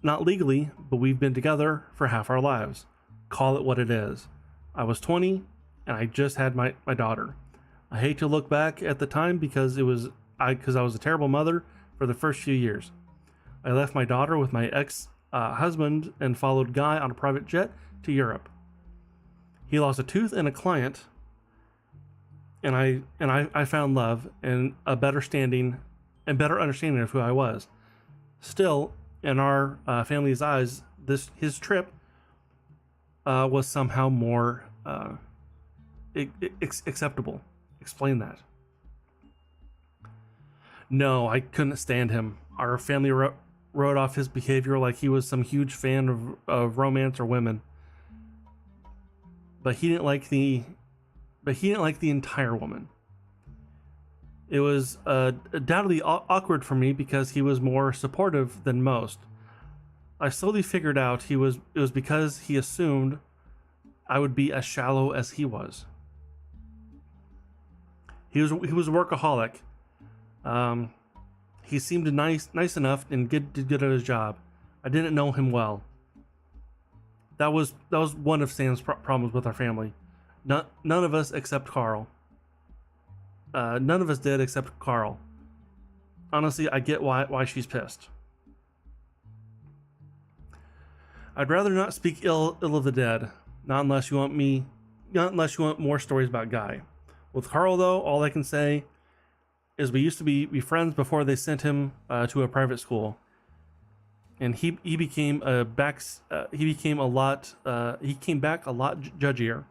not legally, but we've been together for half our lives. Call it what it is. I was 20 and I just had my daughter. I hate to look back at the time because I was a terrible mother for the first few years. I left my daughter with my ex husband and followed Guy on a private jet to Europe. He lost a tooth and a client, and I found love and a better understanding of who I was. Still, in our family's eyes, his trip was somehow more acceptable. Explain that. No, I couldn't stand him. Our family wrote off his behavior like he was some huge fan of romance or women. But he didn't like the entire woman. It was undoubtedly awkward for me because he was more supportive than most. I slowly figured out it was because he assumed I would be as shallow as he was. He was a workaholic. He seemed nice enough and did good at his job. I didn't know him well. That was one of Sam's problems with our family. None of us except Carl. None of us did except Carl. Honestly, I get why she's pissed. I'd rather not speak ill of the dead. Not unless you want more stories about Guy. With Carl, though, all I can say is we used to be friends before they sent him to a private school, and he came back a lot judgier,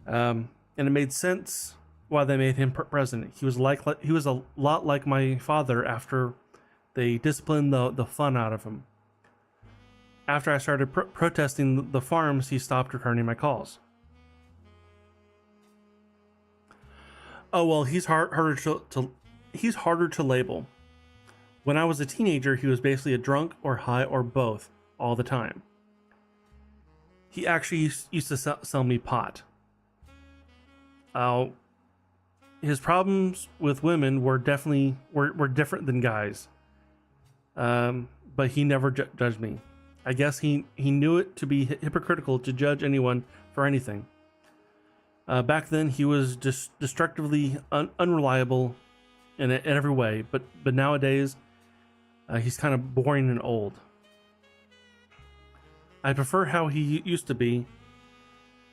and it made sense why they made him president. He was a lot like my father after they disciplined the fun out of him. After I started protesting the farms, he stopped returning my calls. Oh well, he's harder to label. When I was a teenager, he was basically a drunk or high or both all the time. He actually used to sell me pot. His problems with women were definitely different than Guy's. But he never judged me. I guess he knew it to be hypocritical to judge anyone for anything. Back then, he was destructively unreliable in every way, but nowadays, he's kind of boring and old. I prefer how he used to be,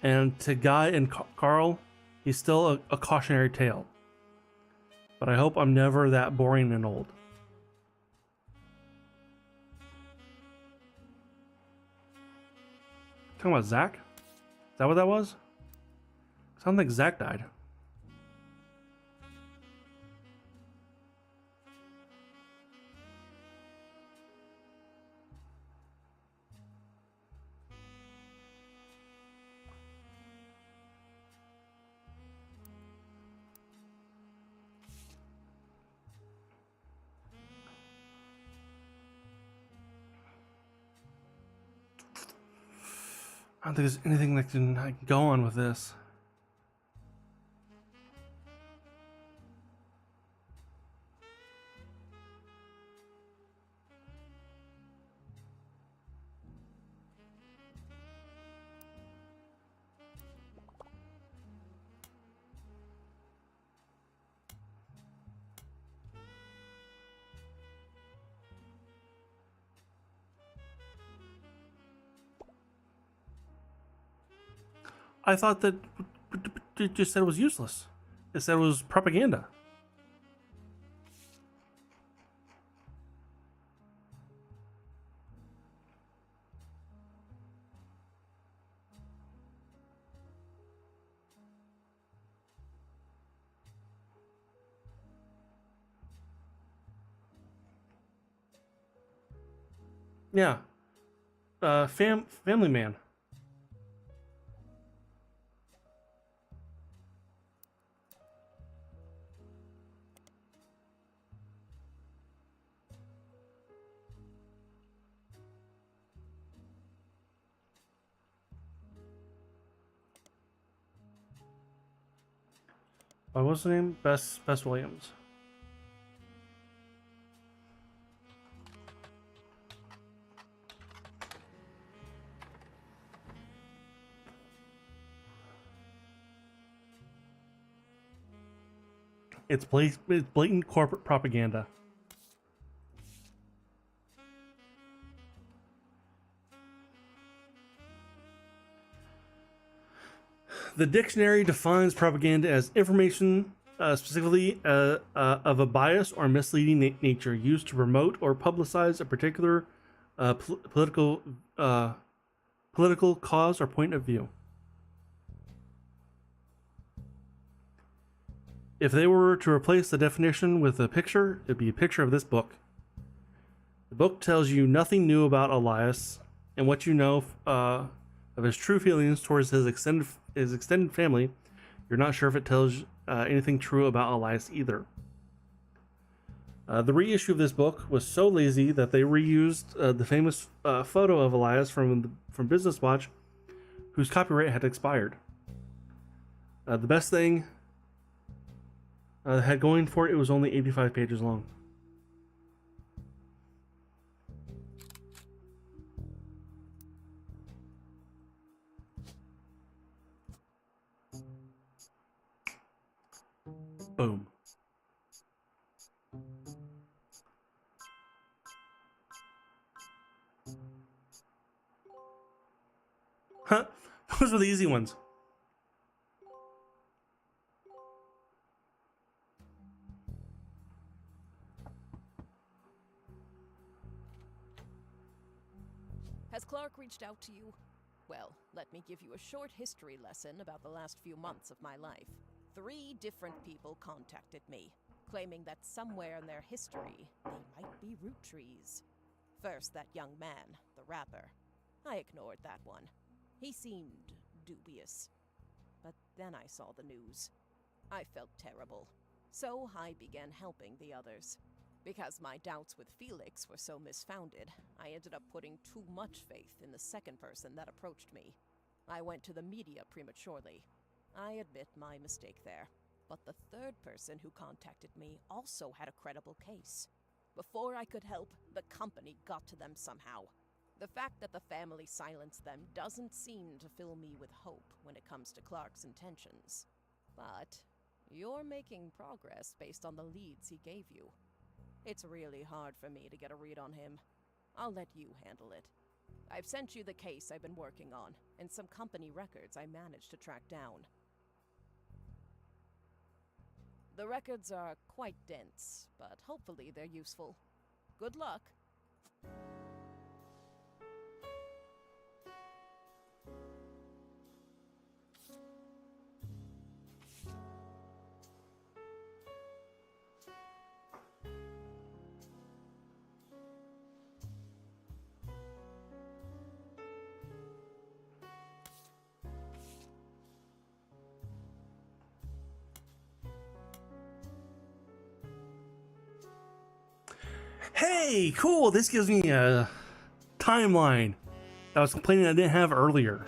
and to Guy and Carl, he's still a cautionary tale. But I hope I'm never that boring and old. Talking about Zach? Is that what that was? Sounds like Zach died. I don't think there's anything that can go on with this. I thought that it just said it was useless. It said it was propaganda. Yeah. Family Man. What was the name? Bess Williams. It's blatant corporate propaganda. The dictionary defines propaganda as information, specifically of a bias or misleading nature, used to promote or publicize a particular political cause or point of view. If they were to replace the definition with a picture, it'd be a picture of this book. The book tells you nothing new about Elias and what you know of his true feelings towards his extended family. You're not sure if it tells anything true about Elias either. The reissue of this book was so lazy that they reused the famous photo of Elias from Business Watch, whose copyright had expired. The best thing had going for it was only 85 pages long. Boom. Huh? Those were the easy ones. Has Clark reached out to you? Well, let me give you a short history lesson about the last few months of my life. 3 different people contacted me, claiming that somewhere in their history, they might be Roottrees. First, that young man, the rapper. I ignored that one. He seemed dubious. But then I saw the news. I felt terrible. So I began helping the others. Because my doubts with Felix were so misfounded, I ended up putting too much faith in the second person that approached me. I went to the media prematurely. I admit my mistake there. But the third person who contacted me also had a credible case. Before I could help, the company got to them somehow. The fact that the family silenced them doesn't seem to fill me with hope when it comes to Clark's intentions. But you're making progress based on the leads he gave you. It's really hard for me to get a read on him. I'll let you handle it. I've sent you the case I've been working on, and some company records I managed to track down. The records are quite dense, but hopefully they're useful. Good luck. Hey, cool. This gives me a timeline that I was complaining I didn't have earlier.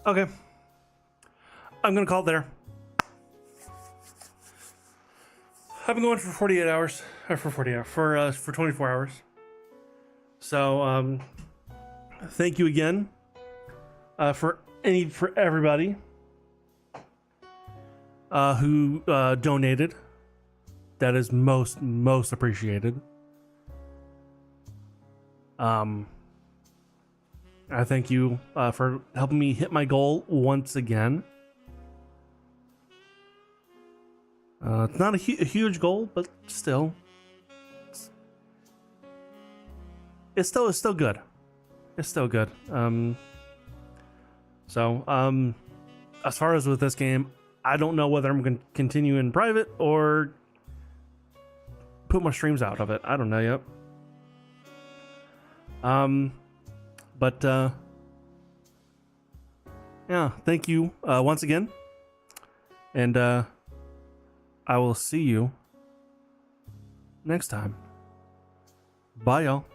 Okay. I'm gonna call it there. I've been going for 48 hours, or for 40 hours, for 24 hours. So, thank you again, for everybody, who, donated. That is most appreciated. I thank you, for helping me hit my goal once again. It's not a huge goal, but still, it's still good. It's still good. So, as far as with this game, I don't know whether I'm going to continue in private or put my streams out of it. I don't know yet. But yeah, thank you once again, and I will see you next time. Bye, y'all.